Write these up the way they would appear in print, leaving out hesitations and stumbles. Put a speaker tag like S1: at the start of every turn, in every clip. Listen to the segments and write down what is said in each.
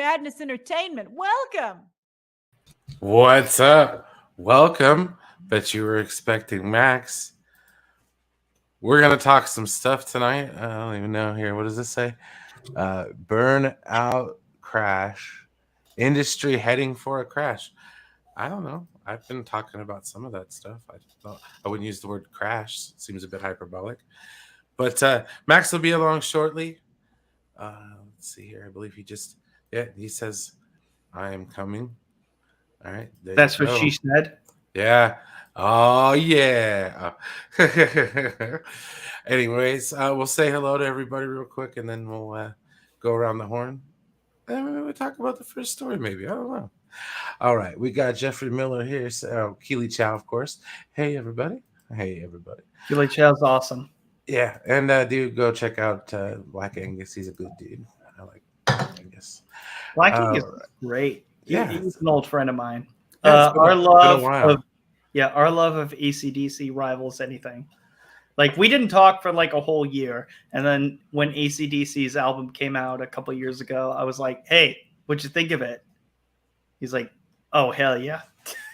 S1: Madness Entertainment. Welcome.
S2: What's up? Welcome. Bet you were expecting Max. We're going to talk some stuff tonight. I don't even know here. What does this say? Burnout crash. Industry heading for a crash. I don't know. I've been talking about some of that stuff. I wouldn't use the word crash. It seems a bit hyperbolic. But Max will be along shortly. Let's see here. I believe he says, I am coming. All right.
S3: That's what she said.
S2: Yeah. Oh, yeah. Anyways, we'll say hello to everybody real quick, and then we'll go around the horn. And maybe we'll talk about the first story, maybe. I don't know. All right. We got Jeffrey Miller here. Keely Chow, of course. Hey, everybody.
S3: Keely Chow's awesome.
S2: Yeah. And dude, go check out Black Angus. He's a good dude. I like Angus.
S3: Black Angus is great.
S2: Yeah.
S3: He's an old friend of mine.
S2: Yeah,
S3: our love of AC/DC rivals anything. Like, we didn't talk for like a whole year, and then when AC/DC's album came out a couple years ago, I was like, "Hey, what'd you think of it?" He's like, "Oh, hell yeah!"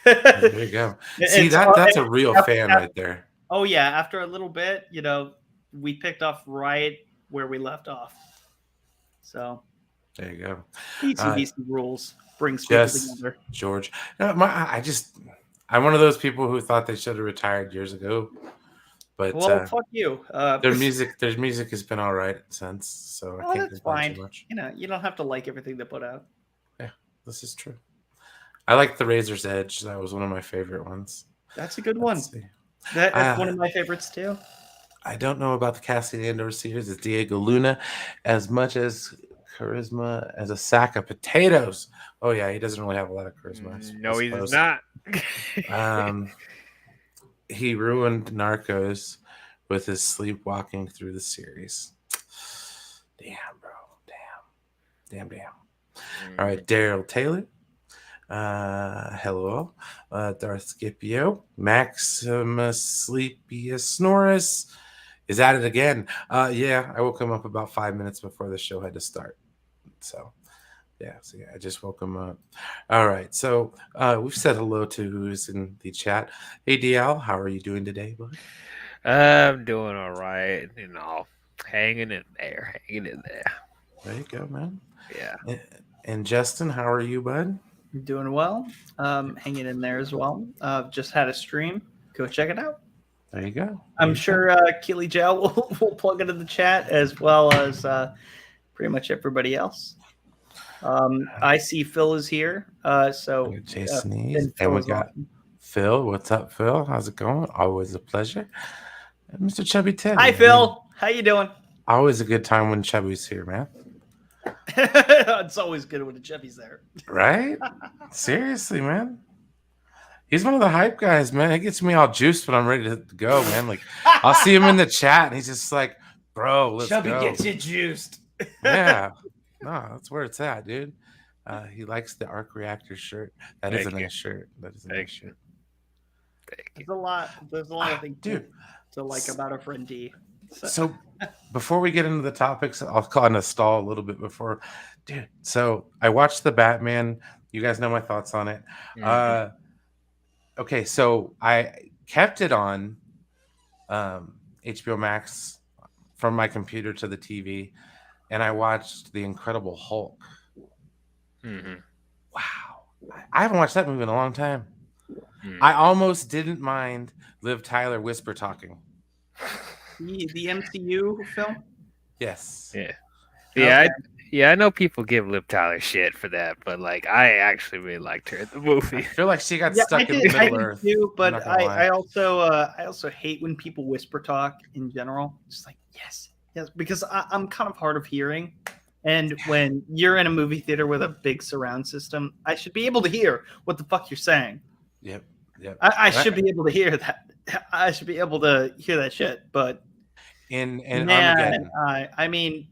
S2: There you go. See, that's a real fan right there.
S3: Oh yeah, after a little bit, we picked off right where we left off. So
S2: there you go.
S3: AC/DC rules. Brings people together.
S2: George. I'm one of those people who thought they should have retired years ago. But
S3: fuck you.
S2: Their music has been all right since, so I can't complain too much.
S3: You don't have to like everything they put out.
S2: Yeah, this is true. I like the Razor's Edge. That was one of my favorite ones.
S3: That's a good one. That's one of my favorites too.
S2: I don't know about the Cassidy Andor series. It's Diego Luna as much charisma as a sack of potatoes. Oh yeah, he doesn't really have a lot of charisma.
S4: No, he does not.
S2: He ruined Narcos with his sleepwalking through the series. Damn, bro. Damn. All right, Daryl Taylor. Hello. Darth Scipio. Maximus Sleepius Norris is at it again. Yeah, I woke him up about 5 minutes before the show had to start. So I just woke him up. All right, so we've said hello to who's in the chat. Hey, DL, how are you doing today, bud?
S4: I'm doing all right. Hanging in there.
S2: There you go, man.
S4: Yeah.
S2: And Justin, how are you, bud?
S3: I'm doing well. Hanging in there as well. Just had a stream. Go check it out.
S2: There you go.
S3: I'm sure Keely Jow will plug it in the chat, as well as pretty much everybody else. I see Phil is here. So
S2: Jason and we got Phil. What's up, Phil? How's it going? Always a pleasure. And Mr. Chubby Ted.
S3: Hi, Phil. How you doing?
S2: Always a good time when Chubby's here, man.
S3: It's always good when the Chubby's there.
S2: Right? Seriously, man. He's one of the hype guys, man. He gets me all juiced when I'm ready to go, man. Like, I'll see him in the chat, and he's just like, bro, let's
S3: Chubby
S2: go.
S3: Chubby gets you juiced.
S2: Yeah. No, that's where it's at, dude. He likes the Arc Reactor shirt. That is a nice shirt.
S4: Thank you.
S3: There's a lot of things to like about a friend D.
S2: So before we get into the topics, I'll kind of stall a little bit before. Dude, so I watched the Batman. You guys know my thoughts on it. Mm-hmm. Okay, so I kept it on HBO Max from my computer to the TV, and I watched The Incredible Hulk.
S4: Mm-hmm.
S2: Wow. I haven't watched that movie in a long time. Mm. I almost didn't mind Liv Tyler whisper talking.
S3: The MCU film?
S2: Yes.
S4: Yeah. Yeah, okay. I know people give Liv Tyler shit for that, but like I actually really liked her in the movie.
S2: I feel like she got stuck in the Middle Earth.
S3: Too, but I also hate when people whisper talk in general. Just like yes, because I'm kind of hard of hearing, and when you're in a movie theater with a big surround system, I should be able to hear what the fuck you're saying.
S2: Yep.
S3: I should be able to hear that. I should be able to hear that shit, but
S2: in Armageddon,
S3: I mean,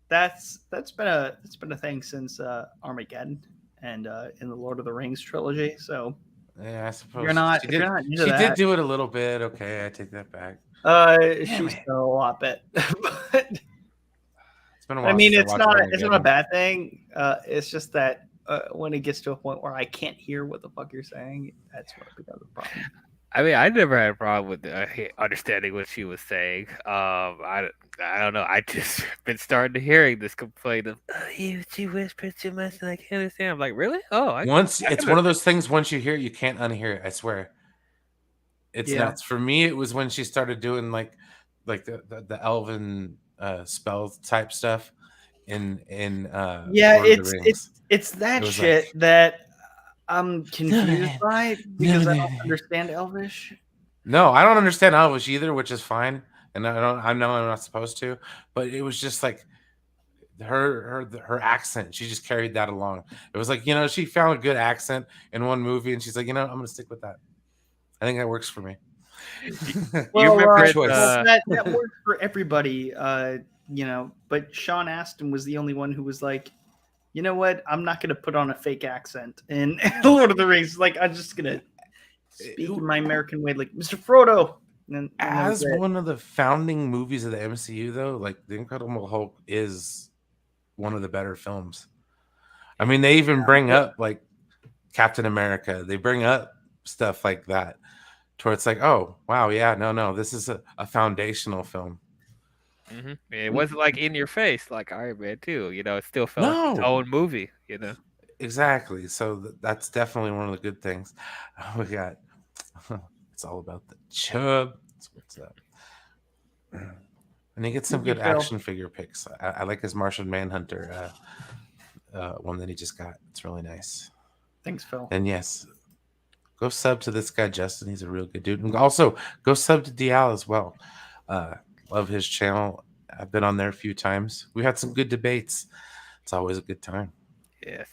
S3: that's been a thing since Armageddon and in the Lord of the Rings trilogy. So
S2: yeah, I suppose
S3: she
S2: did do it a little bit. Okay, I take that back.
S3: She's done a lot bit. But
S2: it's been a while.
S3: I mean,
S2: since
S3: it's
S2: watched it
S3: not
S2: again.
S3: a bad thing. It's just that when it gets to a point where I can't hear what the fuck you're saying, that's what becomes a problem.
S4: I mean, I never had a problem with understanding what she was saying. I don't know. I just been starting to hearing this complaint of, she whispers too much and I can't understand. I'm like, really? Oh,
S2: It's one of those things. Once you hear it, you can't unhear it. I swear, it's nuts. For me, it was when she started doing like the elven spell type stuff in Lord of the Rings.
S3: It's that
S2: was
S3: shit
S2: like,
S3: that I'm confused by because I don't understand Elvish.
S2: No, I don't understand Elvish either, which is fine, and I know I'm not supposed to, but it was just like her accent. She just carried that along. It was like, she found a good accent in one movie, and she's like, I'm gonna stick with that. I think that works for me.
S3: Well,
S2: choice.
S3: That worked for everybody, but Sean Astin was the only one who was like, you know what? I'm not going to put on a fake accent in Lord of the Rings. Like, I'm just going to speak in my American way, like Mr. Frodo. And
S2: as one of the founding movies of the MCU, though, like The Incredible Hulk is one of the better films. I mean, they even bring up like Captain America. They bring up stuff like that, to where it's like, oh wow, yeah, no, this is a foundational film.
S4: Mm-hmm. It wasn't like in your face like Iron Man 2. It still felt like its own movie.
S2: Exactly. So that's definitely one of the good things. We got. It's all about the chub. That's what's up. And he gets some good action figure picks. I like his Martian Manhunter one that he just got. It's really nice.
S3: Thanks, Phil.
S2: And yes, go sub to this guy, Justin. He's a real good dude. And also, go sub to Dial as well. Love his channel. I've been on there a few times. We had some good debates. It's always a good time.
S4: Yes.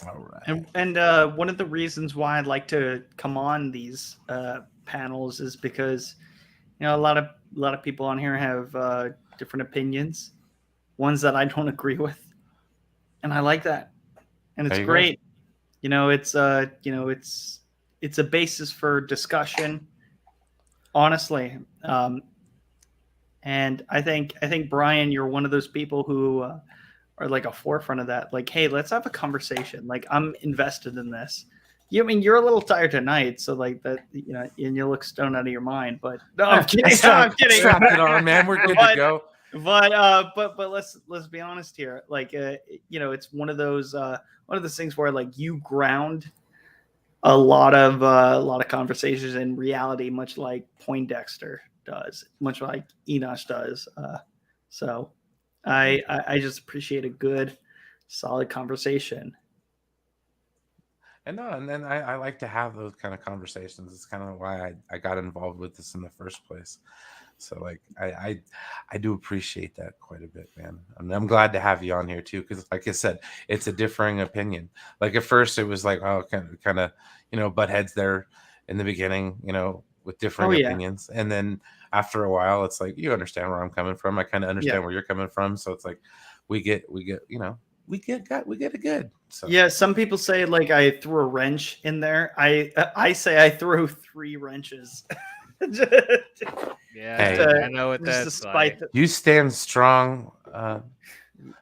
S2: All right.
S3: And one of the reasons why I'd like to come on these panels is because a lot of people on here have different opinions, ones that I don't agree with, and I like that, and it's great. It's a basis for discussion, honestly. And I think Brian, you're one of those people who are like a forefront of that. Like, hey, let's have a conversation. Like, I'm invested in this. I mean, you're a little tired tonight, so like that, and you look stoned out of your mind. But no, I'm kidding. I'm kidding.
S2: Strap it on, man. We're good to go.
S3: But let's be honest here. Like, it's one of those things where like you ground a lot of conversations in reality, much like Poindexter does, much like Enosh does. So I just appreciate a good, solid conversation.
S2: And then I like to have those kind of conversations. It's kind of why I got involved with this in the first place. So like I do appreciate that quite a bit, man. I'm glad to have you on here too, because like I said, it's a differing opinion. Like at first it was like, oh, kind of butt heads there in the beginning, with differing opinions, and then after a while, it's like you understand where I'm coming from. I kind of understand where you're coming from. So it's like we get it good. So
S3: yeah, some people say like I threw a wrench in there. I say I threw 3 wrenches.
S4: I know what that's like.
S2: You stand strong.
S3: Nova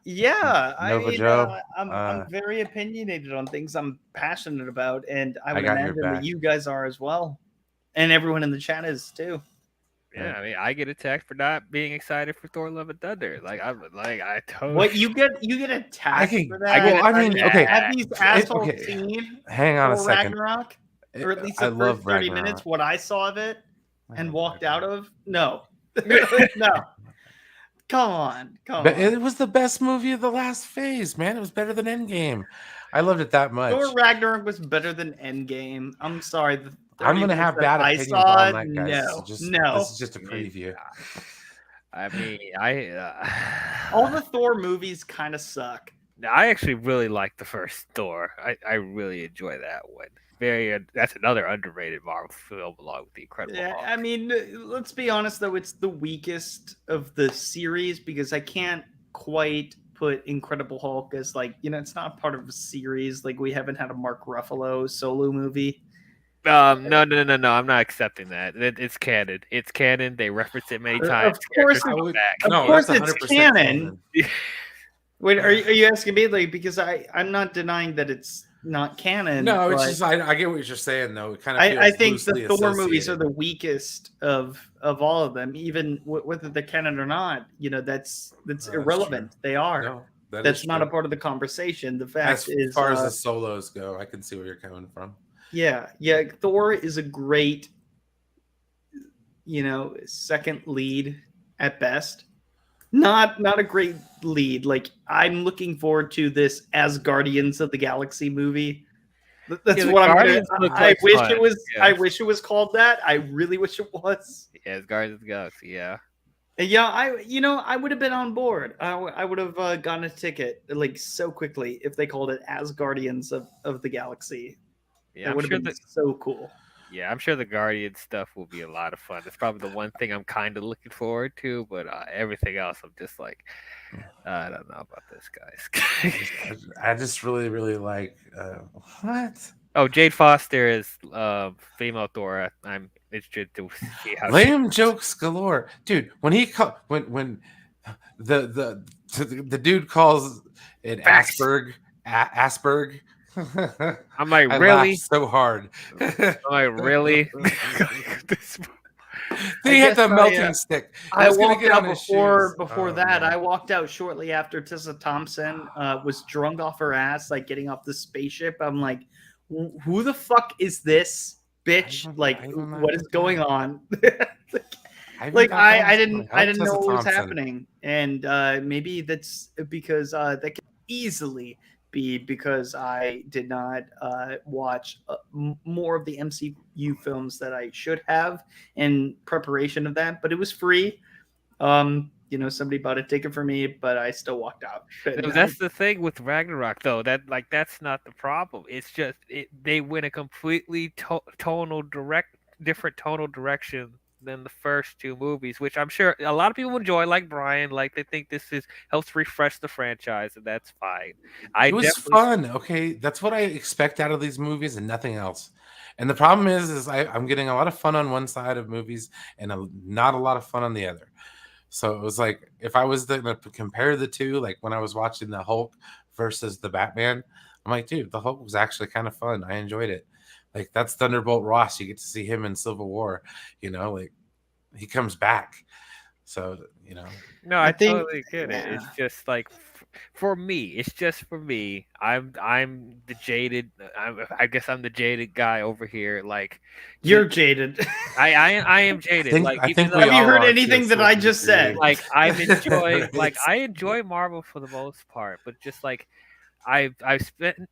S2: Joe.
S3: I'm very opinionated on things I'm passionate about, and I would imagine that you guys are as well, and everyone in the chat is too.
S4: Yeah, I mean, I get attacked for not being excited for Thor: Love and Thunder. I totally.
S3: What you get attacked for that? Have these assholes seen?
S2: Hang on a second.
S3: Ragnarok, or at least the first 30 minutes. What I saw of it and walked out of. No, no. Come on.
S2: It was the best movie of the last phase, man. It was better than Endgame. I loved it that much.
S3: Thor Ragnarok was better than Endgame. I'm sorry.
S2: I'm going to have bad opinions on that, guys.
S3: No.
S2: This is just a preview.
S4: I mean,
S3: all the Thor movies kind of suck.
S4: I actually really like the first Thor. I really enjoy that one. That's another underrated Marvel film along with the Incredible Hulk.
S3: I mean, let's be honest though, it's the weakest of the series because I can't quite put Incredible Hulk as like, it's not part of a series. Like we haven't had a Mark Ruffalo solo movie.
S4: No. I'm not accepting that. It's canon. It's canon. They reference it many times.
S3: Of course,
S4: Characters come back.
S3: of
S2: No,
S3: course
S2: that's
S3: it's
S2: 100%
S3: canon.
S2: canon.
S3: Wait, are you asking me like because I'm not denying that it's not canon.
S2: No, it's
S3: but
S2: just I get what you're saying though. It kind of
S3: I
S2: feels
S3: think the
S2: loosely
S3: Thor movies are
S2: associated.
S3: the weakest of all of them, even whether they're canon or not. That's irrelevant.
S2: True.
S3: They are.
S2: No,
S3: That's not a
S2: true.
S3: part of the conversation. The fact
S2: As
S3: is,
S2: far as the solos go, I can see where you're coming from.
S3: yeah. Thor is a great, second lead at best. Not a great lead. Like I'm looking forward to this as Guardians of the Galaxy movie. That's
S4: Yeah,
S3: what I'm gonna.
S4: Guardians look
S3: I
S4: like
S3: wish
S4: fun.
S3: it was.
S4: Yeah.
S3: I wish it was called that. I really wish it was.
S4: Yeah, it's Guardians of the Galaxy. Yeah.
S3: Yeah, I would have been on board. I would have gotten a ticket like so quickly if they called it as Guardians of the Galaxy.
S4: Yeah,
S3: That
S4: I'm
S3: would have
S4: sure
S3: been so cool.
S4: Yeah, I'm sure the Guardian stuff will be a lot of fun. It's probably the one thing I'm kind of looking forward to, but everything else, I'm just like, I don't know about this, guys.
S2: I just really, really like what?
S4: Oh, Jade Foster is female Thor. I'm interested to see how.
S2: Lame jokes galore, dude. When he when the dude calls it
S3: Facts.
S2: Asperg.
S4: I'm like,
S2: I
S4: really?
S2: laughed so hard.
S4: I'm like, really?
S2: He hit the melting stick.
S3: I
S2: was gonna
S3: walked
S2: get
S3: out
S2: on his
S3: before
S2: shoes.
S3: that.
S2: Man.
S3: I walked out shortly after Tessa Thompson was drunk off her ass, like getting off the spaceship. I'm like, who the fuck is this bitch? Like, what is going on? I didn't know what was happening, and maybe that's because that could easily be because I did not watch more of the MCU films that I should have in preparation of that. But it was free. Somebody bought a ticket for me, but I still walked out.
S4: That's the thing with Ragnarok, though. That's not the problem. It's just they went a completely different tonal direction than the first two movies, which I'm sure a lot of people enjoy, like Brian. Like they think this helps refresh the franchise, and that's fine.
S2: It was fun. Okay, that's what I expect out of these movies and nothing else. And the problem is I'm getting a lot of fun on one side of movies and not a lot of fun on the other. So it was like if I was to compare the two, like when I was watching the Hulk versus the Batman, I'm like, dude, the Hulk was actually kind of fun. I enjoyed it. Like that's Thunderbolt Ross. You get to see him in Civil War. Like he comes back. So
S4: No, I totally get it. It's just like for me. It's just for me. I'm the jaded. I guess I'm the jaded guy over here. Like
S3: you're jaded.
S4: I am jaded.
S2: I think
S3: have you heard anything that I just said?
S4: Like I enjoy Marvel for the most part, but just like I have been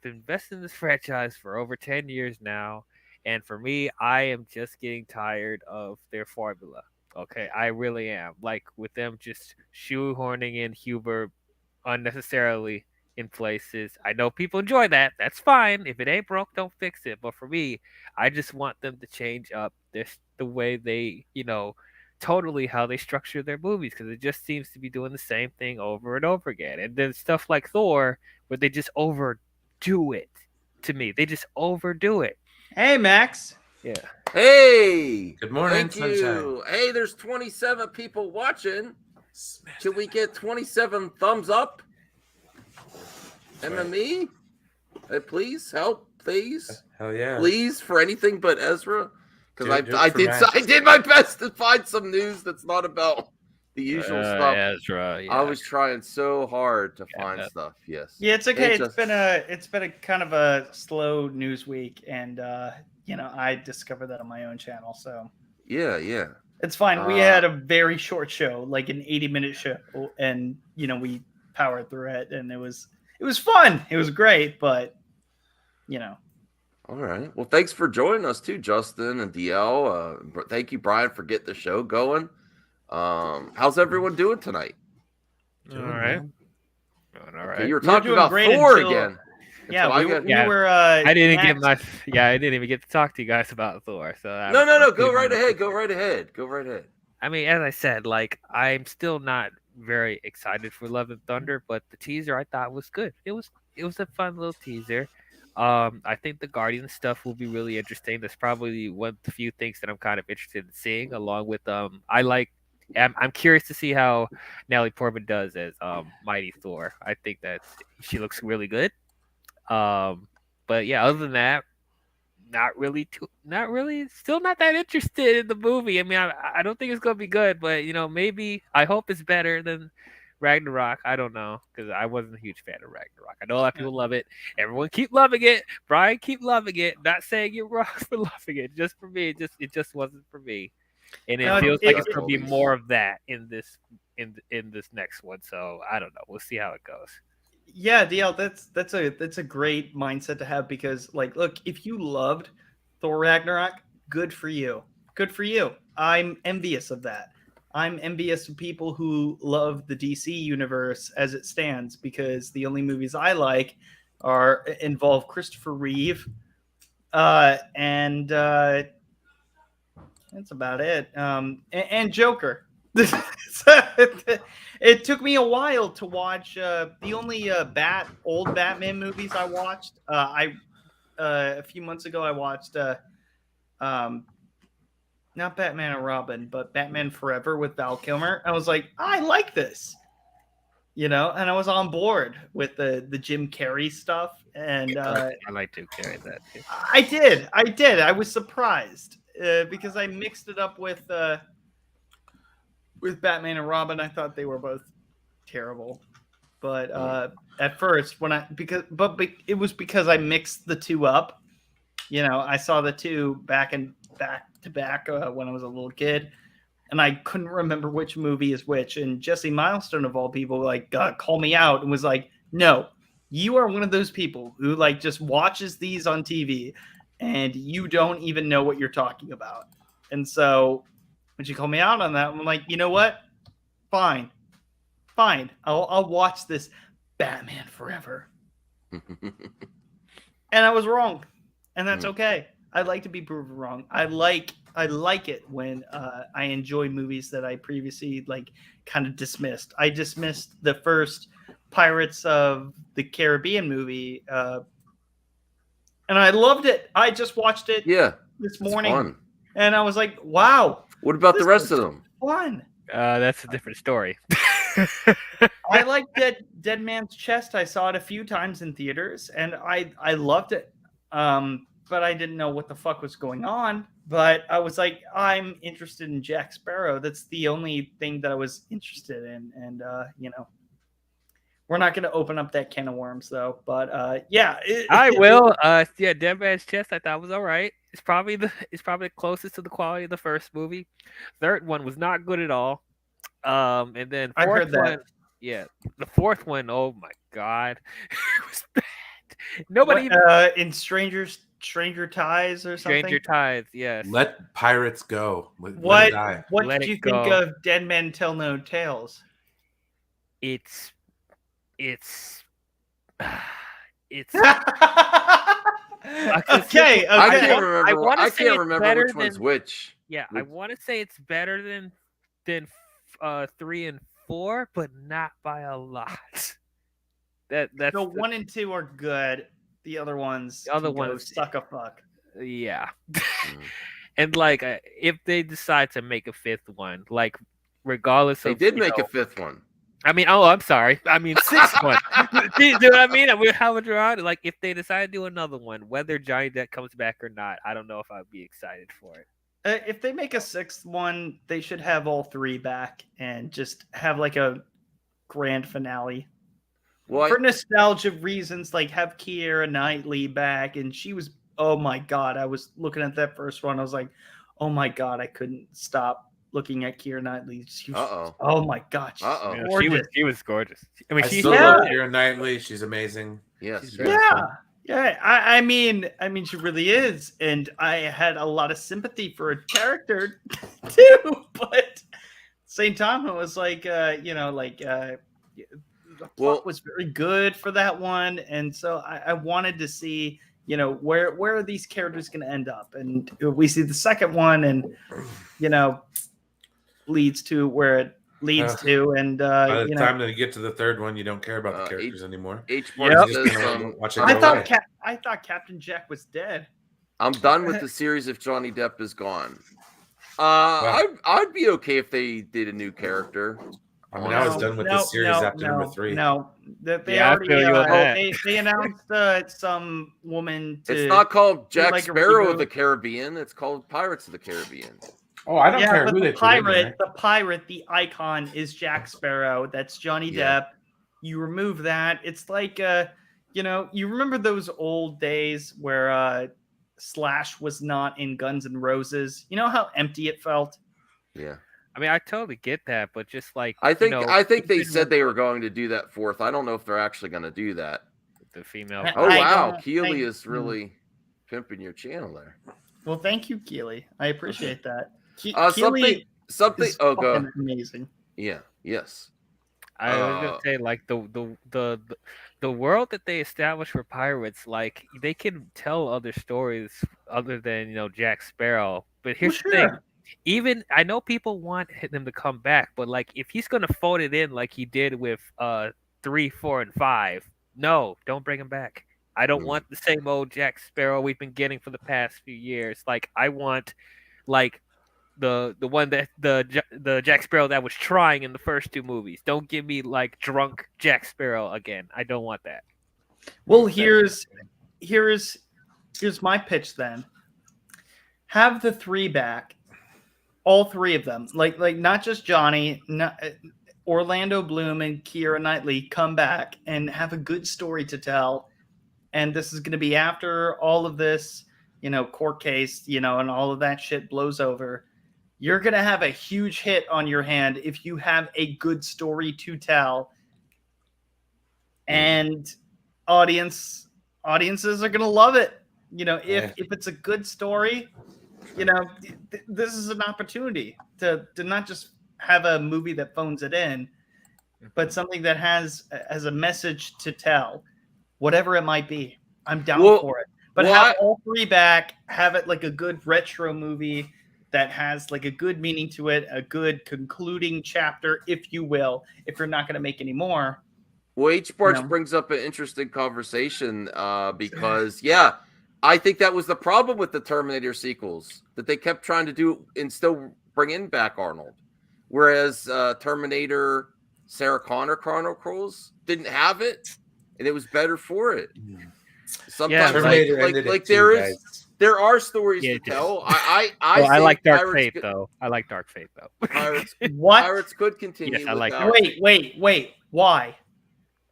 S4: invested in this franchise for over 10 years now, and for me, I am just getting tired of their formula. Okay, I really am. Like with them just shoehorning in Huber unnecessarily in places. I know people enjoy that. That's fine. If it ain't broke, don't fix it. But for me, I just want them to change up the way they, totally how they structure their movies, because it just seems to be doing the same thing over and over again. And then stuff like Thor, where they just overdo it. To me, they just overdo it.
S3: Hey, Max.
S4: Yeah.
S5: Hey.
S2: Good morning,
S5: Thank you.
S2: Sunshine.
S5: Hey, there's 27 people watching. Should we get 27 thumbs up? MME? Hey, please help, please.
S2: Hell yeah.
S5: Please, for anything but Ezra. Because
S2: I
S5: did my best to find some news that's not about the usual stuff.
S4: Ezra, yeah.
S5: I was trying so hard to find stuff. Yes.
S3: Yeah, it's okay. It's been a kind of a slow news week, and I discovered that on my own channel. So
S5: yeah,
S3: it's fine. We had a very short show, like an 80-minute show, and we powered through it, and it was fun. It was great, but
S5: All right. Well, thanks for joining us too, Justin and DL. Thank you, Brian, for getting the show going. How's everyone doing tonight?
S4: All right.
S5: Okay, you were talking about Thor again.
S3: Yeah, we were.
S4: I didn't even get to talk to you guys about Thor. So
S5: no. Go right ahead.
S4: I mean, as I said, like I'm still not very excited for Love and Thunder, but the teaser I thought was good. It was a fun little teaser. I think the Guardian stuff will be really interesting. That's probably one of the few things that I'm kind of interested in seeing. Along with I'm curious to see how Natalie Portman does as Mighty Thor. I think that she looks really good. But yeah, other than that, not really, still not that interested in the movie. I mean, I don't think it's gonna be good, but maybe I hope it's better than Ragnarok. I don't know, because I wasn't a huge fan of Ragnarok. I know a lot of people love it. Everyone keep loving it. Brian keep loving it. Not saying you're wrong for loving it. Just for me, it just wasn't for me. And it feels like it's gonna be more of that in this next one. So I don't know. We'll see how it goes.
S3: Yeah, DL, that's a great mindset to have, because look, if you loved Thor Ragnarok, good for you. Good for you. I'm envious of that. I'm envious of people who love the DC universe as it stands, because the only movies I like involve Christopher Reeve, and that's about it. And Joker. It took me a while to watch the only old Batman movies I watched. A few months ago I watched not Batman and Robin, but Batman Forever with Val Kilmer. I was like, I like this, and I was on board with the Jim Carrey stuff. And
S4: I like Jim Carrey that too.
S3: I did. I was surprised because I mixed it up with Batman and Robin. I thought they were both terrible, but at first it was because I mixed the two up. I saw the two back to back when I was a little kid, and I couldn't remember which movie is which. And Jesse Milestone, of all people, called me out and was like, "No, you are one of those people who just watches these on TV, and you don't even know what you're talking about." And so when she called me out on that, I'm like, you know what? Fine. I'll watch this Batman Forever. And I was wrong, and that's okay. I like to be proven wrong. I like it when I enjoy movies that I previously kind of dismissed. I dismissed the first Pirates of the Caribbean movie, and I loved it. I just watched it this morning, and I was like, wow.
S5: What about the rest of them?
S3: Fun.
S4: That's a different story.
S3: I like Dead Man's Chest. I saw it a few times in theaters, and I loved it. But I didn't know what the fuck was going on. But I was like, I'm interested in Jack Sparrow. That's the only thing that I was interested in. And we're not going to open up that can of worms, though. But
S4: I will. Dead Man's Chest I thought was all right. It's probably the closest to the quality of the first movie. Third one was not good at all. And then
S3: I heard that.
S4: The fourth one, oh my god, it was bad. Nobody
S3: in Stranger Ties or something.
S4: Stranger Ties, yes.
S2: Let pirates go.
S3: What did you think of Dead Men Tell No Tales?
S4: It's
S3: okay.
S5: I can't remember which one's which.
S4: Yeah, I want to say it's better than 3 and 4, but not by a lot. That's
S3: 1 and 2 are good. The other ones suck a fuck.
S4: Yeah. And if they decide to make a fifth one, regardless
S5: they
S4: of
S5: did make a fifth one.
S4: I mean, I'm sorry. I mean, sixth one. Do you know what I mean? How would you on? If they decide to do another one, whether Johnny Depp comes back or not, I don't know if I'd be excited for it.
S3: If they make a sixth one, they should have all 3 back and just have a grand finale. Well, for nostalgia reasons, have Keira Knightley back, and she was, oh my god, I was looking at that first one, I was like, oh my god, I couldn't stop looking at Keira Knightley. Oh my god,
S4: she was gorgeous. I mean,
S2: I still love Keira Knightley. She's amazing.
S5: Yes,
S3: yeah. I mean, she really is, and I had a lot of sympathy for a character too. But at the same time, it was the plot was very good for that one, and so I wanted to see, where are these characters going to end up, and we see the second one, and leads to where it leads to. And
S2: by the time that you get to the third one, you don't care about the characters anymore.
S5: Watch it
S3: I thought Captain Jack was dead.
S5: I'm done with the series if Johnny Depp is gone. I'd be okay if they did a new character.
S2: I mean, I was done with this series after number 3.
S3: They already they announced some woman.
S5: It's not called Jack Sparrow of the Caribbean. It's called Pirates of the Caribbean.
S2: Oh, I don't care who they put in there.
S3: The pirate, the icon is Jack Sparrow. That's Johnny Depp. You remove that, it's like you remember those old days where Slash was not in Guns N' Roses. You know how empty it felt?
S5: Yeah.
S4: I mean, I totally get that, but just like
S5: I think they said they were going to do that fourth. I don't know if they're actually going to do that.
S4: The female.
S5: Oh wow, Keely is really pimping your channel there.
S3: Well, thank you, Keely. I appreciate that.
S5: Something.
S3: Is
S5: oh, go.
S3: Amazing.
S5: Yeah. Yes.
S4: I was gonna say like the world that they established for pirates, like they can tell other stories other than Jack Sparrow. But here's the thing. Even I know people want him to come back, but like if he's gonna fold it in like he did with 3, 4, and 5, no, don't bring him back. I don't want the same old Jack Sparrow we've been getting for the past few years. Like I want like the one that the Jack Sparrow that was trying in the first 2 movies. Don't give me like drunk Jack Sparrow again. I don't want that.
S3: Well, here's my pitch then. Have the 3 back. All 3 of them, like not just Johnny, Orlando Bloom and Keira Knightley come back and have a good story to tell. And this is going to be after all of this, court case, and all of that shit blows over. You're going to have a huge hit on your hand if you have a good story to tell. And audiences are going to love it. If it's a good story, this is an opportunity to not just have a movie that phones it in, but something that has a message to tell, whatever it might be. I'm down for it. But have all 3 back, have it like a good retro movie that has like a good meaning to it, a good concluding chapter, if you will, if you're not going to make any more.
S5: Well, H-Barch brings up an interesting conversation because, I think that was the problem with the Terminator sequels, that they kept trying to do and still bring in back Arnold. Whereas Terminator Sarah Connor Chronicles didn't have it, and it was better for it. Sometimes there are stories to tell. I
S4: like Dark Fate though. I like Dark Fate though.
S5: Pirates could continue.
S4: Yes, I like
S3: that. Wait. Why?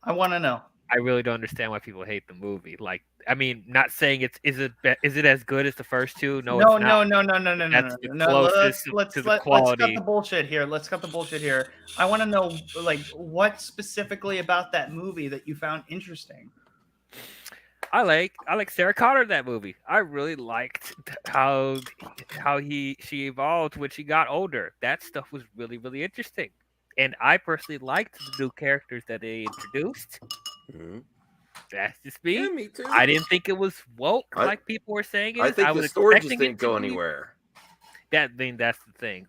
S3: I want to know.
S4: I really don't understand why people hate the movie. Like, I mean, not saying is it as good as the first 2? No, it's not.
S3: No.
S4: That's the closest to the quality.
S3: Let's cut the bullshit here. I want to know, like, what specifically about that movie that you found interesting.
S4: I like Sarah Connor in that movie. I really liked how she evolved when she got older. That stuff was really, really interesting. And I personally liked the new characters that they introduced.
S5: Mm-hmm.
S4: That's just me.
S5: Yeah, me too.
S4: I didn't think it was woke like people were saying it.
S5: I think the story just didn't go anywhere.
S4: That's the thing,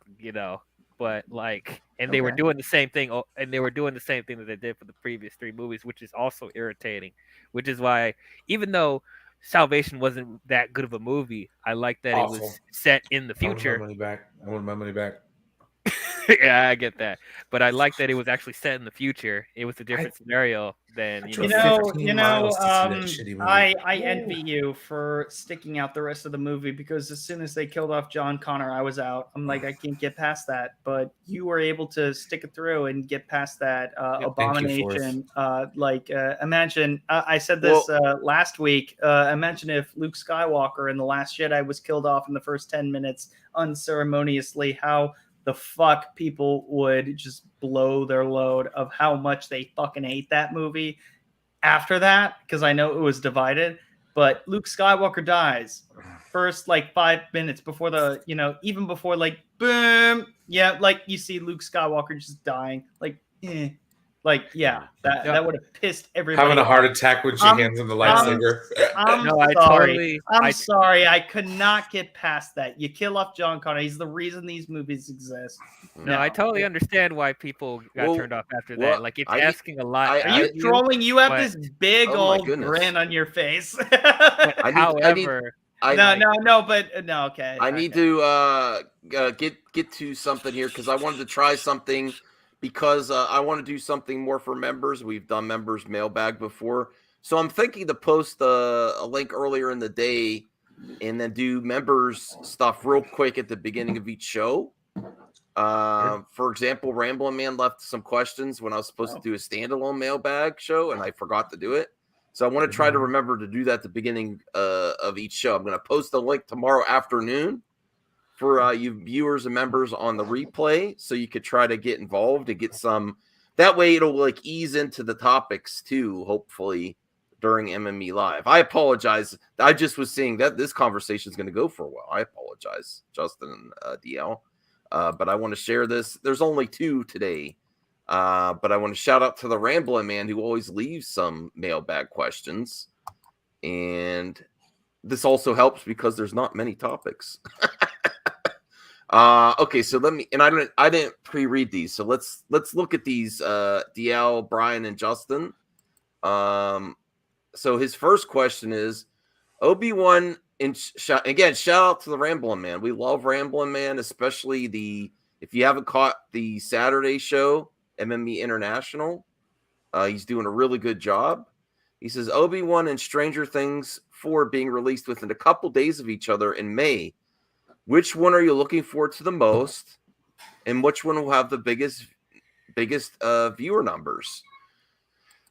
S4: But like, and they were doing the same thing, and they were doing the same thing that they did for the previous 3 movies, which is also irritating. Which is why, even though Salvation wasn't that good of a movie, I like that it was set in the future.
S2: I want my money back.
S4: Yeah, I get that, but I like that it was actually set in the future. It was a different scenario than
S3: I envy you for sticking out the rest of the movie, because as soon as they killed off John Connor, I was out. I'm like, I can't get past that. But you were able to stick it through and get past that abomination. Imagine I said this last week. Imagine if Luke Skywalker in The Last Jedi was killed off in the first 10 minutes unceremoniously. How the fuck people would just blow their load of how much they fucking hate that movie after that, because I know it was divided. But Luke Skywalker dies first 5 minutes before the, even before boom, like you see Luke Skywalker just dying, Like, yeah, that would have pissed everybody.
S2: Having a
S3: off.
S2: heart attack when she hands him the lightsaber.
S3: I'm sorry. I'm sorry. I could not get past that. You kill off John Connor. He's the reason these movies exist.
S4: No, I totally understand why people got turned off after that. Like, it's asking a lot.
S3: Are you trolling? You have this big old grin on your face.
S4: However,
S3: okay.
S5: I need to get to something here because I wanted to try something because I want to do something more for members. We've done members mailbag before. So I'm thinking to post a link earlier in the day and then do members stuff real quick at the beginning of each show. For example, Ramblin' Man left some questions when I was supposed to do a standalone mailbag show and I forgot to do it. So I want to try to remember to do that at the beginning of each show. I'm going to post a link tomorrow afternoon for you viewers and members on the replay so you could try to get involved and get some. That way it'll like ease into the topics too, hopefully, during MME Live. I apologize. I just was seeing that this conversation is going to go for a while. I apologize, Justin and DL. But I want to share this. There's only 2 today. But I want to shout out to the Ramblin' Man who always leaves some mailbag questions. And this also helps because there's not many topics. Okay, so let me, and I didn't pre-read these, so let's look at these. DL, Brian, and Justin. So his first question is Obi-Wan. Again, shout out to the Ramblin' Man. We love Ramblin' Man, especially if you haven't caught the Saturday show, MME International. He's doing a really good job. He says Obi-Wan and Stranger Things 4 being released within a couple days of each other in May. Which one are you looking forward to the most? And which one will have the biggest viewer numbers?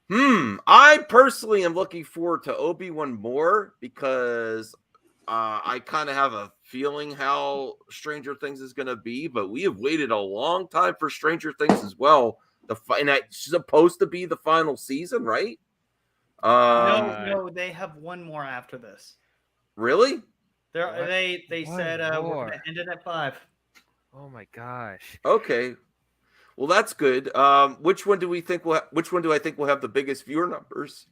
S5: I personally am looking forward to Obi-Wan more because I kind of have a feeling how Stranger Things is going to be, but we have waited a long time for Stranger Things as well. And it's supposed to be the final season, right?
S3: No, they have one more after this.
S5: Really?
S3: They said we're going to end it at 5.
S4: Oh my gosh.
S5: Okay. Well, that's good. Which one do I think will have the biggest viewer numbers?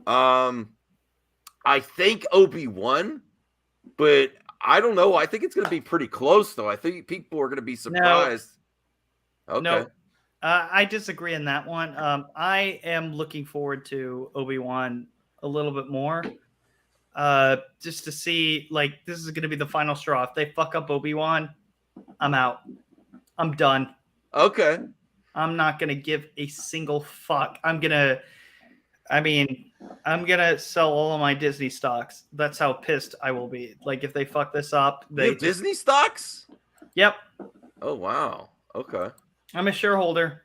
S5: I think Obi-Wan, but I don't know. I think it's going to be pretty close, though. I think people are going to be surprised.
S3: No. Okay. No, I disagree on that one. I am looking forward to Obi-Wan a little bit more. Just to see, like, this is going to be the final straw. If they fuck up Obi-Wan, I'm out. I'm done.
S5: Okay.
S3: I'm not going to give a single fuck. I'm going to sell all of my Disney stocks. That's how pissed I will be. Like, if they fuck this up.
S5: You have Disney stocks?
S3: Yep.
S5: Oh, wow. Okay.
S3: I'm a shareholder.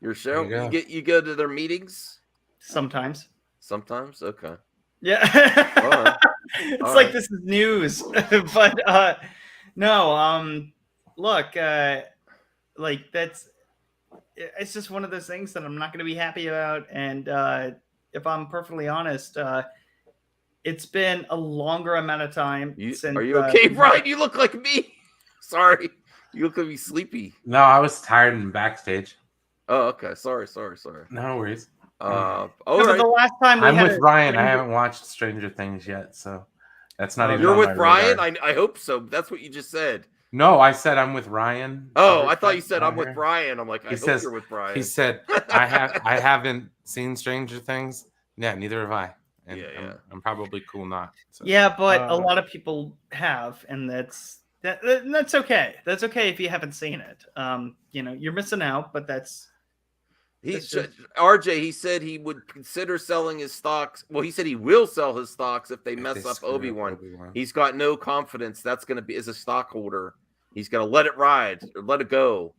S5: You're a shareholder? You go to their meetings?
S3: Sometimes.
S5: Sometimes? Okay.
S3: Yeah.
S5: Right.
S3: It's like right. This is news. But no, look, like it's just one of those things that I'm not going to be happy about. And if I'm perfectly honest, it's been a longer amount of time since.
S5: Are you okay, Brian? You look like me. Sorry. You look like me sleepy.
S2: No, I was tired and backstage.
S5: Oh, okay. Sorry.
S2: No worries.
S5: Right.
S3: The last time
S2: I'm with Ryan. I haven't watched Stranger Things yet, so that's not even.
S5: You're with Ryan? I hope so. That's what you just said.
S2: No, I said I'm with Ryan.
S5: Oh, I thought you said I'm with Brian. I'm like, I hope you're with Brian.
S2: He said I haven't seen Stranger Things. Yeah, neither have I. And yeah. I'm probably cool not. So.
S3: Yeah, but a lot of people have, and that's okay. That's okay if you haven't seen it. You're missing out, but that's.
S5: RJ, he said he would consider selling his stocks. Well, he said he will sell his stocks if they mess up Obi-Wan. He's got no confidence that's going to be as a stockholder. He's going to let it ride or let it go.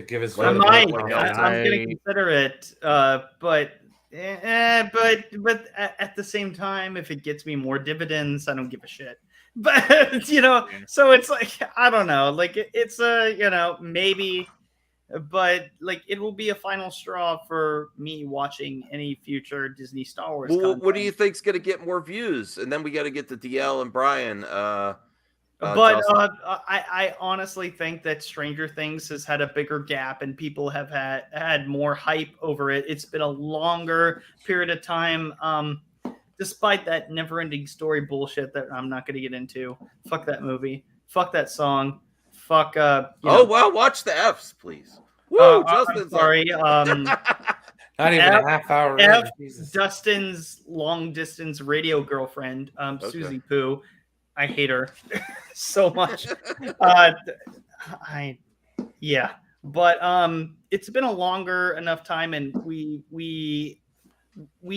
S2: Give his.
S3: I'm going to consider it, but at the same time, if it gets me more dividends, I don't give a shit. But so it's like I don't know. Like it's maybe. But like it will be a final straw for me watching any future Disney Star Wars.
S5: Well, what do you think's going to get more views? And then we got to get to DL and Brian.
S3: But
S5: Justin?
S3: I honestly think that Stranger Things has had a bigger gap, and people have had more hype over it. It's been a longer period of time, despite that never-ending story bullshit that I'm not going to get into. Fuck that movie. Fuck that song. Fuck.
S5: Well, watch the F's, please. Woo,
S3: I'm
S5: Justin's
S3: sorry.
S2: Not even a half hour.
S3: F.
S2: in, Jesus.
S3: Dustin's long-distance radio girlfriend, Susie Poo. I hate her so much. But it's been a longer enough time, and we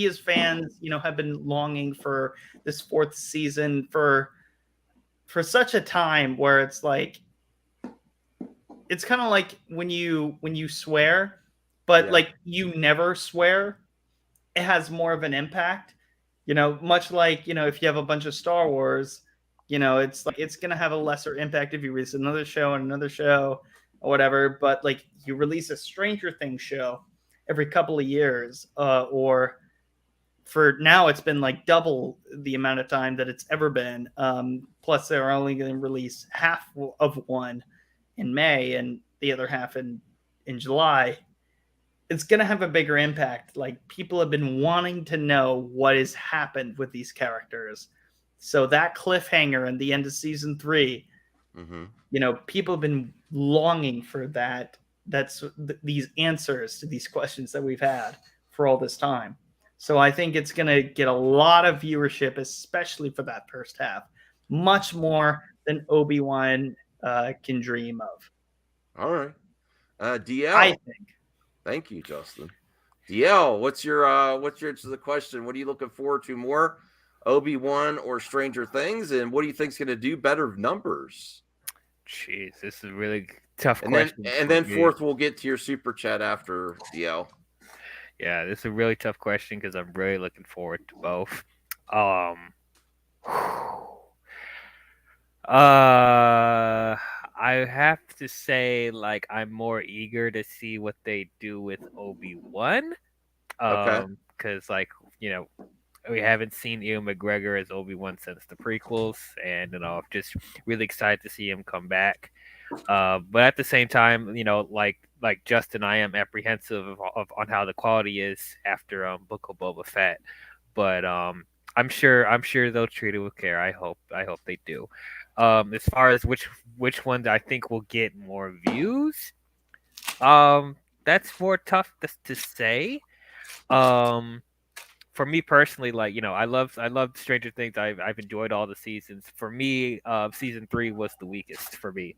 S3: as fans, have been longing for this fourth season for such a time where it's like, it's kind of like when you swear, but like you never swear, it has more of an impact. Much like, if you have a bunch of Star Wars, it's like it's gonna have a lesser impact if you release another show and another show or whatever. But like you release a Stranger Things show every couple of years, or for now it's been like double the amount of time that it's ever been. Plus they're only going to release half of one in May and the other half in July. It's going to have a bigger impact. Like people have been wanting to know what has happened with these characters. So that cliffhanger in the end of season 3, people have been longing for that. That's these answers to these questions that we've had for all this time. So I think it's going to get a lot of viewership, especially for that first half, much more than Obi-Wan can dream of.
S5: All right. DL.
S3: I think.
S5: Thank you, Justin. DL, what's your answer to the question? What are you looking forward to more, Obi-Wan or Stranger Things? And what do you think's going to do better numbers?
S4: Jeez, this is a really tough
S5: and
S4: question.
S5: Then fourth, we'll get to your super chat after DL.
S4: Yeah, this is a really tough question because I'm really looking forward to both. I have to say, like, I'm more eager to see what they do with Obi-Wan. Because, like, we haven't seen Ewan McGregor as Obi-Wan since the prequels, and I'm just really excited to see him come back. But at the same time, like Justin, I am apprehensive on how the quality is after Book of Boba Fett. But I'm sure they'll treat it with care. I hope they do. As far as which ones I think will get more views, that's more tough to say. For me personally, I love Stranger Things. I've enjoyed all the seasons. For me, season 3 was the weakest for me.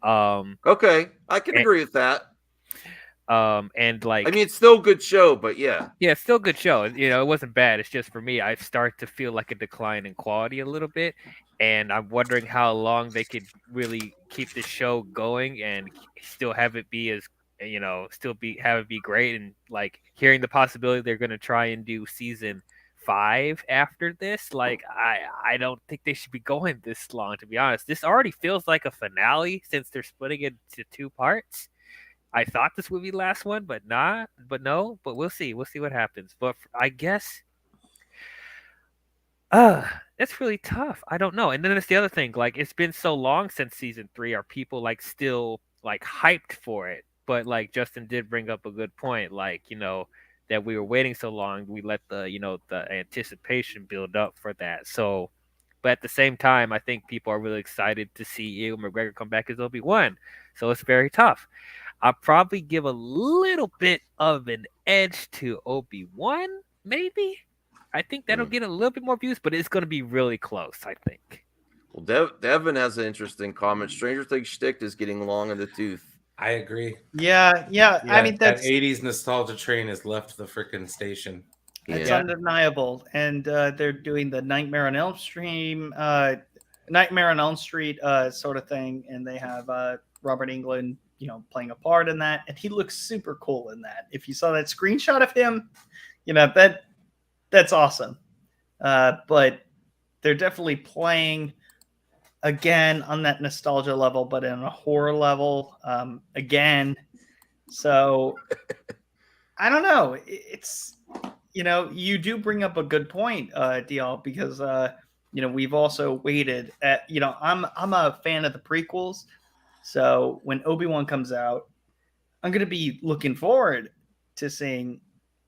S5: Okay, I can agree with that.
S4: And like,
S5: I mean, it's still a good show, but yeah,
S4: it's still a good show. It wasn't bad. It's just for me, I start to feel like a decline in quality a little bit, and I'm wondering how long they could really keep the show going and still have it be as have it be great. And like hearing the possibility they're going to try and do season 5 after this, like I don't think they should be going this long, to be honest. This already feels like a finale since they're splitting it into 2 parts. I thought this would be the last one, but we'll see what happens. But I guess it's really tough. I don't know. And then there's the other thing, like it's been so long since season 3. Are people like still like hyped for it? But like Justin did bring up a good point, like, that we were waiting so long, we let the anticipation build up for that. So, but at the same time, I think people are really excited to see Ewan McGregor come back as Obi-Wan. So it's very tough. I'll probably give a little bit of an edge to Obi-Wan, maybe. I think that'll get a little bit more views, but it's going to be really close, I think.
S5: Well, Devin has an interesting comment. Stranger Things shtick is getting long in the tooth.
S2: I agree.
S3: Yeah. I mean,
S2: that 80s nostalgia train has left the freaking station.
S3: It's undeniable. And they're doing the Nightmare on Elm Street sort of thing. And they have Robert Englund, playing a part in that. And he looks super cool in that. If you saw that screenshot of him, that's awesome. But they're definitely playing again on that nostalgia level, but in a horror level again. So I don't know. It's, you do bring up a good point, DL, because we've also waited at, I'm a fan of the prequels. So when Obi-Wan comes out, I'm going to be looking forward to seeing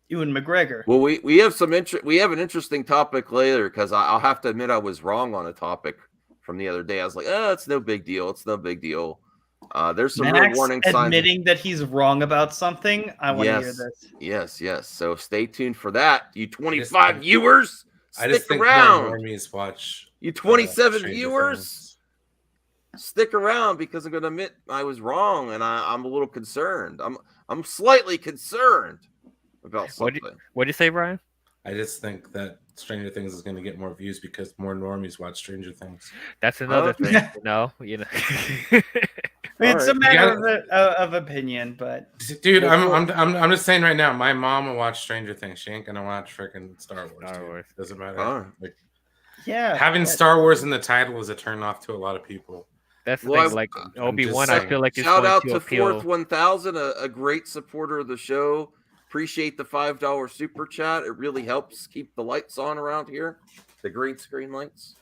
S3: Ewan McGregor.
S5: Well, we have we have an interesting topic later, because I'll have to admit I was wrong on a topic from the other day. I was like, it's no big deal. It's no big deal. There's some real warning signs.
S3: Admitting that he's wrong about something. I want to hear this.
S5: Yes. So stay tuned for that. You 25 viewers, stick around.
S2: Normies watch.
S5: You 27 viewers, stick around, because I'm going to admit I was wrong, and I'm a little concerned. I'm slightly concerned about something.
S4: What'd you say, Brian?
S2: I just think that Stranger Things is going to get more views because more normies watch Stranger Things.
S4: That's another thing.
S3: It's a matter of opinion, but
S2: dude, I'm just saying right now. My mom will watch Stranger Things. She ain't gonna watch freaking Star Wars. Doesn't matter. Having Star Wars in the title is a turn off to a lot to
S4: That's the thing. Like Obi-Wan, I feel like it's
S5: shout
S4: going
S5: out
S4: to
S5: to
S4: appeal.
S5: Fourth 1000, a great supporter of the show. Appreciate the $5 super chat. It really helps keep the lights on around here, the green screen lights.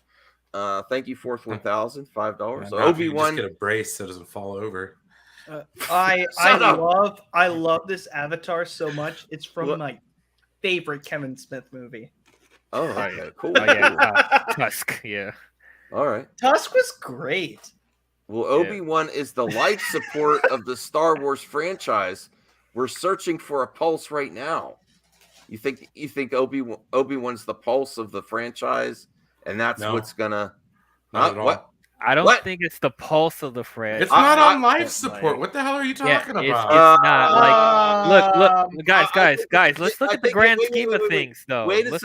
S5: Thank you, Fourth 1000, $5. Obi-Wan,
S2: just get a brace so it doesn't fall over.
S3: I love this avatar so much. It's from my favorite Kevin Smith movie.
S5: Oh, okay, cool.
S4: Tusk. Yeah.
S5: All right.
S3: Tusk was great.
S5: Well, Obi-Wan is the life support of the Star Wars franchise. We're searching for a pulse right now. You think Obi-Wan's the pulse of the franchise, and that's what's gonna what?
S4: I don't think it's the pulse of the franchise.
S2: It's not on life support. What the hell are you talking about?
S4: It's not like look, guys. Let's look at the grand scheme of things, though.
S5: Wait a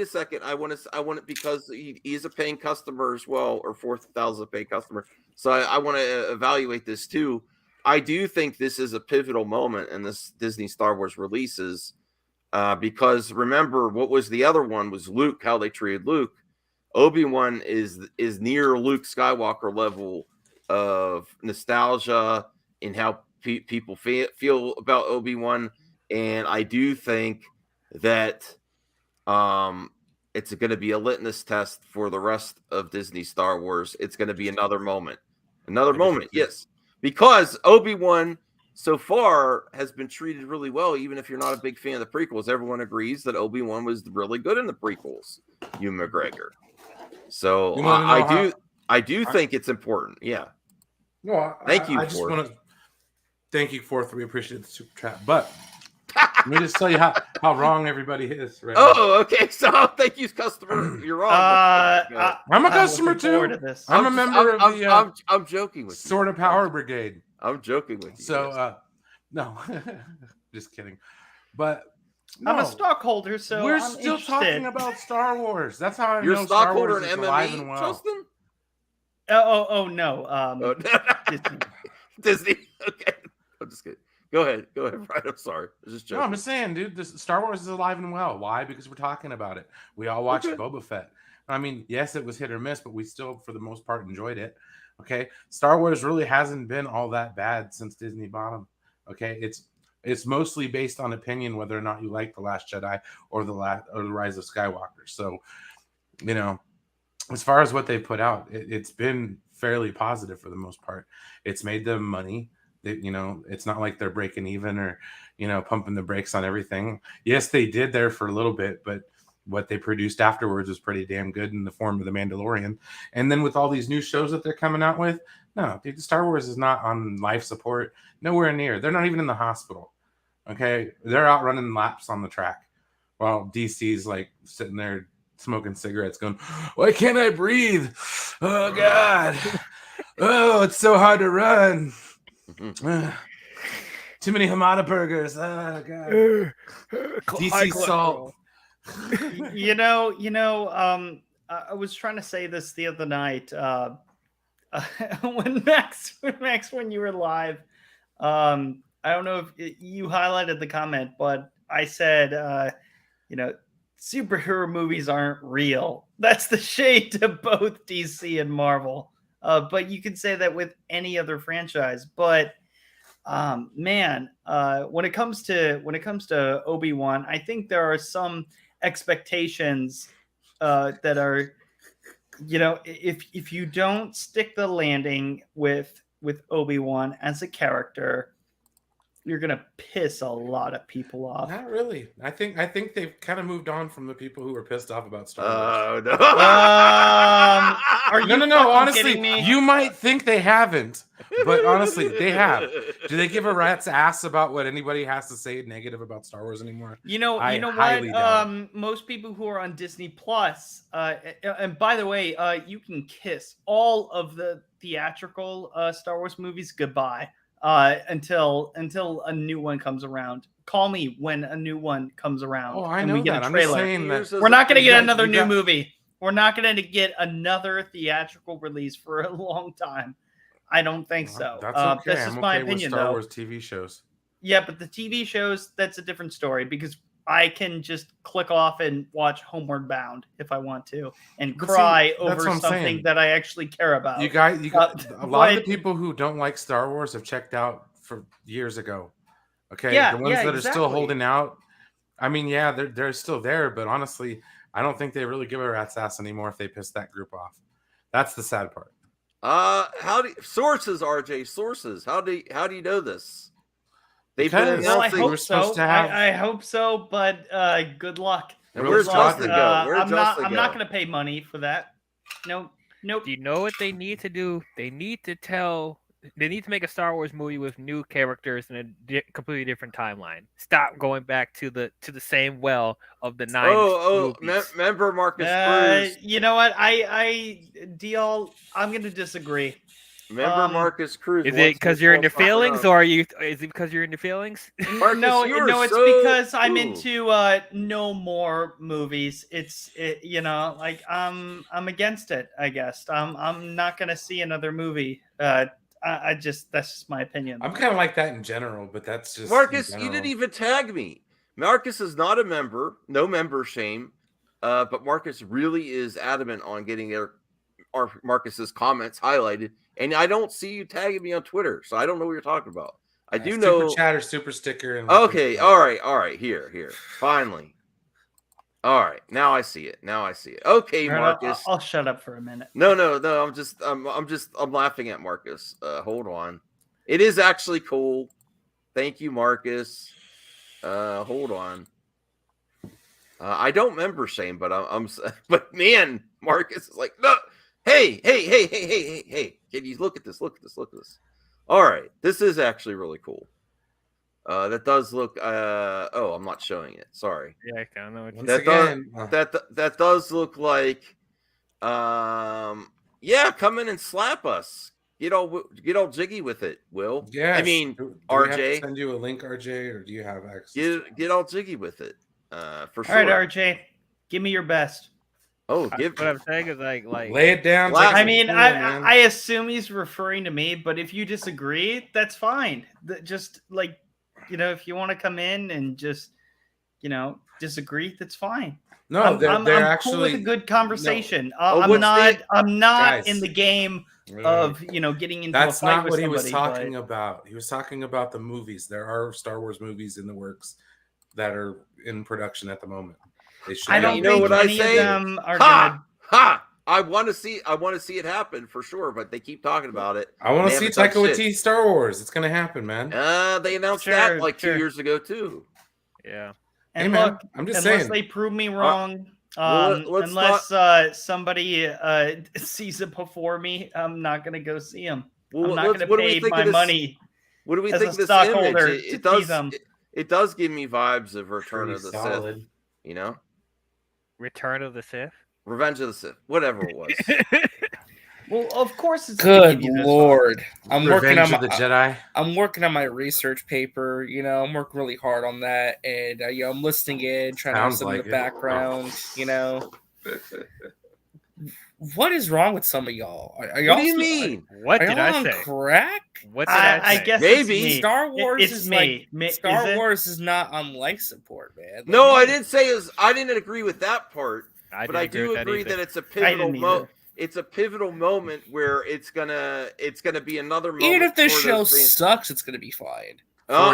S5: second. I want it because he's a paying customer as well, or 4,000 paying customer. So I want to evaluate this too. I do think this is a pivotal moment in this Disney Star Wars releases, because remember, what was the other one was Luke, how they treated Luke. Obi-Wan is near Luke Skywalker level of nostalgia and how people feel about Obi-Wan, and I do think that it's going to be a litmus test for the rest of Disney Star Wars. It's going to be another moment, yes. Because Obi-Wan so far has been treated really well, even if you're not a big fan of the prequels. Everyone agrees that Obi-Wan was really good in the prequels, Ewan McGregor. So I do think it's important. Yeah.
S2: No,
S5: thank you.
S2: I just want to thank you for we appreciate the super chat, but let me just tell you how wrong everybody is. Right
S5: now. Okay. So thank you, customer. You're wrong.
S2: I'm a customer too. I'm a member of the.
S5: I'm joking with you.
S2: Sort of Power Brigade.
S5: I'm joking with you.
S2: So no, just kidding. But no,
S3: I'm a stockholder, so
S2: we're
S3: I'm
S2: still
S3: interested.
S2: talking about Star Wars. That's how I
S5: You're
S2: know
S5: a
S2: Star Wars
S5: stockholder
S2: is
S5: in
S2: alive
S5: MMA,
S2: and well.
S5: Justin?
S3: No.
S5: Disney. Okay. I'm just kidding. Go ahead, Brian. I'm sorry. I was just joking.
S2: No, I'm just saying, dude, this Star Wars is alive and well. Why? Because we're talking about it. We all watched Boba Fett. I mean, yes, it was hit or miss, but we still, for the most part, enjoyed it. Okay. Star Wars really hasn't been all that bad since Disney bought them. Okay. It's mostly based on opinion, whether or not you like The Last Jedi or the Rise of Skywalker. So, as far as what they put out, it's been fairly positive for the most part. It's made them money. It's not like they're breaking even or, pumping the brakes on everything. Yes, they did there for a little bit, but what they produced afterwards was pretty damn good in the form of The Mandalorian. And then with all these new shows that they're coming out with, no, dude, Star Wars is not on life support. Nowhere near. They're not even in the hospital. Okay. They're out running laps on the track while DC's like sitting there smoking cigarettes going, why can't I breathe? Oh God. Oh, it's so hard to run. Too many Hamada burgers. Oh God. DC salt.
S3: I was trying to say this the other night. When you were live, I don't know if you highlighted the comment, but I said, superhero movies aren't real. That's the shade to both DC and Marvel. But you could say that with any other franchise. But when it comes to Obi-Wan, I think there are some expectations that are you know, if you don't stick the landing with Obi-Wan as a character, you're gonna piss a lot of people off.
S2: Not really. I think they've kind of moved on from the people who were pissed off about Star Wars.
S5: No.
S3: Are you
S2: No. Honestly,
S3: kidding me?
S2: you might think they haven't, but honestly, they have. Do they give a rat's ass about what anybody has to say negative about Star Wars anymore?
S3: You know
S2: highly
S3: what?
S2: doubt it.
S3: Most people who are on Disney Plus, and by the way, you can kiss all of the theatrical Star Wars movies goodbye until a new one comes around. Call me when a new one comes around.
S2: Oh, I
S3: and
S2: know
S3: we get
S2: that.
S3: a
S2: I'm just
S3: trailer.
S2: saying that
S3: We're not going to get another
S2: you
S3: new
S2: got-
S3: movie. We're not going to get another theatrical release for a long time. I don't think so.
S2: That's okay.
S3: That's just
S2: I'm
S3: my
S2: okay
S3: opinion,
S2: with Star
S3: though.
S2: Wars TV shows.
S3: Yeah, but the TV shows, that's a different story because I can just click off and watch Homeward Bound if I want to and
S2: But
S3: cry
S2: see, that's
S3: over
S2: what I'm
S3: something
S2: saying.
S3: that I actually care about.
S2: You got a lot of the
S3: but-
S2: people who don't like Star Wars have checked out for years ago. Okay,
S3: Yeah,
S2: the ones
S3: yeah,
S2: that are still
S3: exactly.
S2: holding out. I mean, yeah, they're still there, but honestly, I don't think they really give a rat's ass anymore if they piss that group off. That's the sad part.
S5: Sources, RJ, sources. How do you know this? They've
S2: Because-
S5: been
S3: Well, I
S5: announcing.
S2: we're
S3: hope
S2: supposed
S3: so.
S2: to have-
S3: I hope so, but good luck.
S5: And
S2: Good
S5: where's
S2: luck.
S5: Justin go? Where'd
S3: I'm
S5: Justin
S3: not
S5: go?
S3: going to pay money for that. Nope.
S4: Do you know what they need to do? They need to make a Star Wars movie with new characters in a completely different timeline. Stop going back to the same well of the 9 movies.
S5: Remember Marcus Cruz?
S3: You know what? I'm going to disagree.
S5: Remember Marcus Cruz?
S4: Is it because you're in your feelings, or is it because you're in your feelings?
S5: Marcus,
S3: no,
S5: you are
S3: it's
S5: so-
S3: because I'm
S5: Ooh.
S3: into no more movies. You know, like I'm against it. I guess I'm not gonna see another movie. That's just my opinion.
S2: I'm kind of like that in general, but that's just
S5: Marcus,
S2: in
S5: you didn't
S2: general.
S5: even tag me. Marcus is not a member, no member shame, but Marcus really is adamant on getting Marcus's comments highlighted, and I don't see you tagging me on Twitter, so I don't know what you're talking about. I do know.
S2: Super chat or super sticker. And
S5: Okay, all right. Here. Finally. All right, now I see it. Okay,
S3: All right,
S5: Marcus.
S3: I'll shut up for a minute.
S5: No. I'm laughing at Marcus. Hold on. It is actually cool. Thank you, Marcus. Hold on. I don't member shame, but but man, Marcus is like, no. Hey. Can you look at this? Look at this. All right. This is actually really cool. That does look I'm not showing it. Sorry.
S4: Yeah, I don't know.
S2: Once
S5: That
S2: again,
S5: that does look like come in and slap us. Get all jiggy with it, Will.
S2: yeah.
S5: I mean,
S2: do we have to
S5: RJ.
S2: send you a link, RJ, or do you have access? to it?
S5: Get all jiggy with it. For sure.
S3: All right, RJ, give me your best.
S5: Oh,
S4: What
S5: give
S4: I'm saying is like
S2: Lay it down.
S5: Well,
S2: take
S3: I
S2: some
S3: mean,
S2: cool,
S3: I
S2: man.
S3: assume he's referring to me, but if you disagree, that's fine. Just like, you know, if you want to come in and just, you know, disagree, that's fine.
S2: No, they're
S3: I'm
S2: actually
S3: cool with a good conversation.
S5: Oh,
S3: I'm
S5: what's
S3: not
S2: Guys.
S3: in the game of, you know, getting into
S2: That's
S3: a fight
S2: not
S3: with
S2: what he was
S3: somebody,
S2: talking
S3: but-
S2: about. He was talking about the movies. There are Star Wars movies in the works that are in production at the moment. They should
S3: I
S2: be
S3: don't
S2: out
S5: You know
S3: think
S5: what I
S3: any
S5: say?
S3: of them are
S5: Ha!
S3: gonna.
S5: I want to see it happen for sure, but they keep talking about it.
S2: I want
S5: They
S2: to see
S5: haven't done
S2: Taika
S5: shit.
S2: Waititi Star Wars. It's gonna happen, man.
S5: They announced
S3: Sure,
S5: that like
S3: sure.
S5: 2 years ago too.
S4: Yeah.
S3: And
S2: man,
S3: look,
S2: I'm just
S3: unless
S2: saying.
S3: they prove me wrong,
S5: well, let's
S3: unless somebody sees it before me, I'm not gonna go see him.
S5: Well,
S3: I'm not
S5: let's-
S3: gonna
S5: what do we
S3: pay
S5: think of
S3: my
S5: this-
S3: money.
S5: What do we
S3: as
S5: think
S3: a
S5: of this
S3: stockholder
S5: image?
S3: to
S5: It does.
S3: see them.
S5: It does give me vibes of Return
S2: Pretty
S5: of the
S2: solid.
S5: Sith. You know,
S4: Return of the Sith.
S5: Revenge of the Sith, whatever it was.
S3: Well, of course it's gonna
S6: Good
S3: give you this
S6: lord! I'm
S2: Revenge
S6: working
S2: of
S6: on
S2: the
S6: my,
S2: Jedi.
S6: I'm working on my research paper. You know, I'm working really hard on that, and you know, I'm listening in, trying
S2: Sounds
S6: to listen
S2: like
S6: in
S2: it.
S6: the background. You know, what is wrong with some of y'all? Are y'all
S5: What do you
S6: still-
S5: mean?
S4: What
S6: Are
S4: did
S6: y'all
S4: I
S6: on
S4: say?
S6: crack?
S4: What did I
S3: I
S4: say?
S3: guess
S5: Maybe.
S3: it's me.
S6: Star Wars
S3: It's
S6: is
S3: me.
S6: like
S3: Is
S6: Star
S3: it?
S6: Wars is not on life support, man. Like,
S5: No, I didn't say I didn't agree with that part,
S4: I
S5: but I
S4: didn't
S5: do
S4: with
S5: agree
S4: either.
S5: that it's a
S3: I
S5: pivotal
S3: didn't either.
S5: It's a pivotal moment where it's gonna be another moment.
S6: even if this
S5: for
S6: show
S5: those fans.
S6: sucks, it's gonna be fine.
S4: No.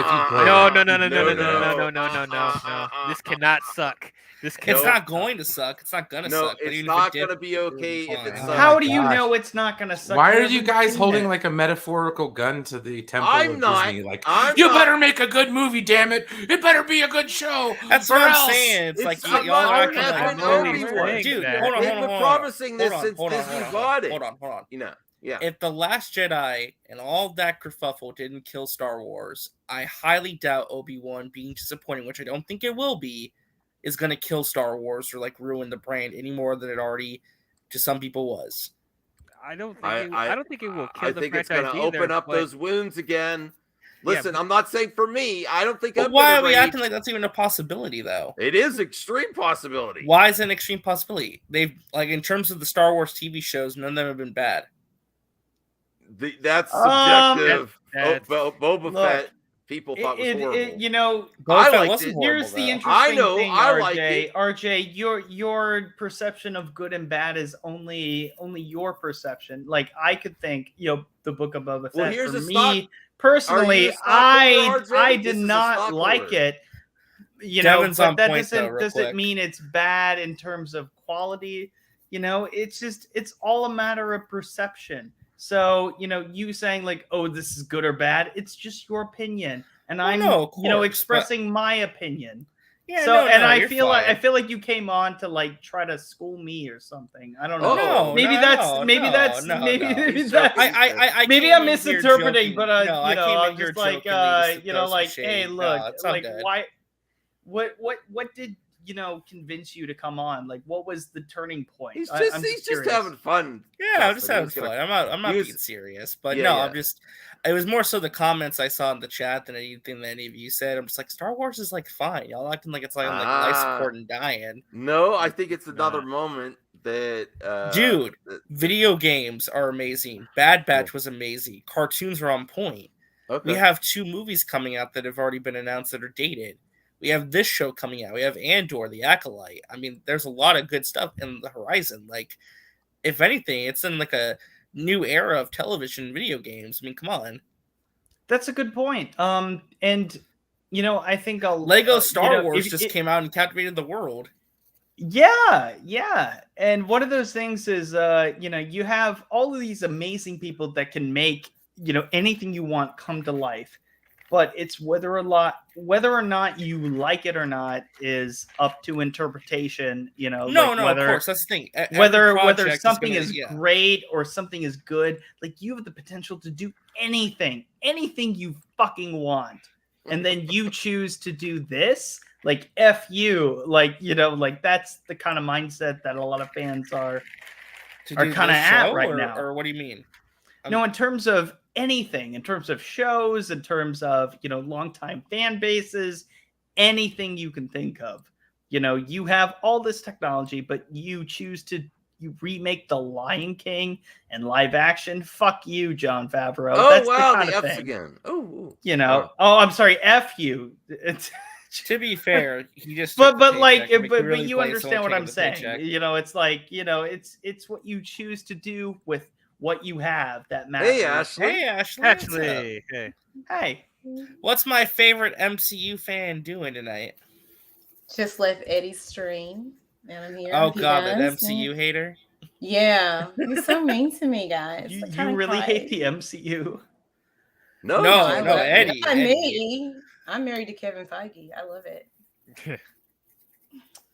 S4: This cannot suck. This
S6: It's
S4: cannot.
S6: not going to suck. It's not gonna suck. But
S5: it's
S6: even
S5: not
S6: if it
S5: going to
S6: did,
S5: be okay if it
S6: fine.
S5: sucks.
S1: How do you
S2: gosh.
S1: know it's not going to suck?
S2: Why are
S1: haven't
S2: you guys
S1: seen
S2: holding
S1: it.
S2: like a metaphorical gun to the temple
S5: I'm
S2: of
S5: not.
S2: Disney? Like,
S5: I'm
S2: you
S5: not.
S2: better make a good movie, damn it! It better be a good show.
S6: That's
S2: or
S6: what I'm
S2: else.
S6: saying. It's like
S5: I'm
S6: y'all
S5: not
S6: are acting
S5: having
S6: like
S5: Obi-Wan.
S6: dude.
S4: that.
S6: Hold on,
S5: They've
S6: hold on,
S5: been
S6: hold on.
S5: promising this
S6: Hold on,
S5: since
S6: hold on,
S5: Disney
S6: hold on,
S5: bought it.
S6: Hold on.
S5: Yeah.
S6: If The Last Jedi and all that kerfuffle didn't kill Star Wars, I highly doubt Obi-Wan being disappointing, which I don't think it will be, is going to kill Star Wars or like ruin the brand any more than it already to some people was.
S4: I don't think it will kill
S5: I
S4: the
S5: think it's
S4: franchise
S5: going to open up
S4: but-
S5: those wounds again. Listen,
S4: but-
S5: I'm not saying for me. I don't think
S6: But
S5: I'm
S6: why
S5: gonna
S6: are we
S5: rage.
S6: acting like that's even a possibility, though?
S5: It is extreme possibility.
S6: Why is it an extreme possibility? They've like in terms of the Star Wars TV shows, none of them have been bad.
S5: That's subjective.
S4: that's-
S5: Boba
S1: look,
S5: Fett, people thought was horrible.
S1: you know,
S6: Boba Fett
S5: liked
S6: wasn't
S5: it.
S6: horrible,
S1: here's the
S6: though.
S1: interesting
S5: I know,
S1: thing,
S5: I like
S1: RJ.
S5: it.
S1: RJ, your perception of good and bad is only your perception. Like I could think, the Book of Boba Fett.
S5: Well, here's
S1: for
S5: a
S1: me
S5: stock- Are you
S1: personally,
S5: a stockholder, RJ?
S1: I
S5: This
S1: did
S5: is a
S1: not
S5: stockholder.
S1: like it.
S6: Devin's
S1: But
S6: on
S1: that
S6: point, though, real
S1: doesn't
S6: quick.
S1: mean it's bad in terms of quality. It's all a matter of perception. So, you saying like, oh, this is good or bad, it's just your opinion. And
S6: Well,
S1: I'm,
S6: no, of course,
S1: expressing my opinion.
S6: Yeah,
S1: So, I
S6: you're
S1: feel
S6: fine.
S1: like you came on to like try to school me or something. I don't know.
S5: Oh,
S1: maybe
S6: no,
S1: that's
S6: no,
S1: maybe
S6: no,
S1: that's
S6: no,
S1: maybe
S6: no.
S1: maybe
S5: He's
S1: that's
S5: joking.
S1: maybe
S6: came
S1: I'm
S6: in here
S1: misinterpreting,
S6: joking.
S1: but
S6: No, I came in
S1: I'm
S6: here
S1: just like
S6: jokingly to throw some
S1: hey,
S6: shade.
S1: look,
S6: No, it's all
S1: like
S6: good.
S1: why, what did convince you to come on? Like, what was the turning point?
S5: He's
S1: I'm
S5: just
S1: curious.
S5: having fun.
S6: Yeah, I'm just
S5: Justin.
S6: having
S5: He's gonna-
S6: fun. I'm not
S5: he was-
S6: being serious, but
S5: Yeah,
S6: no,
S5: yeah.
S6: I'm just. It was more so the comments I saw in the chat than anything that any of you said. I'm just like, Star Wars is like fine. Y'all acting like it's like life support and dying.
S5: No, I think it's another moment that
S6: Dude, video games are amazing. Bad Batch was amazing. Cartoons are on point.
S5: Okay.
S6: We have 2 movies coming out that have already been announced that are dated. We have this show coming out. We have Andor, The Acolyte. I mean, there's a lot of good stuff in the horizon. Like, if anything, it's in like a new era of television and video games. I mean, come on.
S1: That's a good point. And I think
S6: Lego Star Wars
S1: if
S6: just
S1: it-
S6: came out and captivated the world.
S1: Yeah. And one of those things is, you have all of these amazing people that can make, anything you want come to life. But it's whether or not you like it or not is up to interpretation.
S6: No,
S1: whether,
S6: of course, that's the thing.
S1: Whether something is great or something is good, like you have the potential to do anything you fucking want, and then you choose to do this. Like F you, like that's the kind of mindset that a lot of fans are kind of at right now.
S6: Or what do you mean?
S1: No, in terms of anything, in terms of shows, in terms of longtime fan bases, anything you can think of. You have all this technology, but you choose to remake The Lion King and live action. Fuck you, Jon Favreau.
S5: Oh,
S1: That's
S5: wow,
S1: the kind
S5: the
S1: of
S5: F's
S1: thing.
S5: again. Oh.
S1: Oh, I'm sorry, F you.
S6: To be fair, he just
S1: but
S6: took the
S1: like
S6: paycheck.
S1: but
S6: Really
S1: you
S6: blame
S1: understand
S6: someone
S1: what I'm
S6: taking the
S1: saying.
S6: paycheck.
S1: It's like it's what you choose to do with what you have that matters.
S5: Hey, Ashley.
S6: Hey, Ashley. what's up?
S4: Actually, hey.
S1: Hey.
S6: What's my favorite MCU fan doing tonight?
S7: Just left Eddie's stream, and I'm here.
S6: Oh
S7: with you
S6: God, that
S7: guys.
S6: MCU hater.
S7: Yeah, he's so mean to me, guys.
S1: You,
S7: I
S1: you
S7: kinda
S1: really hate
S7: cried.
S1: the MCU.
S5: No,
S6: No,
S7: I
S6: no,
S7: love it.
S6: Eddie,
S7: Not
S6: Eddie.
S7: me. I'm married to Kevin Feige. I love it.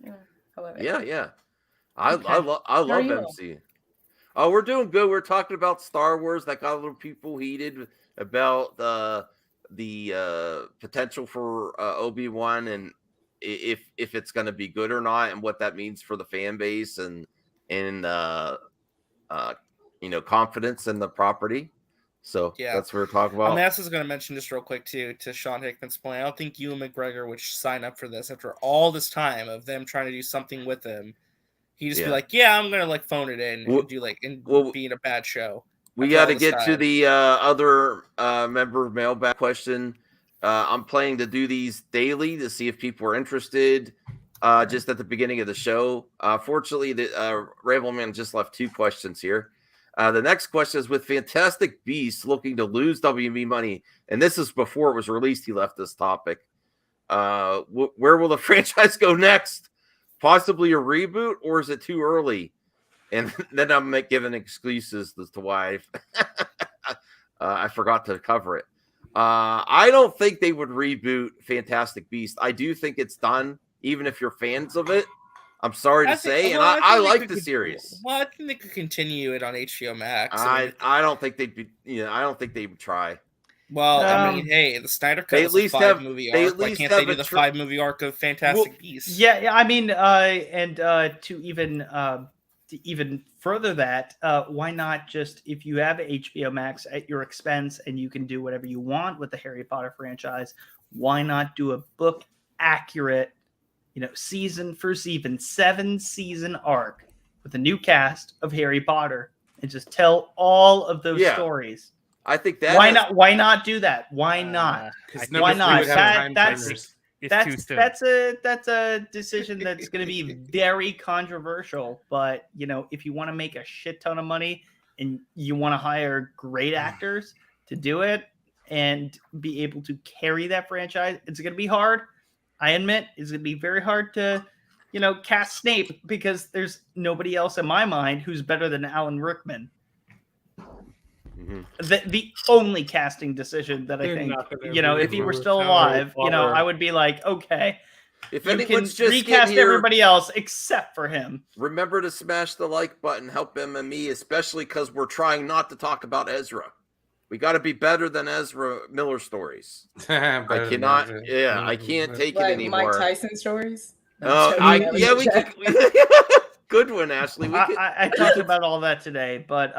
S7: Yeah, I love it.
S5: Yeah. I
S7: Okay.
S5: love
S7: How are you?
S5: MC. Oh, we're doing good. We're talking about Star Wars. That got a little people heated about the potential for Obi-Wan and if it's going to be good or not, and what that means for the fan base and confidence in the property. So
S6: Yeah.
S5: that's what we're talking about.
S6: I was going to mention just real quick too to Sean Hickman's point. I don't think Ewan McGregor would sign up for this after all this time of them trying to do something with him. He'd just be like, "Yeah, I'm gonna phone it in and do be in a bad show."
S5: We
S6: after
S5: got
S6: all
S5: to
S6: this
S5: get to
S6: time.
S5: the other member mailbag question. I'm planning to do these daily to see if people are interested. Just at the beginning of the show. Fortunately, the Ravelman just left 2 questions here. The next question is, with Fantastic Beasts looking to lose WB money, and this is before it was released, he left this topic. Where will the franchise go next? Possibly a reboot, or is it too early? And then I'm giving excuses as to why I forgot to cover it. I don't think they would reboot Fantastic Beasts. I do think it's done, even if you're fans of it. I'm sorry to say, and I like the series.
S6: Well, I think they could continue it on HBO Max.
S5: I don't think they'd be. I don't think they would try.
S6: Well, I mean, hey, the Snyder Cut is a 5-movie arc. Why can't they do the 5-movie arc of Fantastic Beasts?
S3: Yeah. I mean, and to even further that, why not just, if you have HBO Max at your expense and you can do whatever you want with the Harry Potter franchise, why not do a book accurate, season for season, 7-season arc with a new cast of Harry Potter and just tell all of those stories?
S5: I think that
S3: why not do that? Why not? Why not? That's a decision that's going to be very controversial. But if you want to make a shit ton of money and you want to hire great actors to do it and be able to carry that franchise, it's going to be hard. I admit it's going to be very hard to, cast Snape, because there's nobody else in my mind who's better than Alan Rickman. Mm-hmm. The only casting decision that I think, if he were still alive, I would be like, okay,
S5: if
S3: you can recast everybody else except for him.
S5: Remember to smash the like button, help him and me, especially because we're trying not to talk about Ezra. We got to be better than Ezra Miller stories. I cannot. Yeah, I can't take it anymore.
S7: Mike Tyson stories.
S5: We could. Good one, Ashley.
S3: I talked about all that today, but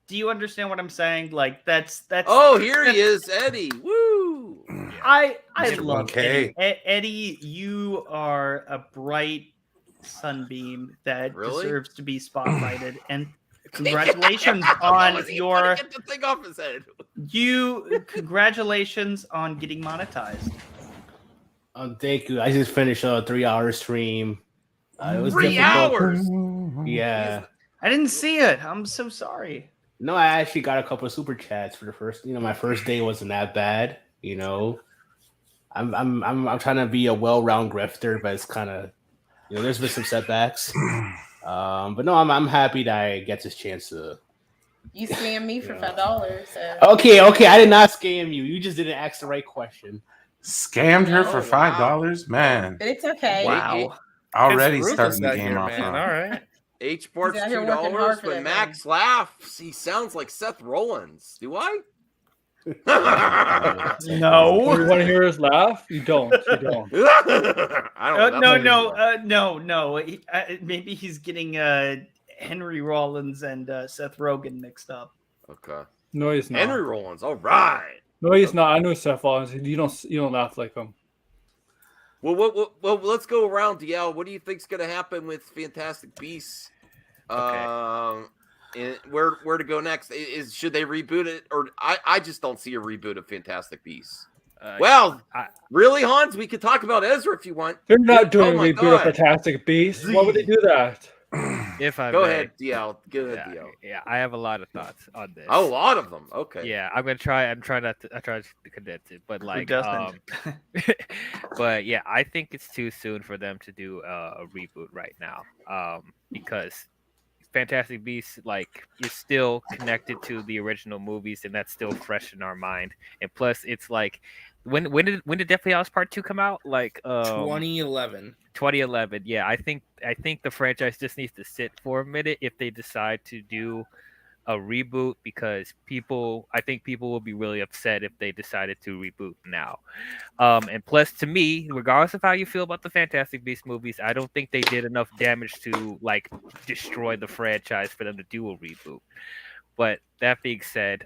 S3: do you understand what I'm saying? Like that's.
S5: Oh, here he is, Eddie. Woo!
S3: I love Eddie. Eddie, you are a bright sunbeam that deserves to be spotlighted, and congratulations on your.
S5: Get the thing off his head.
S3: Congratulations on getting monetized.
S8: Thank you. I just finished a 3-hour stream. It was
S5: 3 hours.
S8: Yeah.
S3: I didn't see it. I'm so sorry.
S8: No, I actually got a couple of super chats for the first. My first day wasn't that bad. I'm trying to be a well-round grifter, but it's kind of, there's been some setbacks. But no, I'm happy that I get this chance to.
S7: You scammed me for $5. So.
S8: Okay, I did not scam you. You just didn't ask the right question.
S2: Scammed her for $5, man.
S7: But it's okay.
S3: Wow.
S2: Already starting the game off.
S6: All right.
S5: H Bart's $2. When Max laughs, he sounds like Seth Rollins. Do I?
S3: No.
S9: You want to hear us laugh? You don't.
S5: I don't
S3: know. No. Maybe he's getting Henry Rollins and Seth Rogen mixed up.
S5: Okay.
S9: No, he's not.
S5: Henry Rollins. All right.
S9: No, he's not. I know Seth Rollins. You don't laugh like him.
S5: Well, let's go around, DL. What do you think's going to happen with Fantastic Beasts?
S4: Okay.
S5: And where to go next? Should they reboot it, or I just don't see a reboot of Fantastic Beasts. Really, Hans? We could talk about Ezra if you want.
S9: They're not doing a reboot of Fantastic Beasts. Why would they do that?
S4: If I
S5: go ahead, DL. Go ahead, DL.
S4: Yeah, I have a lot of thoughts on this.
S5: A lot of them. Okay.
S4: Yeah, I'm trying to condense it, but like, but yeah, I think it's too soon for them to do a reboot right now, because Fantastic Beasts is still connected to the original movies, and that's still fresh in our mind. And plus, it's like, when did Deathly Hallows Part 2 come out?
S6: 2011.
S4: 2011. Yeah, I think the franchise just needs to sit for a minute if they decide to do a reboot, because I think people will be really upset if they decided to reboot now. And plus, to me, regardless of how you feel about the Fantastic Beasts movies, I don't think they did enough damage to destroy the franchise for them to do a reboot. But that being said,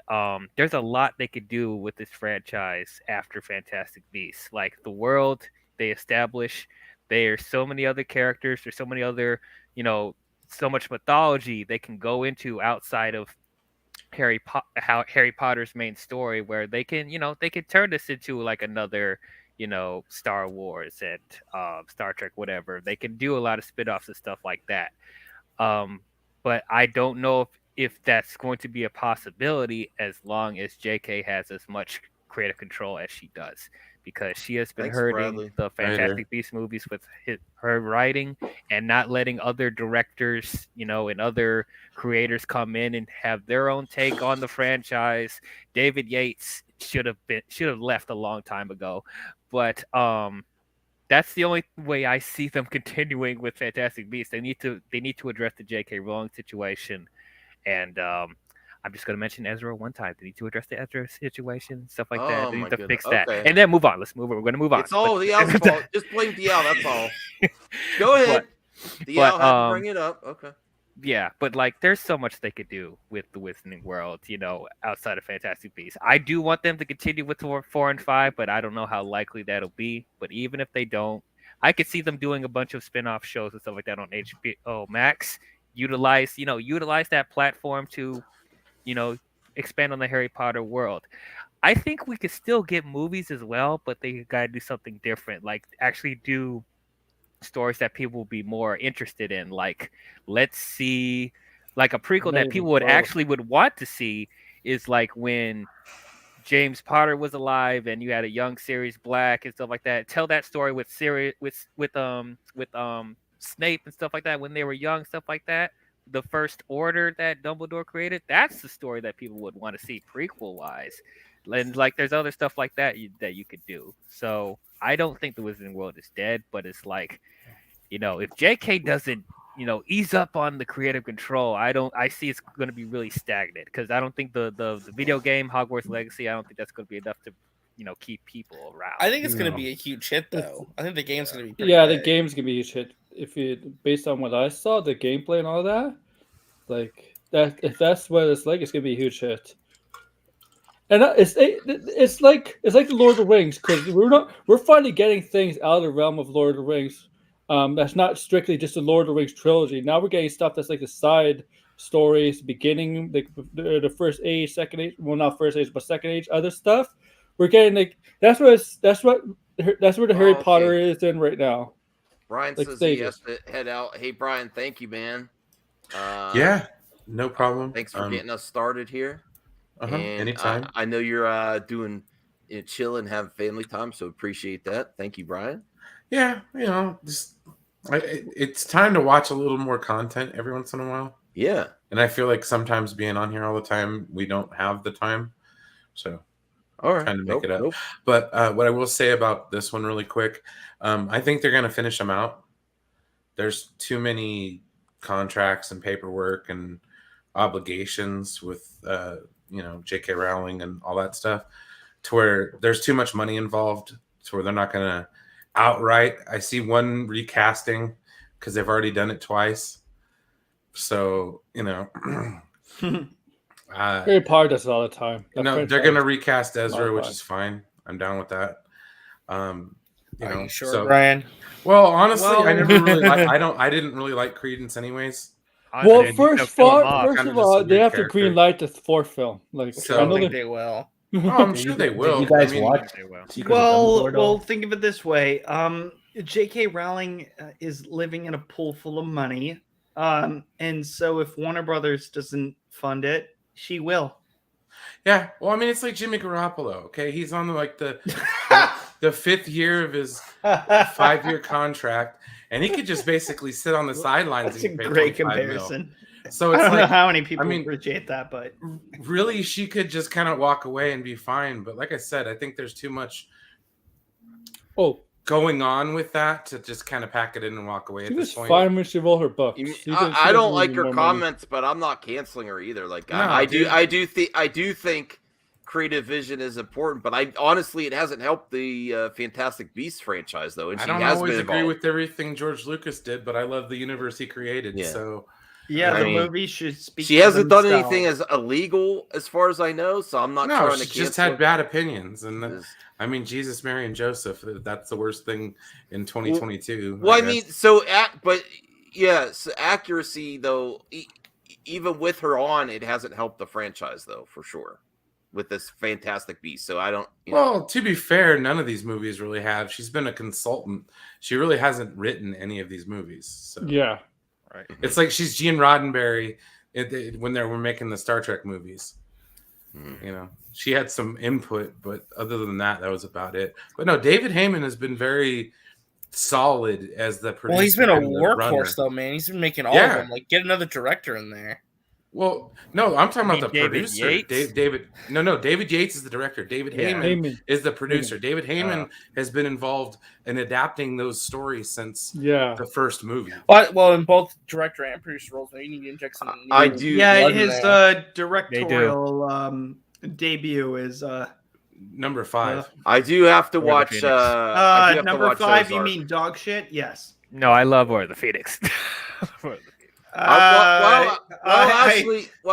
S4: there's a lot they could do with this franchise after Fantastic Beasts. Like the world they establish, there's so many other characters, there's so many other, so much mythology they can go into outside of Harry Potter's main story, where they can turn this into another, Star Wars and Star Trek, whatever. They can do a lot of spin-offs and stuff like that. but I don't know if that's going to be a possibility as long as JK has as much creative control as she does, because she has been hurting
S5: Bradley.
S4: the Fantastic Beasts movies with her writing and not letting other directors, and other creators come in and have their own take on the franchise. David Yates should have left a long time ago, but that's the only way I see them continuing with Fantastic Beasts. They need to address the J.K. Rowling situation, and I'm just going to mention Ezra one time. They need to address the Ezra situation, stuff like that. They need to fix that, and then move on. Let's move on. We're going to move on.
S5: It's all Dial's fault. Just blame Dial. That's all. Go ahead. Dial had to bring it up. Okay.
S4: Yeah, but there's so much they could do with the Wizarding World, outside of Fantastic Beasts. I do want them to continue with 4 and 5, but I don't know how likely that'll be. But even if they don't, I could see them doing a bunch of spin-off shows and stuff like that on HBO Max. Utilize that platform to, expand on the Harry Potter world. I think we could still get movies as well, but they gotta do something different. Actually do stories that people will be more interested in. Let's see, a prequel that people would want to see is when James Potter was alive and you had a young Sirius Black and stuff like that. Tell that story with Snape and stuff like that when they were young, stuff like that. The First Order that Dumbledore created, that's the story that people would want to see prequel wise. And there's other stuff like that that you could do. So I don't think the Wizarding World is dead, but it's if JK doesn't, ease up on the creative control, I see it's going to be really stagnant, because I don't think the video game Hogwarts Legacy, I don't think that's going to be enough to, keep people around.
S6: I think it's going to be a huge hit, though. I think the game's going to be pretty
S9: the game's going to be a huge hit. Based on what I saw, the gameplay and all that, if that's what it's like, it's going to be a huge hit. And it's like the Lord of the Rings, because we're finally getting things out of the realm of Lord of the Rings. That's not strictly just the Lord of the Rings trilogy. Now we're getting stuff that's the side stories, beginning the first age, second age. Well, not first age, but second age. Other stuff. We're getting that's where the Harry Potter is in right now.
S5: Brian says he has to head out. Hey, Brian, thank you, man.
S2: Yeah, no problem.
S5: Thanks for getting us started here.
S2: Anytime.
S5: I know you're doing chill and have family time, so appreciate that. Thank you, Brian.
S2: Yeah, it's time to watch a little more content every once in a while.
S5: Yeah,
S2: and I feel like sometimes being on here all the time, we don't have the time. So,
S5: all right,
S2: trying to make it up. But what I will say about this one really quick, I think they're going to finish them out. There's too many contracts and paperwork and obligations with J.K. Rowling and all that stuff, to where there's too much money involved, to where they're not going to outright. I see one recasting because they've already done it twice. So,
S9: Harry Potter does it all the time.
S2: They're going to recast Ezra, which is fine. I'm down with that.
S6: Are you sure, Brian?
S2: Well, honestly, I never really I didn't really like Credence anyways.
S9: Well, first of all, they have to green light the fourth film.
S6: I don't think they will.
S2: Oh, I'm sure they will.
S8: You guys watch?
S3: Well, think of it this way. J.K. Rowling is living in a pool full of money. And so if Warner Brothers doesn't fund it, she will.
S2: Yeah. Well, it's like Jimmy Garoppolo. Okay. He's on the fifth year of his 5-year contract, and he could just basically sit on the sidelines.
S3: That's a great comparison.
S2: So it's
S3: I don't know how many people appreciate that, but
S2: really, she could just kind of walk away and be fine. But like I said, I think there's too much going on with that to just kind of pack it in and walk away. At this point,
S9: fine when she wrote her book.
S5: I don't like her comments, but I'm not canceling her either. I do think creative vision is important, but honestly, it hasn't helped the Fantastic Beasts franchise though. And
S2: I don't always agree with everything George Lucas did, but I love the universe he created.
S5: Yeah.
S2: So.
S3: Yeah, the movie should speak.
S5: She hasn't done anything as illegal, as far as I know. So I'm not trying to.
S2: She just had bad opinions, and Jesus, Mary, and Joseph. That's the worst thing in 2022.
S5: Accuracy though. Even with her on, it hasn't helped the franchise though, for sure. With this Fantastic Beast, so I don't.
S2: Well, to be fair, none of these movies really have. She's been a consultant. She really hasn't written any of these movies. So.
S9: Yeah.
S4: Right.
S2: It's like she's Gene Roddenberry when they were making the Star Trek movies. You know, she had some input, but other than that, that was about it. But no, David Heyman has been very solid as the producer.
S6: Well, he's been a
S2: and the
S6: workhorse
S2: runner.
S6: though, man. He's been making all of them. Like, get another director in there.
S2: Well, no, I'm talking about the
S4: David
S2: producer.
S4: Yates?
S2: David Yates is the director. David Heyman is the producer. David Heyman has been involved in adapting those stories since the first movie.
S6: Well, in both director and producer roles, you need to inject some.
S5: I do.
S3: Yeah, his directorial debut is
S2: number 5.
S5: I do have to watch.
S3: Number 5. You mean dog shit? Yes.
S4: No, I love War of the Phoenix.
S5: While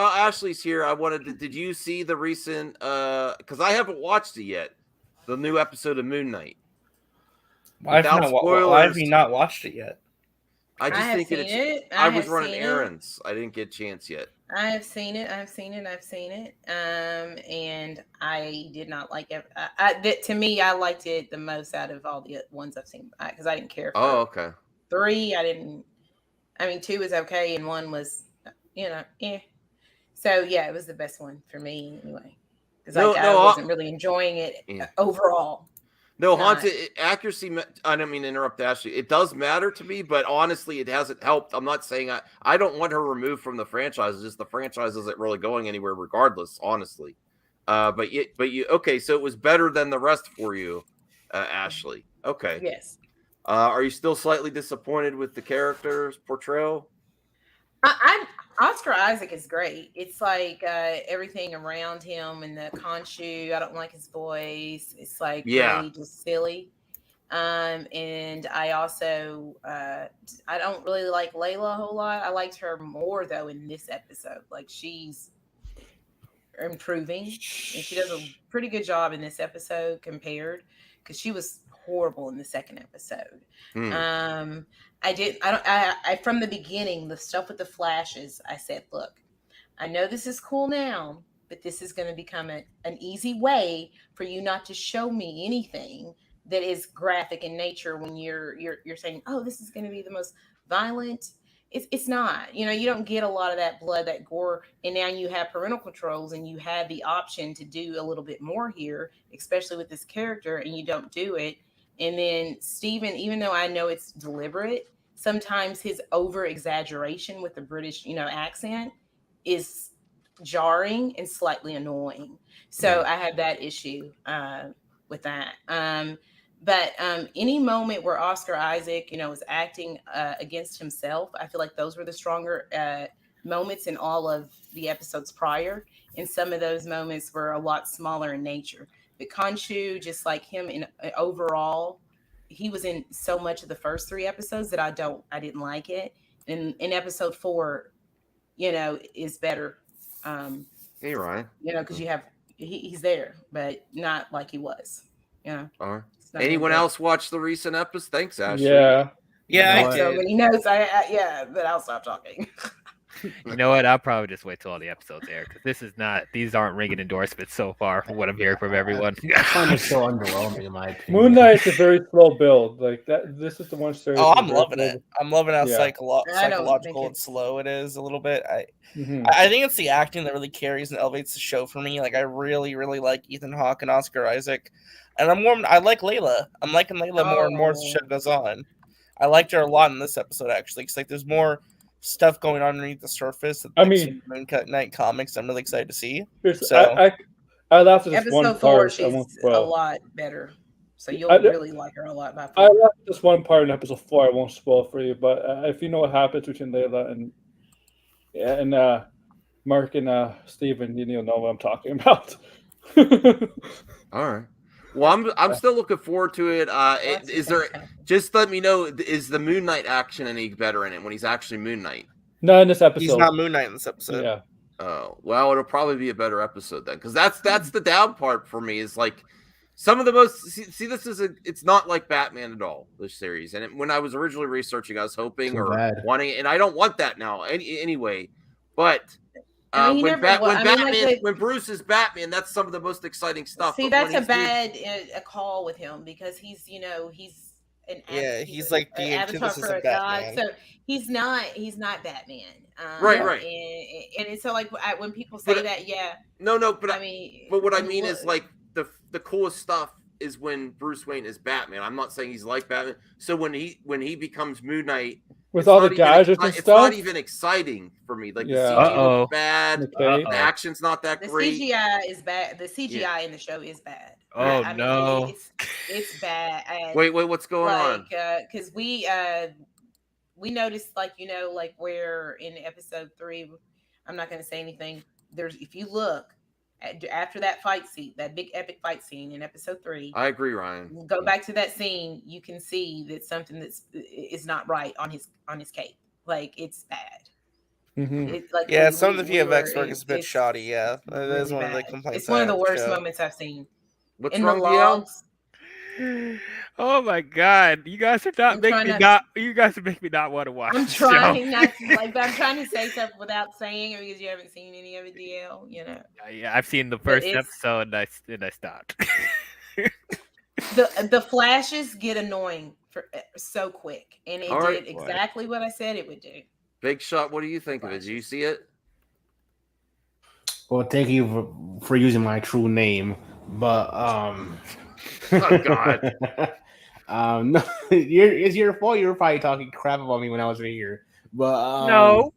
S5: Ashley's here, I wanted to. Did you see the recent? Because I haven't watched it yet. The new episode of Moon Knight.
S6: Why have you not watched it yet?
S5: I just think I was running errands. I didn't get a chance yet.
S7: I have seen it. And I did not like it. To me, I liked it the most out of all the ones I've seen because I didn't care.
S5: Oh, okay.
S7: 3, I didn't. I mean, 2 was okay, and 1 was, So yeah, it was the best one for me anyway, because I wasn't really enjoying it overall.
S5: No, Haunted accuracy. I don't mean to interrupt Ashley. It does matter to me, but honestly, it hasn't helped. I'm not saying I don't want her removed from the franchise. It's just the franchise isn't really going anywhere, regardless. Honestly, but you okay? So it was better than the rest for you, Ashley. Okay.
S7: Yes.
S5: Are you still slightly disappointed with the character's portrayal?
S7: Oscar Isaac is great. It's like everything around him and the Khonshu. I don't like his voice. It's like really just silly. And I also I don't really like Layla a whole lot. I liked her more though in this episode. Like she's improving, and she does a pretty good job in this episode compared, because she was horrible in the second episode. I from the beginning, the stuff with the flashes, I said, look, I know this is cool now, but this is going to become an easy way for you not to show me anything that is graphic in nature when you're saying, oh, this is going to be the most violent. It's not, you don't get a lot of that blood, that gore. And now you have parental controls and you have the option to do a little bit more here, especially with this character, and you don't do it. And then Steven, even though I know it's deliberate, sometimes his over exaggeration with the British, accent is jarring and slightly annoying. So I have that issue with that. But any moment where Oscar Isaac, was acting against himself, I feel like those were the stronger moments in all of the episodes prior. And some of those moments were a lot smaller in nature. But Khonshu, just like him in overall, he was in so much of the first 3 episodes that I didn't like it. And in episode 4, is better.
S5: Hey, Ryan.
S7: Because he's there, but not like he was. All
S5: right. Anyone else watch the recent episode? Thanks, Ashley.
S9: Yeah,
S6: I did.
S7: When he knows, but I'll stop talking.
S4: You know what? I'll probably just wait till all the episodes air, because these aren't ringing endorsements so far from what I'm hearing from everyone.
S8: I find it so underwhelming in my opinion.
S9: Moon Knight's a very slow build. Like that. This is the one story.
S6: Oh, I'm loving it. I'm loving how psychological and slow it is a little bit. I think it's the acting that really carries and elevates the show for me. Like I really, really like Ethan Hawke and Oscar Isaac, and I like Layla. I'm liking Layla more and more as the show goes on. I liked her a lot in this episode actually, because there's more stuff going on underneath the surface.
S9: Moon
S6: Knight comics, I'm really excited to see.
S9: So I laughed at this
S7: episode
S9: one
S7: 4,
S9: part.
S7: she's a lot better. So you'll really like her a lot.
S9: I laughed at this one part in episode 4. I won't spoil for you, but if you know what happens between Layla and Mark and Steven, you'll know what I'm talking about.
S5: All right. Well, I'm still looking forward to it. Just let me know, is the Moon Knight action any better in it when he's actually Moon Knight?
S9: No, in this episode.
S6: He's not Moon Knight in this episode.
S9: Yeah.
S5: Oh, well, it'll probably be a better episode then, because that's the down part for me, is like some of the most see this is it's not like Batman at all, this series. And when I was originally researching, I was hoping wanting, and I don't want that now anyway. But when Bruce is Batman, that's some of the most exciting stuff.
S7: See, that's a bad call with him, because he's
S6: he's like the
S7: avatar
S6: antithesis
S7: for
S6: of
S7: a god.
S6: Batman.
S7: So he's not Batman.
S5: Right.
S7: And so like when people say that,
S5: but
S7: I mean,
S5: but what I mean is like the coolest stuff is when Bruce Wayne is Batman. I'm not saying he's like Batman. So when he becomes Moon Knight,
S9: with all the gadgets and
S5: it's
S9: stuff,
S5: not even exciting for me. Like the CG looks bad, the action's not that great.
S7: The CGI is bad. The CGI in the show is bad.
S4: Oh
S7: I mean,
S4: no,
S7: it's bad. And
S5: wait, what's going on?
S7: Because we noticed, like, like where in episode 3, I'm not going to say anything. If you look after that fight scene, that big epic fight scene in episode 3,
S5: I agree, Ryan.
S7: Go back to that scene, you can see that something is not right on his cape. Like, it's bad.
S6: Mm-hmm. Some of the VFX work is a bit shoddy. Yeah, that is one of the complaints.
S7: It's one of the worst moments I've seen.
S5: What's
S7: in
S5: wrong,
S7: the logs.
S4: Oh my god, you guys are making me not want to watch.
S7: I'm trying not to, but I'm trying to say stuff without saying it because you haven't seen any of it, DL.
S4: Yeah, I've seen the first episode and I stopped.
S7: The flashes get annoying so quick, and it did exactly what I said it would do.
S5: Big Shot, what do you think of it? Do you see it?
S8: Well, thank you for using my true name, but
S5: oh God.
S8: No, it's your fault. You were probably talking crap about me when I was in here, but
S4: no.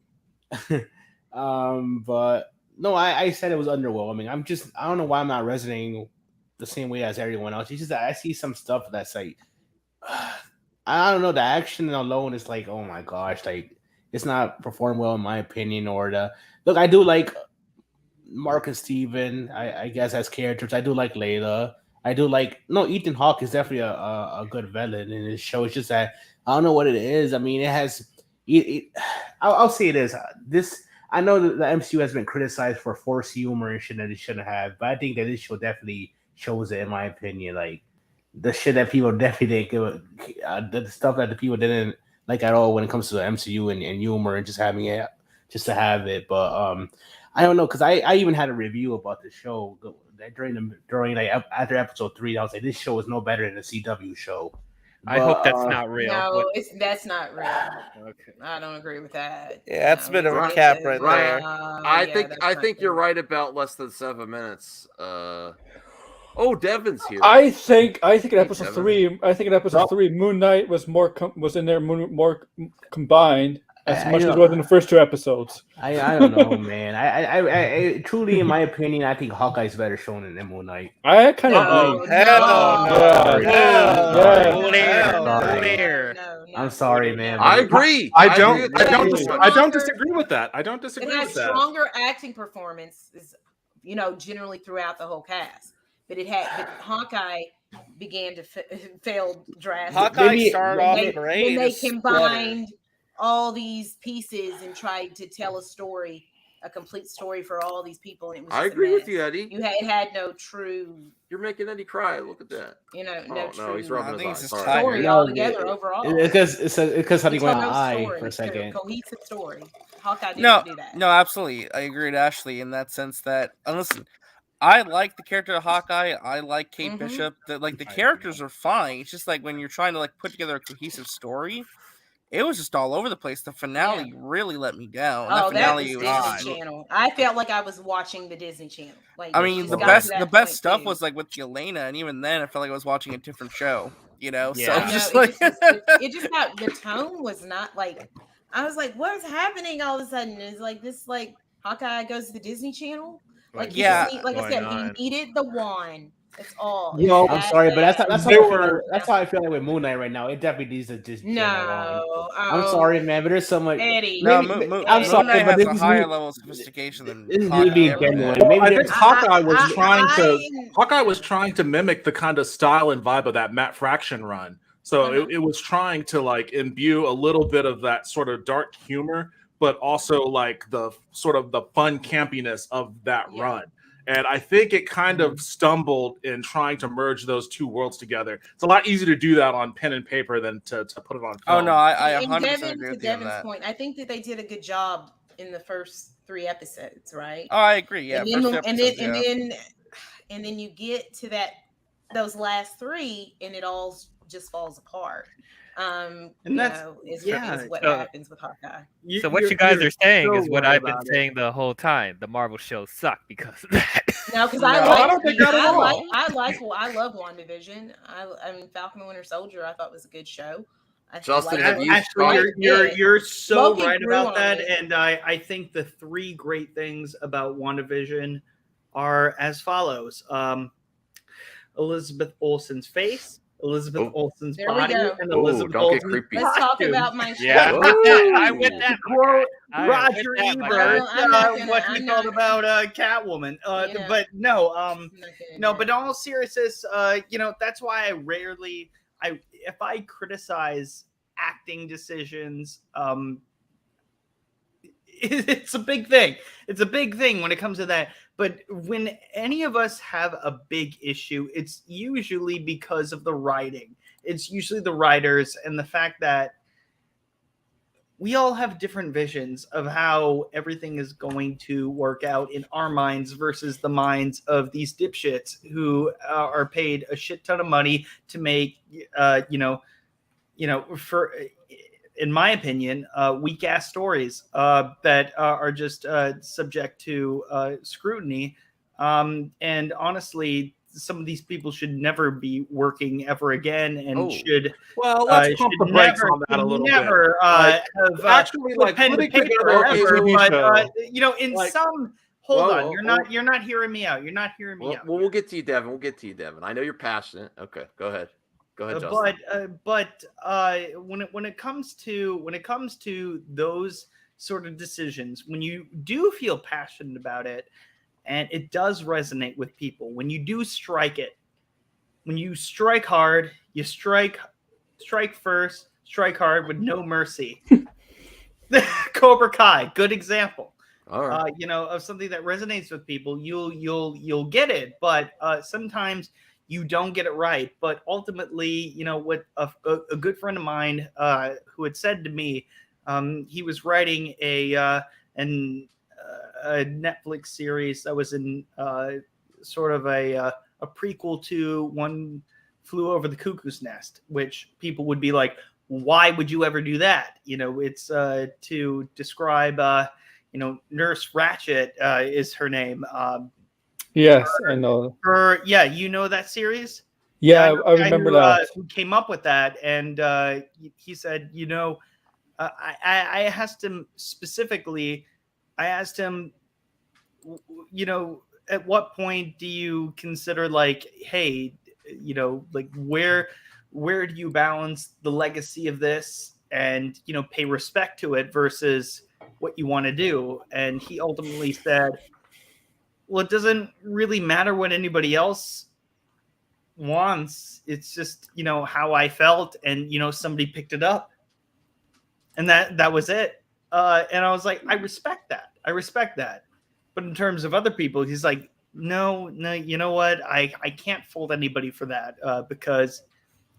S8: But no, I said it was underwhelming. I don't know why I'm not resonating the same way as everyone else. It's just that I see some stuff that's like, I don't know, the action alone is like, oh my gosh, like it's not performed well in my opinion. Look, I do like Mark and Steven, I guess, as characters. I do like Layla. I do like Ethan Hawke is definitely a good villain in this show. It's just that I don't know what it is. I mean, it has. I'll say this. I know that the MCU has been criticized for forced humor and shit that it shouldn't have, but I think that this show definitely shows it, in my opinion. Like the shit that people definitely didn't the stuff that the people didn't like at all when it comes to the MCU and humor and just having it, just to have it. But I don't know, because I even had a review about the show during after episode 3. I was like, this show is no better than the CW show.
S4: I hope that's not real.
S7: No, that's not real. Okay. I don't agree with that.
S6: Yeah, that's a bit of a cap right there.
S5: I think you're right about less than 7 minutes. Devin's here.
S9: I think in episode 3. I think in episode 3, Moon Knight was was in there more combined as much as it was in the first 2 episodes.
S8: I don't know, man. I truly, in my opinion, I think Hawkeye's better shown than Moon Knight.
S9: I kind of
S8: I'm sorry, man.
S5: I agree.
S2: I don't disagree with that. I don't disagree with that.
S7: It has stronger acting performances, generally throughout the whole cast. But Hawkeye began to fail drastically.
S6: Hawkeye started off great.
S7: When they combined all these pieces and tried to tell a complete story for all these people, and it was
S5: I agree with you, Eddie.
S7: It had no true.
S5: You're making Eddie cry. Look at that.
S7: No true.
S5: No, he's rubbing his eyes.
S7: Story altogether overall.
S8: It's because Honey went eye for a second.
S7: Cohesive story. Hawkeye didn't do that.
S6: No, absolutely. I agree with Ashley in that sense that listen, I like the character of Hawkeye. I like Kate Bishop. The characters are fine. It's just like when you're trying to put together a cohesive story, it was just all over the place. The finale really let me down.
S7: That was Disney Channel. I felt like I was watching the Disney Channel.
S6: I mean, the best stuff was with Yelena, and even then, I felt like I was watching a different show. So
S7: it just got the tone was not like. I was like, what is happening all of a sudden? It's like this, Hawkeye goes to the Disney Channel. I said, he needed the wand. That's all.
S8: I'm sorry, but that's how I feel like with Moon Knight right now. It definitely needs to just. I'm sorry, man, but there's so much.
S7: Eddie,
S8: I'm sorry,
S6: Moon Knight has a higher level of sophistication than.
S2: I think Hawkeye was trying to mimic the kind of style and vibe of that Matt Fraction run. So it was trying to imbue a little bit of that sort of dark humor, but also the sort of the fun campiness of that run. And I think it kind of stumbled in trying to merge those two worlds together. It's a lot easier to do that on pen and paper than to put it on film.
S6: Oh, no, I 100% agree with you on
S7: Devin's point, I think that they did a good job in the first 3 episodes, right?
S6: Oh, I agree, yeah.
S7: And then you get to those last 3, and it all just falls apart.
S1: And
S7: you
S1: that's
S7: know, is
S1: yeah.
S7: what happens with Hawkeye.
S4: So what you guys are saying
S1: so
S4: is what
S1: right
S4: I've been
S1: about it.
S4: saying the whole time. The Marvel shows suck because of that.
S7: No, because
S1: No,
S7: I
S8: don't think that at all.
S7: I love WandaVision. I mean, Falcon and Winter Soldier, I thought was a good show.
S5: Justin,
S7: liked
S5: have
S7: it.
S5: you
S1: Actually, you're so
S7: Loki
S1: right
S7: grew
S1: about
S7: on
S1: that,
S7: me.
S1: and I think the three great things about WandaVision are as follows: Elizabeth Olsen's face, Elizabeth Olsen's
S7: There we
S1: body,
S7: go.
S1: and
S5: Ooh,
S1: Elizabeth
S5: don't get
S1: Olsen's
S5: creepy.
S7: Let's talk
S1: costume.
S7: about my show.
S4: Yeah, I'm with that.
S1: To quote
S4: I am
S1: Roger
S4: with that, my
S1: Ebert,
S7: guy. I'm not gonna-
S1: what he
S7: I'm
S1: thought
S7: not-
S1: about Catwoman.
S7: You know,
S1: But no,
S7: I'm not gonna
S1: no.
S7: do
S1: But
S7: it.
S1: in all seriousness, you know, that's why if I criticize acting decisions, it's a big thing. It's a big thing when it comes to that. But when any of us have a big issue, it's usually because of the writing. It's usually the writers and the fact that we all have different visions of how everything is going to work out in our minds versus the minds of these dipshits who are paid a shit ton of money to make, for, in my opinion, weak ass stories that are just subject to scrutiny. And honestly, some of these people should never be working ever again, and should
S8: Well, let's pump the brakes
S1: never,
S8: on that a little
S1: never,
S8: bit. Like,
S1: have
S8: actually,
S1: put
S8: like,
S1: pen
S8: put
S1: to
S8: it
S1: paper
S8: together
S5: a
S1: ever,
S5: TV
S1: but
S8: show.
S1: in
S8: Like,
S1: some. Hold on, you're not hearing me out. You're not hearing me out.
S5: Well, we'll get to you, Devin. We'll get to you, Devin. I know you're passionate. Okay, go ahead. Go ahead, Justin.
S1: But when it comes to those sort of decisions, when you do feel passionate about it, and it does resonate with people, when you do strike it, when you strike hard, you strike first, strike hard with no mercy. Cobra Kai, good example.
S5: All right.
S1: Of something that resonates with people, you'll get it, but sometimes you don't get it right. But ultimately, what a good friend of mine who had said to me, he was writing a Netflix series that was in sort of a prequel to One Flew Over the Cuckoo's Nest, which people would be like, why would you ever do that? It's to describe, Nurse Ratched is her name.
S9: Yes, I know.
S1: You know that series?
S9: Yeah, I remember that.
S1: Who came up with that, and he said, I asked him specifically. I asked him, at what point do you consider, like, hey, like where do you balance the legacy of this and pay respect to it versus what you want to do? And he ultimately said, well, it doesn't really matter what anybody else wants. It's just how I felt, and somebody picked it up, and that was it. And I was like, I respect that. But in terms of other people, he's like, no, you know what, I can't fault anybody for that, because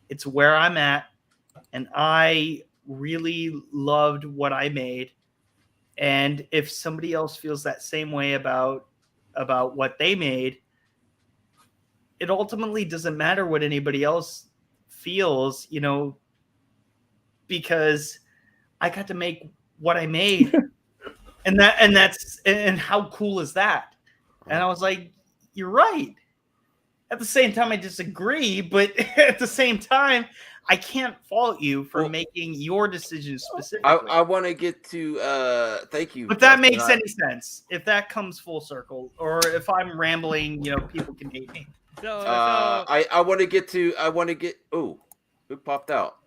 S1: it's where I'm at, and I really loved what I made. And if somebody else feels that same way about what they made, it ultimately doesn't matter what anybody else feels, because I got to make what I made. and how cool is that? And I was like, you're right. At the same time, I disagree, but at the same time, I can't fault you for making your decisions specifically.
S5: I want to get to thank you.
S1: If that makes any sense, if that comes full circle, or if I'm rambling, people can hate me.
S5: I want to get to. Oh, who popped out?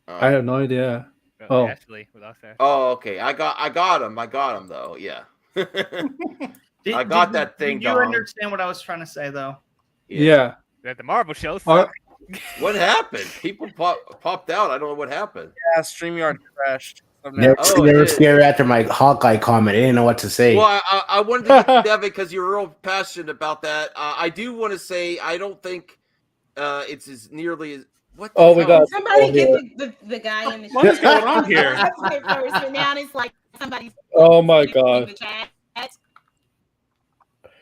S9: I have no idea.
S4: Ashley, without that.
S5: Oh, okay. I got him. Though. Yeah. I got that thing.
S1: Did you understand what I was trying to say, though?
S9: Yeah.
S4: That the Marvel show sucked.
S5: What happened? People popped out. I don't know what happened.
S8: Yeah, StreamYard crashed.
S10: They were scared after my Hawkeye comment. They didn't know what to say.
S5: Well, I wanted to get to Devin because you're real passionate about that. I do want to say I don't think it's as nearly as. What the
S9: we
S5: hell?
S9: got
S7: Somebody get the guy in the
S8: What is going on here?
S7: First, now it's like somebody's.
S9: Oh my god.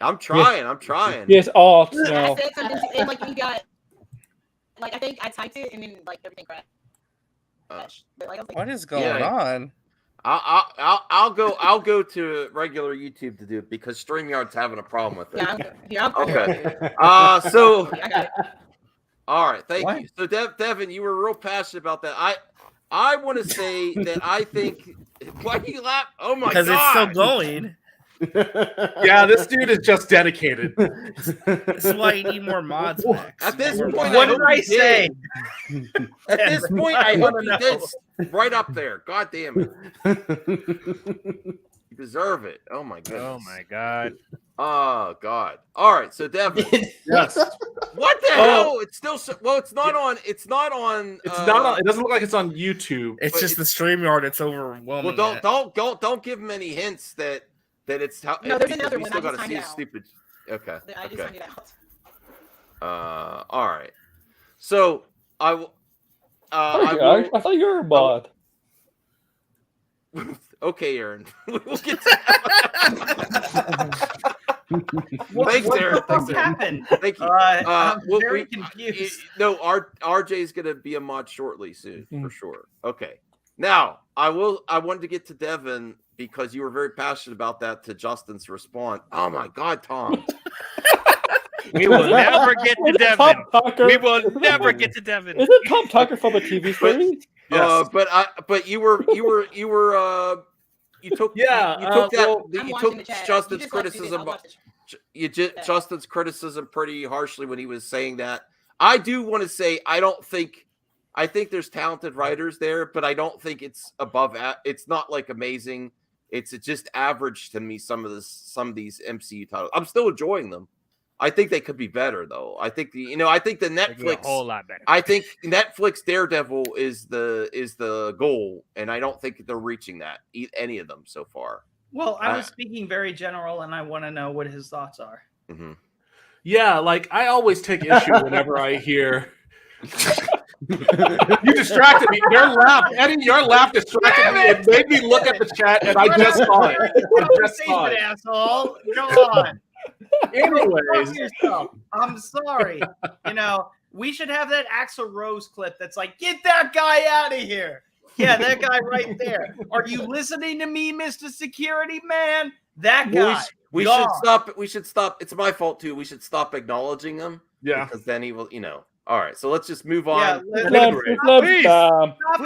S5: I'm trying.
S9: Yes, alt now.
S7: I said something to him, like you got like I think I typed it and then like everything crashed. But, like, I was like,
S6: What is going on?
S5: I'll go to regular YouTube to do it because StreamYard's having a problem with it.
S7: I'm
S5: so
S7: I got it.
S5: all right, thank you. So Devin, you were real passionate about that. I want to say that I think why do you laugh? Oh my god.
S6: Because it's still going.
S11: Yeah, this dude is just dedicated.
S6: This is why you need more mods, Max.
S5: At this point,
S1: What did I say?
S5: At this point, I hope you did right up there. God damn it. You deserve it. Oh my goodness.
S4: Oh my god.
S5: Oh god. All right, so Devin.
S11: Yes.
S5: What the hell? It's still it's not on. It's not on.
S11: It's not on. It doesn't look like it's on YouTube.
S6: It's just the StreamYard. It's overwhelming.
S5: Well, don't give him any hints that it's how.
S7: No, there's another one.
S5: Still
S7: I
S5: got
S7: just
S5: to see
S7: signed
S5: his
S7: out.
S5: stupid. Okay.
S7: I just signed it out.
S5: All right. So I
S9: I thought you were a mod.
S5: Okay, Aaron. We'll get to Thanks, Aaron.
S1: What happened?
S5: Thank you.
S1: I'm very confused.
S5: No, RJ's going to be a mod shortly soon, for sure. Okay. Now, I wanted to get to Devin because you were very passionate about that to Justin's response. Oh, my God, Tom.
S4: We will never get to Devin. We will never get to Devin.
S9: Isn't Tom Tucker from a TV series?
S11: Yes.
S5: But you took Justin's criticism. Justin's criticism pretty harshly when he was saying that. I do want to say I think there's talented writers there, but I don't think it's above. It's not like amazing. It's just average to me. Some of these MCU titles, I'm still enjoying them. I think they could be better though. I think the Netflix
S4: a whole lot better.
S5: I think Netflix Daredevil is the goal, and I don't think they're reaching that any of them so far.
S1: Well, I was speaking very general, and I want to know what his thoughts are.
S5: Mm-hmm.
S11: Yeah, like I always take issue whenever I hear. You distracted me. Your laugh distracted me. It made me look at the chat, and I just saw it.
S1: Asshole. Go on.
S11: Anyways,
S1: I'm sorry. We should have that Axl Rose clip that's like, get that guy out of here. Yeah, that guy right there. Are you listening to me, Mr. Security Man? That guy.
S5: We should stop. We should stop. It's my fault too. We should stop acknowledging him.
S11: Yeah.
S5: Because then he will, All right. So let's just move on.
S1: Stop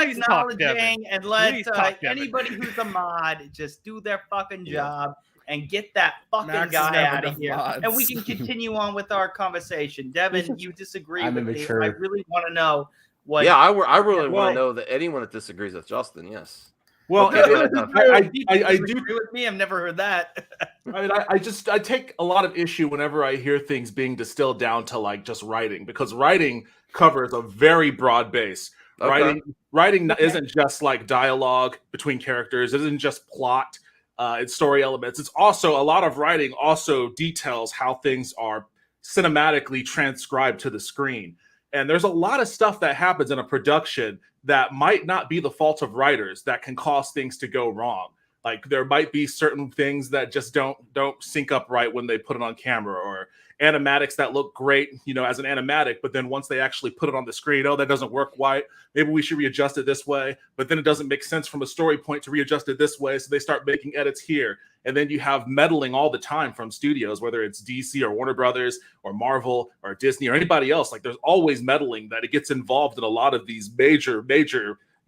S1: acknowledging and let anybody who's a mod just do their fucking job and get that fucking guy out of here.
S6: Mods.
S1: And we can continue on with our conversation. Devin, you disagree with me.
S10: immature.
S1: I really want to know what.
S5: Yeah, I really want to know that anyone that disagrees with Justin. Yes.
S11: Well, I do
S1: agree with me. I've never heard that.
S11: I mean, I take a lot of issue whenever I hear things being distilled down to like just writing, because writing covers a very broad base.
S5: Okay.
S11: Writing isn't just like dialogue between characters. It isn't just plot. It's story elements. It's also a lot of writing also details how things are cinematically transcribed to the screen. And there's a lot of stuff that happens in a production that might not be the fault of writers that can cause things to go wrong. Like there might be certain things that just don't sync up right when they put it on camera, or animatics that look great, as an animatic, but then once they actually put it on the screen, that doesn't work right. Maybe we should readjust it this way, but then it doesn't make sense from a story point to readjust it this way. So they start making edits here. And then you have meddling all the time from studios, whether it's DC or Warner Brothers or Marvel or Disney or anybody else. Like there's always meddling that it gets involved in a lot of these major,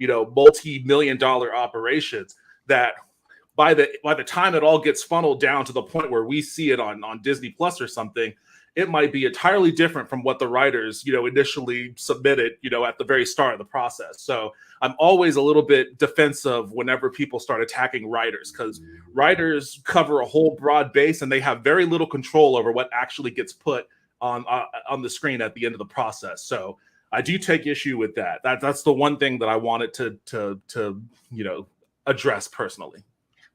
S11: multi-million-dollar operations that by the time it all gets funneled down to the point where we see it on Disney Plus or something, it might be entirely different from what the writers, initially submitted, at the very start of the process. So I'm always a little bit defensive whenever people start attacking writers, because writers cover a whole broad base and they have very little control over what actually gets put on the screen at the end of the process. So I do take issue with that. That's the one thing that I wanted to address personally.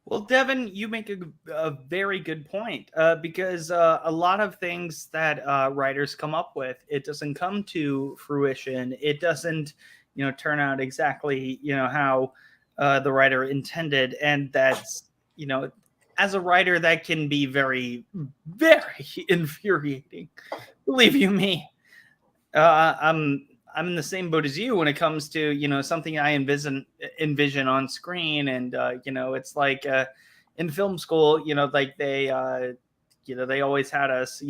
S1: Well, Devin, you make a very good point, because a lot of things that writers come up with, it doesn't come to fruition. It doesn't, turn out exactly, how the writer intended. And that's, as a writer, that can be very, very infuriating. Believe you me. I'm
S3: I'm in the same boat as you when it comes to, something I envision on screen. And, it's like in film school, like they always had us,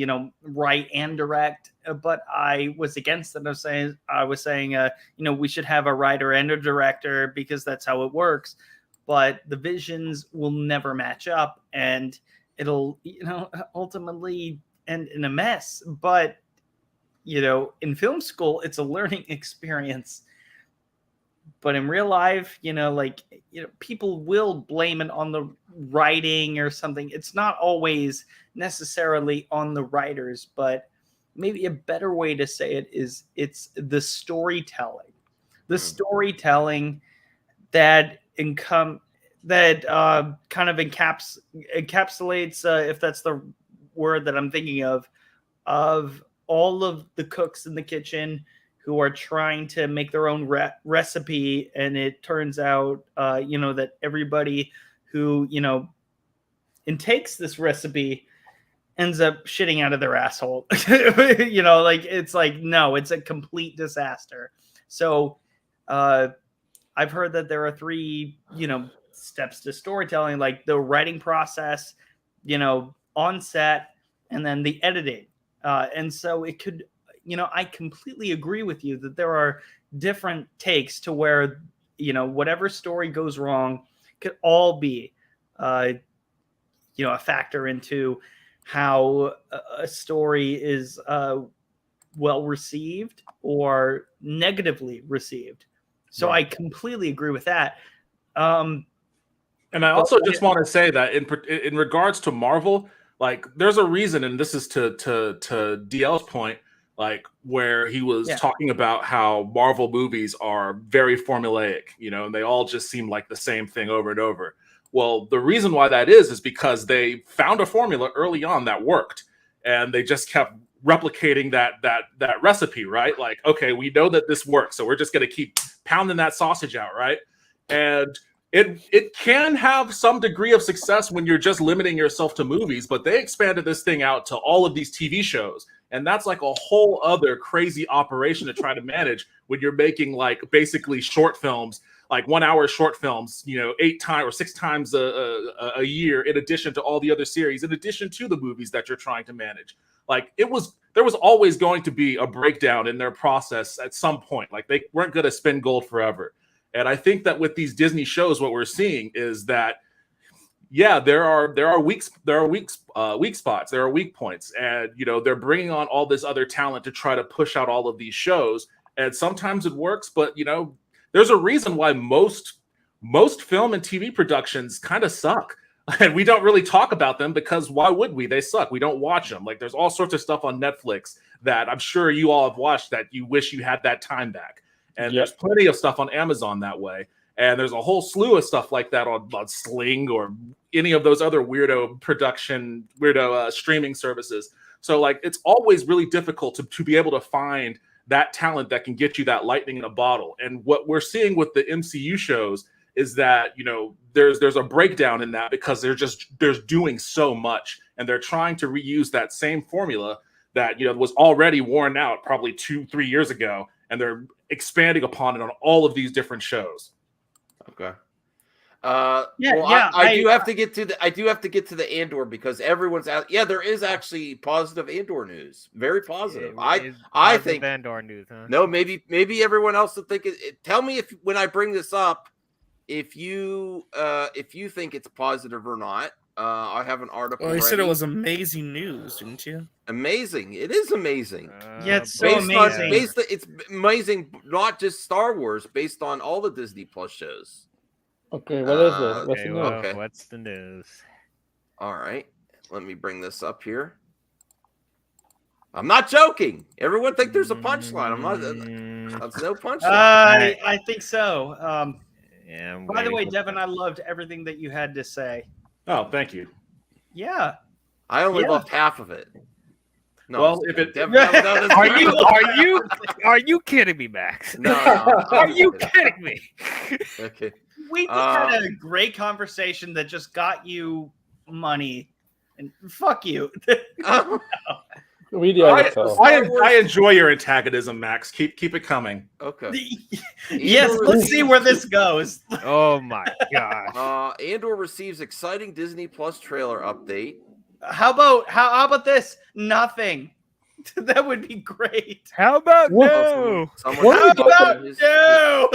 S3: write and direct, but I was against it. I was saying, we should have a writer and a director because that's how it works. But the visions will never match up, and it'll, ultimately end in a mess. But, in film school, it's a learning experience. But in real life, people will blame it on the writing or something. It's not always necessarily on the writers, but maybe a better way to say it is it's the storytelling. The storytelling that kind of encapsulates, if that's the word that I'm thinking of all of the cooks in the kitchen who are trying to make their own recipe. And it turns out, that everybody who, intakes this recipe ends up shitting out of their asshole. It's like, no, it's a complete disaster. So I've heard that there are 3, steps to storytelling, like the writing process, on set, and then the editing. And so it could, I completely agree with you that there are different takes to where, whatever story goes wrong could all be, a factor into how a story is well received or negatively received. So I completely agree with that.
S11: And I also just want to say that in regards to Marvel, like there's a reason, and this is to DL's point, like where he was talking about how Marvel movies are very formulaic, and they all just seem like the same thing over and over. Well, the reason why that is because they found a formula early on that worked, and they just kept replicating that recipe, right? Like, okay, we know that this works, so we're just going to keep pounding that sausage out, right? And it can have some degree of success when you're just limiting yourself to movies, but they expanded this thing out to all of these TV shows. And that's like a whole other crazy operation to try to manage when you're making like basically short films, like 1 hour short films, 8 times or 6 times a year, in addition to all the other series, in addition to the movies that you're trying to manage. Like there was always going to be a breakdown in their process at some point. Like they weren't going to spin gold forever. And I think that with these Disney shows, what we're seeing is that, there are weak spots, there are weak points, and they're bringing on all this other talent to try to push out all of these shows. And sometimes it works, but there's a reason why most film and TV productions kind of suck, and we don't really talk about them because why would we? They suck. We don't watch them. Like there's all sorts of stuff on Netflix that I'm sure you all have watched that you wish you had that time back. And there's plenty of stuff on Amazon that way. And there's a whole slew of stuff like that on Sling or any of those other weirdo streaming services. So like, it's always really difficult to be able to find that talent that can get you that lightning in a bottle. And what we're seeing with the MCU shows is that, there's a breakdown in that because they're doing so much, and they're trying to reuse that same formula that, was already worn out probably 2-3 years ago. And they're expanding upon it on all of these different shows.
S5: Okay. I do have to get to the Andor because everyone's out. Yeah, there is actually positive Andor news. Very positive. I think
S4: Andor news. Huh?
S5: No, maybe everyone else will think it. Tell me if when I bring this up, if you think it's positive or not. I have an article.
S6: Well, you said it was amazing news, didn't you?
S5: Amazing. It is amazing.
S3: Yeah, it's so amazing.
S5: It's amazing, not just Star Wars, based on all the Disney Plus shows.
S9: Okay, what is it? What's the news?
S5: Okay.
S4: What's the news?
S5: All right. Let me bring this up here. I'm not joking. Everyone think there's a punchline. I'm not. There's no punchline.
S3: I think so. By the way, Devin, I loved everything that you had to say.
S11: Oh, thank you.
S3: Yeah.
S5: I only loved half of it. No,
S11: well, if it
S4: are you kidding me, Max?
S5: No,
S4: are you kidding me?
S5: Okay.
S3: We just had a great conversation that just got you money, and fuck you.
S11: I enjoy your antagonism, Max. Keep it coming.
S5: Okay.
S3: Yes, let's see where this goes.
S4: Oh my gosh.
S5: Andor receives exciting Disney Plus trailer update.
S3: How about this? Nothing. That would be great.
S4: How about
S5: no?
S3: How about no?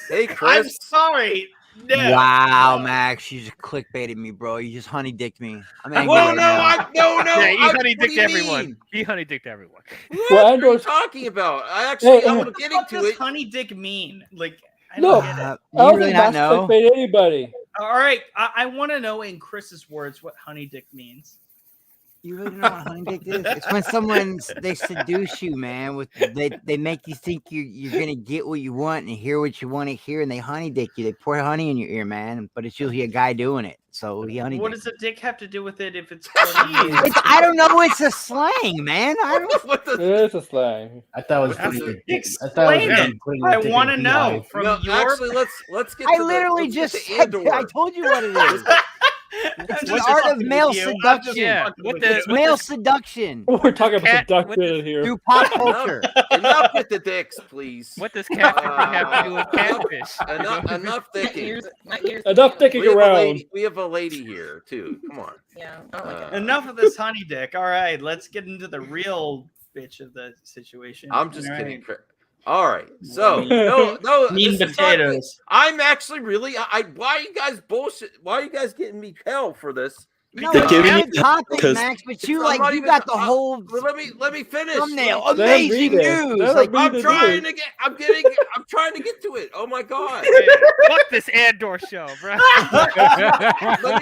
S5: Hey, Chris.
S3: I'm sorry. No.
S12: Wow, Max, you just clickbaited me, bro. You just honey dicked me. I'm angry.
S5: Well,
S12: right
S5: no,
S12: now.
S4: Yeah, he honey dicked everyone. He honey dicked everyone.
S5: What are you talking about? I'm getting to it.
S3: Honey dick mean? Like, I
S9: No,
S3: don't get it.
S9: I don't think Max clickbait anybody.
S3: All right, I want to know in Chris's words what honey dick means.
S12: You really know what honey dick is? It's when they seduce you, man. They make you think you're gonna get what you want and hear what you want to hear, and they honey dick you. They pour honey in your ear, man. But it's usually a guy doing it. So he honey.
S3: What does a dick have to do with it if it's?
S12: I don't know. It's a slang, man. I don't.
S9: It's a slang.
S8: I thought it was.
S3: Explain it. I want to know from your.
S5: Actually, let's get.
S12: I literally just said. I told you what it is. It's the art of male seduction.
S4: Yeah,
S12: it's male seduction.
S9: We're talking about seduction here.
S12: Through pop culture.
S5: Enough with the dicks, please.
S4: What does catfish have to do with catfish?
S5: Enough dicking.
S9: Enough dicking around.
S5: We have a lady here too. Come on.
S7: Yeah.
S3: Enough of this honey dick. All right, let's get into the real bitch of the situation.
S5: I'm just kidding. All right, so no
S3: mean potatoes.
S5: I'm actually really. Why are you guys bullshit? Why are you guys getting me hell for this?
S12: No, it's topic, Max, but you got the whole.
S5: Let me finish.
S12: Thumbnail. Amazing news. Like,
S5: I'm trying to get to it. Oh my god!
S4: Fuck this Andor show, bro.
S5: Let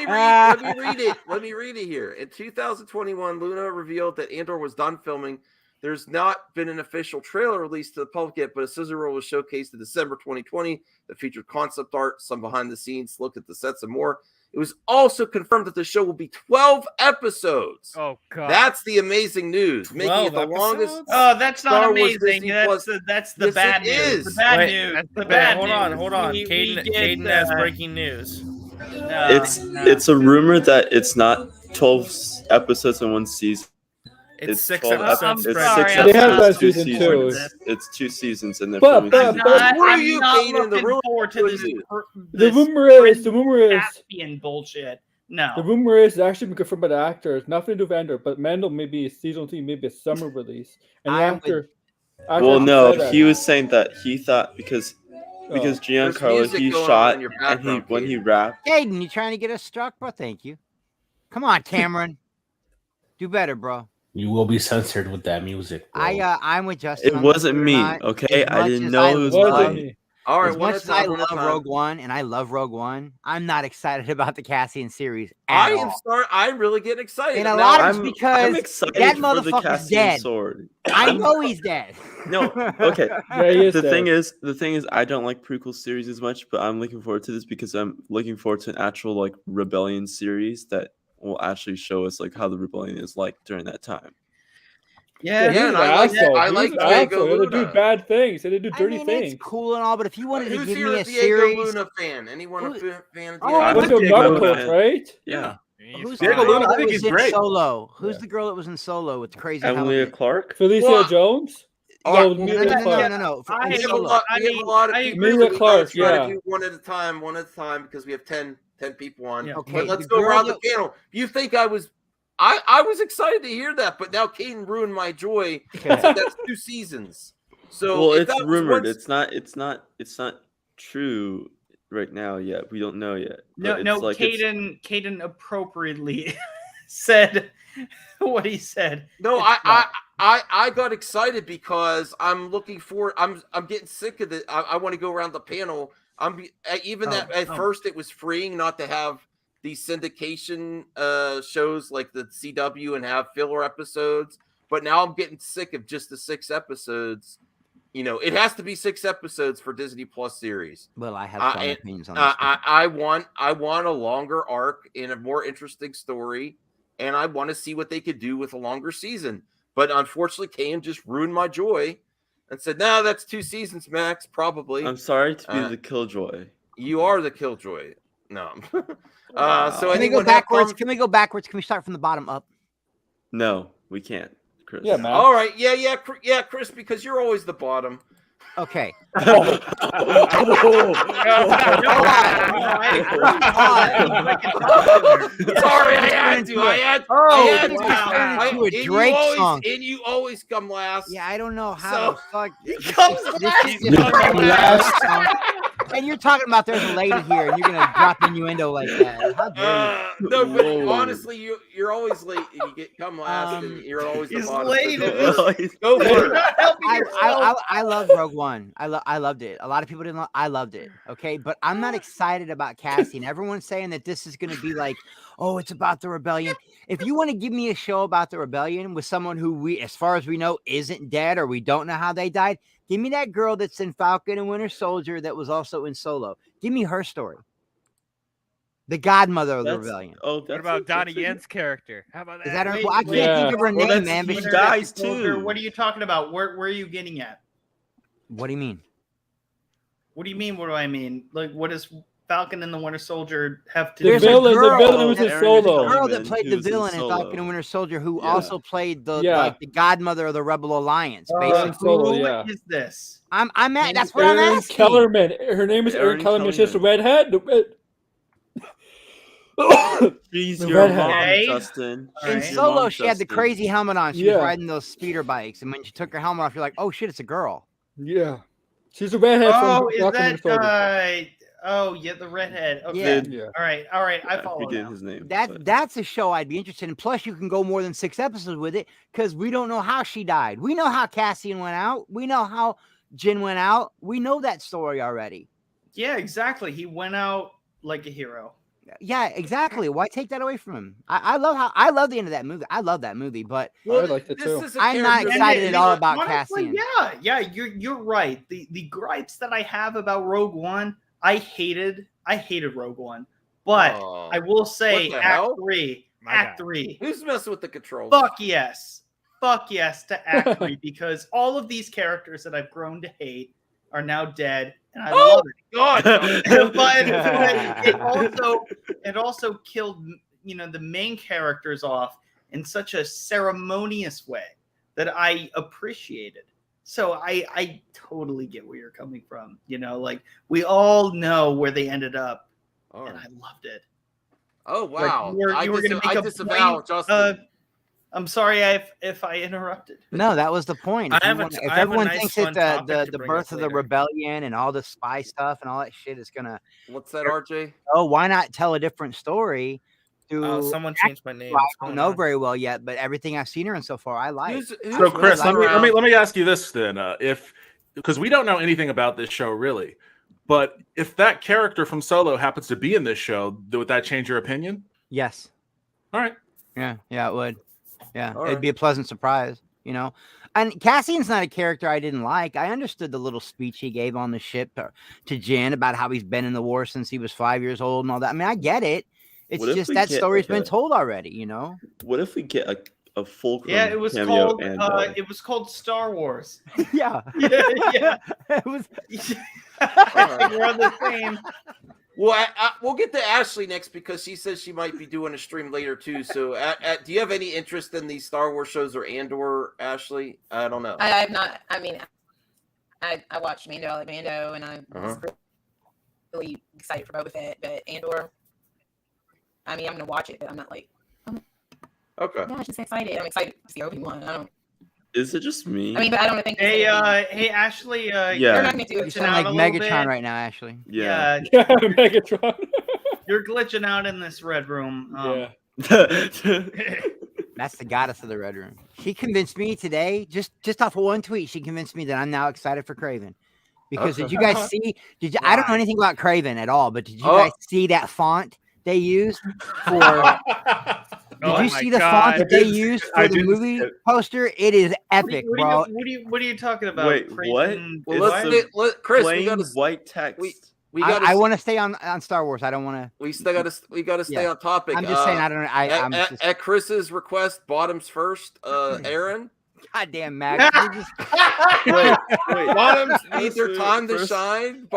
S5: me read it here. In 2021, Luna revealed that Andor was done filming. There's not been an official trailer released to the public yet, but a scissor reel was showcased in December 2020 that featured concept art, some behind-the-scenes look at the sets, and more. It was also confirmed that the show will be 12 episodes.
S4: Oh, God.
S5: That's the amazing news. Making it the longest.
S3: Oh, that's not
S5: Star Wars
S3: amazing.
S5: Disney
S3: That's the bad news. The bad news.
S6: The bad news. Hold on. Caden has breaking news.
S13: It's a rumor that it's not 12 episodes in one season.
S6: It's 6
S13: episodes.
S6: It's
S13: 6
S9: They have
S13: episodes,
S9: that
S13: 2
S9: season
S13: seasons.
S9: too.
S13: It's 2 seasons, and they're
S9: But
S13: filming season.
S3: I'm not looking forward to this.
S9: The rumor is
S3: Caspian bullshit. No.
S9: The rumor is it's actually been confirmed by the actors. Nothing to do with Andor, but Mando maybe season 3, maybe a summer release. And the actor.
S13: Well, no, he was saying that he thought because Giancarlo he shot and when he rapped.
S12: Aiden, you trying to get us struck, bro? Thank you. Come on, Cameron. Do better, bro.
S8: You will be censored with that music, bro.
S12: I'm with Justin.
S13: It wasn't me, okay? I didn't know it was mine.
S5: All right,
S12: as much as I love Rogue One, and I love Rogue One, I'm not excited about the Cassian series at all.
S5: I'm really getting excited.
S12: And a lot of it's because that
S13: for
S12: motherfucker's dead.
S13: Sword.
S12: I know he's dead.
S13: No, okay.
S9: Yeah,
S13: the thing is, I don't like prequel series as much, but I'm looking forward to this because I'm looking forward to an actual like rebellion series that will actually show us like how the rebellion is like during that time.
S9: Yeah,
S5: and I like Diego Luna.
S9: They do bad things. They do dirty things.
S12: It's cool and all, but if you wanted to give me a
S5: Diego
S12: series,
S5: Luna fan? Anyone a fan of
S9: Diego Luna? Right?
S13: Yeah.
S12: Who's
S11: Diego Luna? I think he's great.
S12: Solo. Who's the girl that was in Solo with the crazy?
S13: Emilia Clarke.
S9: Felicia Jones.
S12: Oh,
S9: no.
S5: We have a lot of people.
S9: Emilia Clarke. Yeah.
S5: Do one at a time because we have 10 people on.
S12: Okay,
S5: but let's go around the panel. You think I was excited to hear that, but now Caden ruined my joy. That's 2 seasons. So
S13: it's rumored. It's not true right now yet. We don't know yet.
S3: No. Caden appropriately said what he said.
S5: No, I got excited because I'm looking for. I'm getting sick of it. I want to go around the panel. At first it was freeing not to have these syndication shows like the CW and have filler episodes, but now I'm getting sick of just the 6 episodes. You know, it has to be 6 episodes for Disney Plus series.
S12: Well, I have some opinions on this.
S5: I want a longer arc and a more interesting story, and I want to see what they could do with a longer season. But unfortunately, Kane just ruined my joy and said, "No, that's 2 seasons max, probably."
S13: I'm sorry to be the killjoy.
S5: You are the killjoy. No.
S12: So can we go backwards? Can we go backwards? Can we start from the bottom up?
S13: No, we can't. Chris.
S9: Yeah, man.
S5: All right. Yeah, Chris, because you're always the bottom.
S12: Okay.
S5: Sorry, I had to.
S12: A Drake song.
S5: And you always come last.
S12: Yeah, I don't know how the fuck.
S5: He comes
S12: last. And you're talking about there's a lady here, and you're gonna drop innuendo like that. How dare you?
S5: No, but honestly, you're always late, and you come last, and you're always the bottom.
S3: Late.
S5: Go for it.
S12: I love Rogue One. I loved it. A lot of people didn't. I loved it. Okay, but I'm not excited about casting. Everyone's saying that this is gonna be like, oh, it's about the rebellion. If you want to give me a show about the rebellion with someone who we, as far as we know, isn't dead, or we don't know how they died. Give me that girl that's in Falcon and Winter Soldier that was also in Solo. Give me her story. The godmother of the rebellion.
S4: What about Donnie Yen's character? How about that?
S12: Is that her? Well, I can't think of her name, man. But
S3: she dies too. What are you talking about? Where are you getting at?
S12: What do you mean?
S3: What do you mean? What do I mean? Like, what does Falcon and the Winter Soldier have to do?
S9: The villain was in Solo.
S12: The girl that played the villain in Falcon and Winter Soldier, who also played the the godmother of the Rebel Alliance. Basically,
S3: who is this?
S12: I'm at. That's what I'm asking.
S9: Kellerman. Her name is Erin Kellerman. She's the redhead.
S13: She's your mom, Justin.
S12: In Solo, she had the crazy helmet on. She was riding those speeder bikes, and when she took her helmet off, you're like, "Oh shit, it's a girl."
S9: Yeah, she's a redhead.
S3: Oh, is that? Oh, yeah, the redhead. Okay.
S12: Yeah.
S3: All right. I follow now.
S13: His name.
S12: That's a show I'd be interested in. Plus, you can go more than 6 episodes with it because we don't know how she died. We know how Cassian went out. We know how Jin went out. We know that story already.
S3: Yeah, exactly. He went out like a hero.
S12: Yeah, exactly. Why take that away from him? I love the end of that movie. I love that movie, but
S9: I liked it too.
S12: I'm not excited at all about Cassian.
S3: Yeah, you're right. The gripes that I have about Rogue One, I hated Rogue One, but I will say Act 3.
S5: Who's messing with the controls?
S3: Fuck yes to Act 3 because all of these characters that I've grown to hate are now dead, and I love it.
S5: God,
S3: but it also killed the main characters off in such a ceremonious way that I appreciated. So I totally get where you're coming from. Like we all know where they ended up, and I loved it.
S5: Oh wow!
S3: Like, you were going to make a point, Justin. I'm sorry if I interrupted.
S12: No, that was the point. If everyone thinks that the birth of the rebellion and all the spy stuff and all that shit is gonna,
S5: what's that, RJ?
S12: Oh, why not tell a different story?
S6: Someone changed my name.
S12: I don't know very well yet, but everything I've seen her in so far, I like.
S11: So, Chris, let me ask you this then: because we don't know anything about this show really, but if that character from Solo happens to be in this show, would that change your opinion?
S12: Yes.
S11: All right.
S12: Yeah, it would. Yeah, it'd be a pleasant surprise, And Cassian's not a character I didn't like. I understood the little speech he gave on the ship to Jin about how he's been in the war since he was 5 years old and all that. I mean, I get it. It's just that story's been told already,
S13: What if we get a fulcrum
S3: it was
S13: cameo
S3: called
S13: and,
S3: it was called Star Wars.
S12: Yeah.
S3: It was we're on the same.
S5: Well, we'll get to Ashley next because she says she might be doing a stream later too. So, do you have any interest in these Star Wars shows or Andor, Ashley? I don't know.
S7: I have not. I mean, I watched Mando, I like Mando, and I was really excited for Boba Fett. But Andor, I mean, I'm gonna watch it, but I'm not like,
S5: okay.
S7: Yeah, I'm just excited. I'm excited to see Obi-Wan.
S13: Is it just me?
S7: I mean, but I don't think.
S3: Hey, Ashley.
S12: You're not you sound like Megatron right now, Ashley.
S3: Yeah,
S9: Megatron.
S3: You're glitching out in this red room.
S12: That's the goddess of the red room. She convinced me today, just off of one tweet. She convinced me that I'm now excited for Kraven. Because did you guys see? I don't know anything about Kraven at all, but did you guys see that font they used for? Did you see the font that they used for the movie poster? It is epic, bro.
S3: What are you talking about?
S13: Wait, what?
S5: Well, Chris, we got
S13: white text.
S12: I want to stay on Star Wars. I don't want to.
S5: We got to stay on topic.
S12: I'm just saying. I don't.
S5: At Chris's request, bottoms first. Aaron.
S12: Goddamn, Max.
S13: Wait.
S5: Bottoms need their time to shine.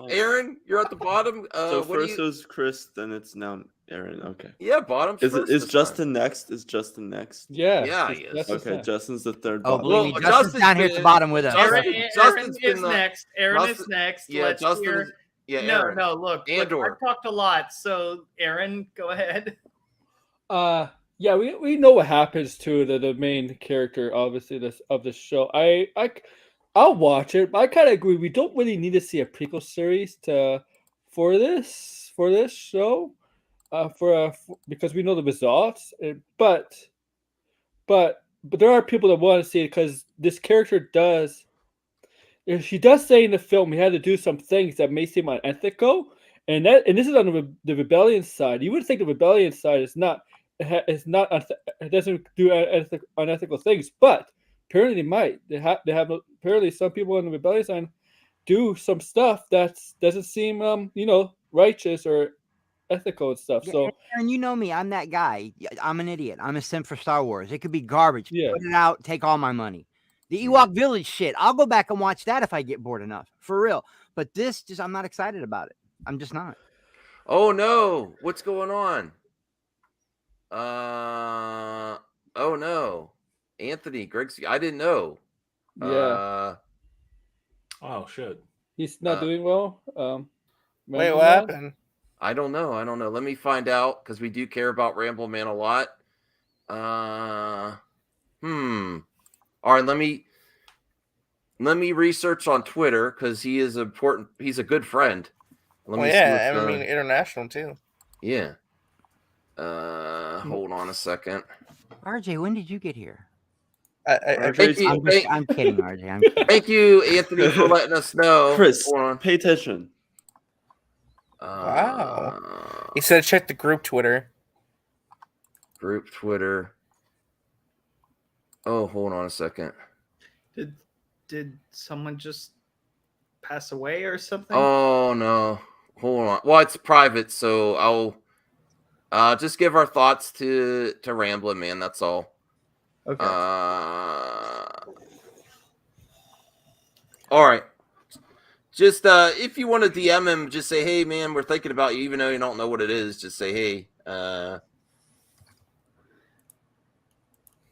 S5: Aaron, you're at the bottom.
S13: So first it was Chris, then it's now Aaron. Okay.
S5: Yeah, bottoms.
S13: Is Justin next? Is Justin next?
S9: Yeah.
S5: Yeah, he is.
S13: Okay, Justin's the third.
S12: Oh,
S13: bottom.
S12: believe me, Justin's down here at the bottom with us.
S3: Aaron
S5: Justin's
S3: is
S5: been
S3: next. Aaron is next.
S5: Yeah,
S3: Let's
S5: Justin
S3: hear.
S5: is. Yeah,
S3: No,
S5: Aaron.
S3: no. Look,
S5: Andor.
S3: I've talked a lot, so Aaron, go ahead.
S9: Yeah, we know what happens to the main character, obviously, of the show. I'll watch it, but I kind of agree. We don't really need to see a prequel series for this show, because we know the results. But there are people that want to see it because this character does. She does say in the film he had to do some things that may seem unethical, and this is on the rebellion side. You would think the rebellion side is not. It doesn't do unethical things, but apparently they might. They have apparently some people in the rebellion side do some stuff that doesn't seem righteous or ethical and stuff.
S12: Yeah,
S9: So,
S12: Aaron, you know me. I'm that guy. I'm an idiot. I'm a simp for Star Wars. It could be garbage.
S9: Yeah.
S12: Put it out. Take all my money. The Ewok Village shit. I'll go back and watch that if I get bored enough. For real. But this, I'm not excited about it. I'm just not.
S5: Oh no! What's going on? Oh no, Anthony Greg's. I didn't know.
S9: yeah,
S11: Oh shit.
S9: he's not doing well.
S6: Wait, what happened?
S5: I don't know. Let me find out because we do care about Ramble Man a lot. All right, let me research on Twitter because he is important. He's a good friend. Let me see
S6: I mean international too.
S5: Yeah. Hold on a second.
S12: RJ, when did you get here?
S5: I'm
S12: kidding, RJ. I'm kidding.
S5: Thank you, Anthony, for letting us know.
S13: Chris, pay attention.
S6: Wow. He said check the group Twitter.
S5: Group Twitter. Oh, hold on a second.
S3: Did someone just pass away or something?
S5: Oh no. Hold on. Well, it's private, so I'll just give our thoughts to Ramblin' Man, that's all.
S3: Okay.
S5: All right. Just if you want to DM him, just say, hey man, we're thinking about you, even though you don't know what it is, just say, hey,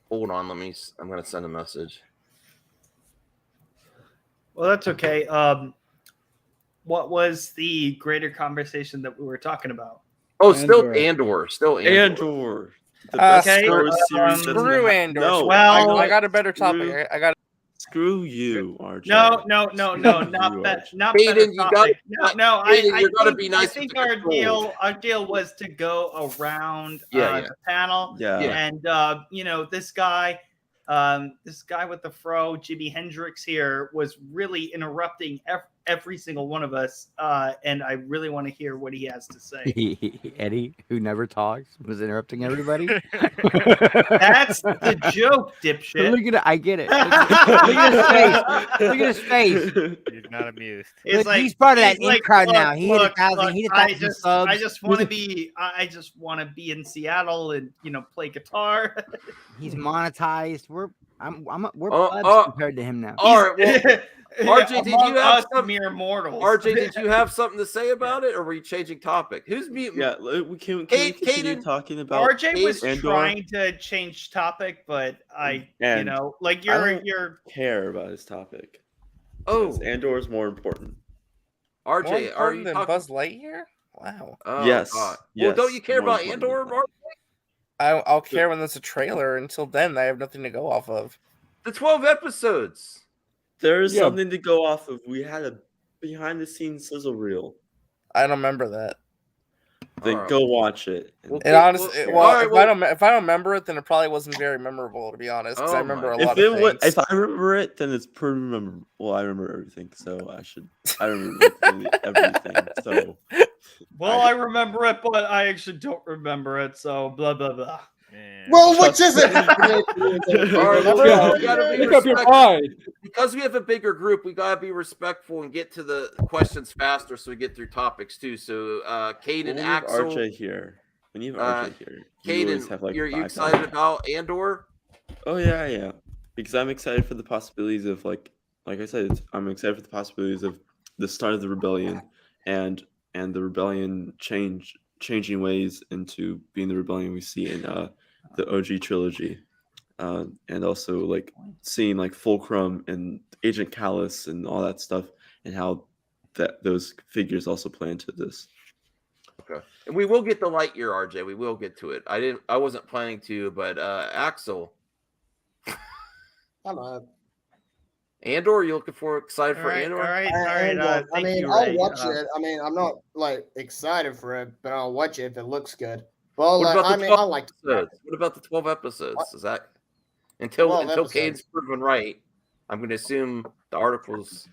S5: hold on, I'm gonna send a message.
S3: Well, that's okay. What was the greater conversation that we were talking about?
S5: Oh, still Andor.
S13: Andor.
S5: The best
S3: Okay,
S5: Star Wars series
S6: Screw Andor.
S13: No,
S3: well,
S6: I got a better topic. I got.
S13: Screw you, RJ.
S3: No, not that. Not
S5: Hayden,
S3: better
S5: you
S3: topic.
S5: got-
S3: No,
S5: Hayden,
S3: I
S5: you're gonna
S3: think,
S5: be nice
S3: I think
S5: with the
S3: our deal was to go around
S5: Yeah.
S3: the panel.
S13: Yeah.
S3: And this guy with the fro, Jimi Hendrix here, was really interrupting every single one of us, and I really want to hear what he has to say.
S12: Eddie, who never talks, was interrupting everybody.
S3: That's the joke, dipshit.
S12: Look at it. I get it. Look at his face. Look at his face.
S4: He's not amused.
S12: Look, he's part of that in crowd now. He hit 1,000. He hit 1,000 subs.
S3: I just want to be. I just want to be in Seattle and play guitar.
S12: He's monetized. We're plebs compared to him now.
S5: All right, well, RJ, did you have some
S3: mere mortals?
S5: RJ, did you have something to say about it, or were you changing topic? Who's muting?
S13: Yeah, we can continue talking about
S3: RJ was
S13: Andor?
S3: trying to change topic, but you're
S13: care about his topic.
S5: Oh,
S13: Andor is more important.
S5: RJ,
S6: More
S5: are
S6: important
S5: you
S6: than
S5: talking?
S6: Buzz Lightyear? Wow.
S5: Oh,
S13: Yes.
S5: God.
S13: Yes.
S5: Well, don't you care
S13: more
S5: about
S13: important
S5: Andor,
S13: than
S5: Mark?
S6: I'll care when there's a trailer. Until then, I have nothing to go off of.
S5: The 12 episodes.
S13: There is something to go off of. We had a behind the scenes sizzle reel.
S6: I don't remember that.
S13: Then go watch it.
S6: And honestly, if I don't remember it, then it probably wasn't very memorable, to be honest. Because I remember a lot of things.
S13: If I remember it, then it's pretty memorable. Well, I remember everything, so I remember everything. So,
S3: I remember it, but I actually don't remember it. So blah blah blah.
S10: Well, which is it?
S5: All right, we gotta be
S9: Pick up your
S5: respectful.
S9: pride.
S5: Because we have a bigger group, we gotta be respectful and get to the questions faster, so we get through topics too. So, Caden, Axel,
S13: RJ here. When you have RJ here,
S5: Caden, you're you excited about Andor?
S13: Oh yeah, because I'm excited for the possibilities of like I said, I'm excited for the possibilities of the start of the rebellion and the rebellion changing ways into being the rebellion we see in the OG trilogy, and also like seeing like Fulcrum and Agent Callus and all that stuff, and how those figures also play into this.
S5: Okay, and we will get the Lightyear, RJ. We will get to it. I wasn't planning to, but Axel.
S14: I'm up.
S5: Andor, you excited for Andor?
S3: All right.
S14: I mean, I'll watch it. I mean, I'm not like excited for it, but I'll watch it if it looks good. Well,
S5: What about the 12
S14: I like
S5: episodes? What about the 12 episodes? Is that until Cade's proven right? I'm going to assume the articles.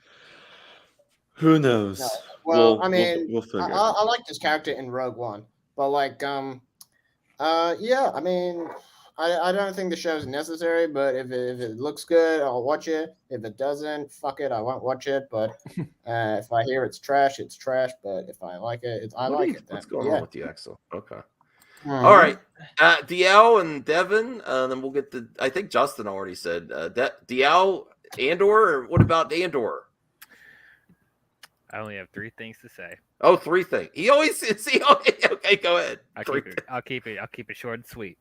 S13: Who knows?
S14: No. Well, I mean,
S13: we'll figure
S14: I like this character in Rogue One, but like, yeah, I mean, I don't think the show's necessary, but if it looks good, I'll watch it. If it doesn't, fuck it, I won't watch it. But if I hear it's trash, it's trash. But if I like it, I like it.
S5: What's going on with you, Axel? Okay. All right. DL and Devin, then we'll get the. I think Justin already said DL, Andor, or what about Andor?
S4: I only have 3 things to say.
S5: Oh, 3 things. He always see. Okay, go ahead.
S4: I'll keep it short and sweet.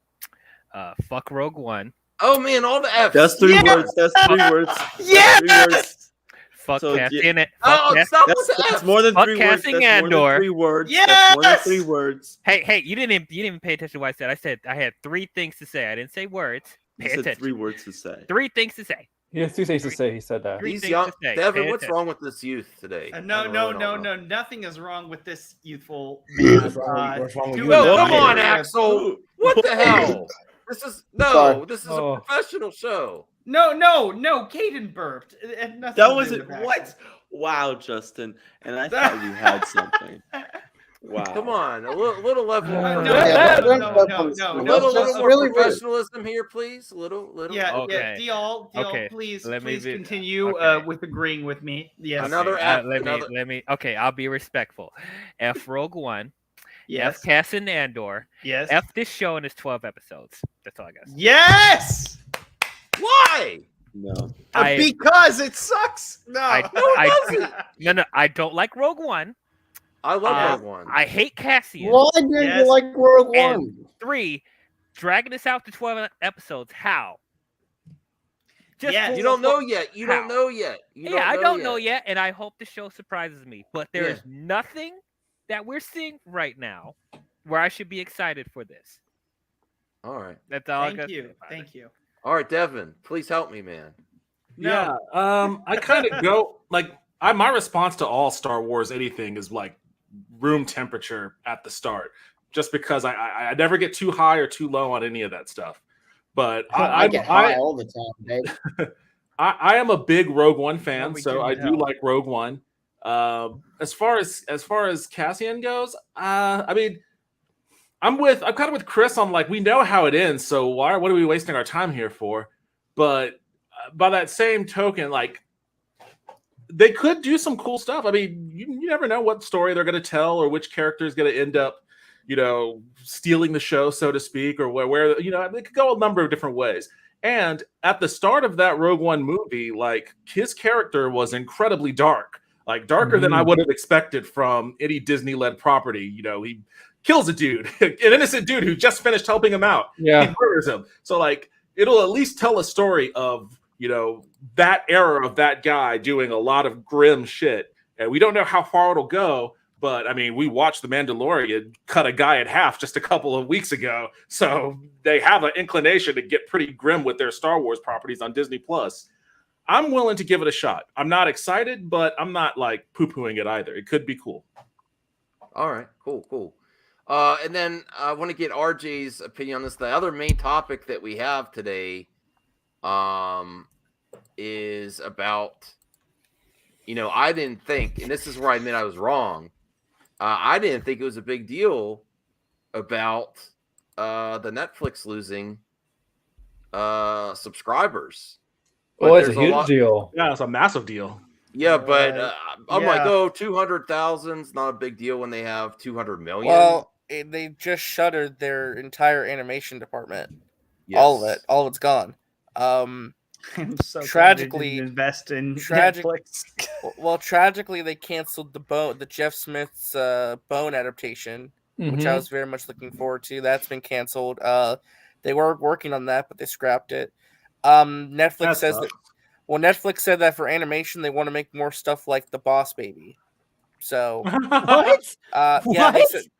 S4: Fuck Rogue One.
S5: Oh man, all the F's.
S13: That's 3 words. That's 3 words.
S5: Yes.
S13: 3 words.
S4: Fuck Cassian.
S13: That's more than 3 words. That's
S4: Andor.
S13: more than 3 words.
S5: Yes.
S13: That's more than 3 words.
S4: Hey, you didn't even pay attention to what I said. I said I had 3 things to say. I didn't say words. Pay
S13: You said
S4: attention.
S13: 3 words to say.
S4: 3 things to say.
S9: He has 2 things to say. He said that.
S5: He's young. Devin, what's wrong with this youth today?
S3: No. Nothing is wrong with this youthful man.
S5: Come on, Axel. What the hell? This is a professional show.
S3: No. Caden burped.
S13: That wasn't what? Wow, Justin. And I thought you had something. Wow.
S5: Come on, a little level.
S3: No.
S5: Little more professionalism here, please. Little.
S3: Yeah.
S4: Okay.
S3: DL,
S4: Okay.
S3: please
S4: me
S3: continue with agreeing with me. Yes.
S5: Another F.
S4: Let me. Okay, I'll be respectful. F Rogue One.
S3: Yes.
S4: F Cassian Andor.
S3: Yes.
S4: F this show and its 12 episodes. That's all I got.
S3: Yes.
S5: Why?
S13: No.
S3: Because it sucks. No.
S4: I don't like Rogue One.
S5: I love Rogue One.
S4: I hate Cassian.
S14: Why didn't you like Rogue One?
S4: And 3, dragging this out to 12 episodes. How?
S5: You don't know yet. I
S4: don't know yet, and I hope the show surprises me. But there is nothing that we're seeing right now where I should be excited for this.
S5: All right.
S4: That's all.
S3: Thank you.
S5: All right, Devin, please help me, man.
S11: No. Yeah. I kind of go like my response to all Star Wars anything is like room temperature at the start, just because I never get too high or too low on any of that stuff. But
S14: I get high all the time, babe.
S11: I am a big Rogue One fan, so I do like Rogue One. As far as Cassian goes, I mean, I'm kind of with Chris on like we know how it ends, so what are we wasting our time here for? But by that same token, like they could do some cool stuff. I mean, you never know what story they're going to tell or which character is going to end up, stealing the show, so to speak, or where they could go a number of different ways. And at the start of that Rogue One movie, like his character was incredibly dark. Like darker than I would have expected from any Disney-led property. He kills a dude, an innocent dude who just finished helping him out.
S9: Yeah.
S11: He murders him. So like it'll at least tell a story of, that era of that guy doing a lot of grim shit. And we don't know how far it'll go, but I mean, we watched The Mandalorian cut a guy in half just a couple of weeks ago. So they have an inclination to get pretty grim with their Star Wars properties on Disney Plus. I'm willing to give it a shot. I'm not excited, but I'm not like poo-pooing it either. It could be cool.
S5: All right, cool. And then I want to get RJ's opinion on this. The other main topic that we have today is about, I didn't think, and this is where I admit I was wrong. I didn't think it was a big deal about the Netflix losing subscribers.
S9: Well, it's a huge deal.
S11: Yeah, it's a massive deal.
S5: Yeah, but I'm like, 200,000 is not a big deal when they have 200 million.
S6: Well, they just shuttered their entire animation department.
S5: Yes.
S6: All of it's gone.
S3: I'm so
S6: tragically
S3: invest in Netflix.
S6: Well, tragically, they canceled the Jeff Smith's Bone adaptation which I was very much looking forward to. That's been canceled. They were working on that, but they scrapped it. Netflix says that. Well, Netflix said that for animation, they want to make more stuff like The Boss Baby. So
S12: what?
S6: Yeah,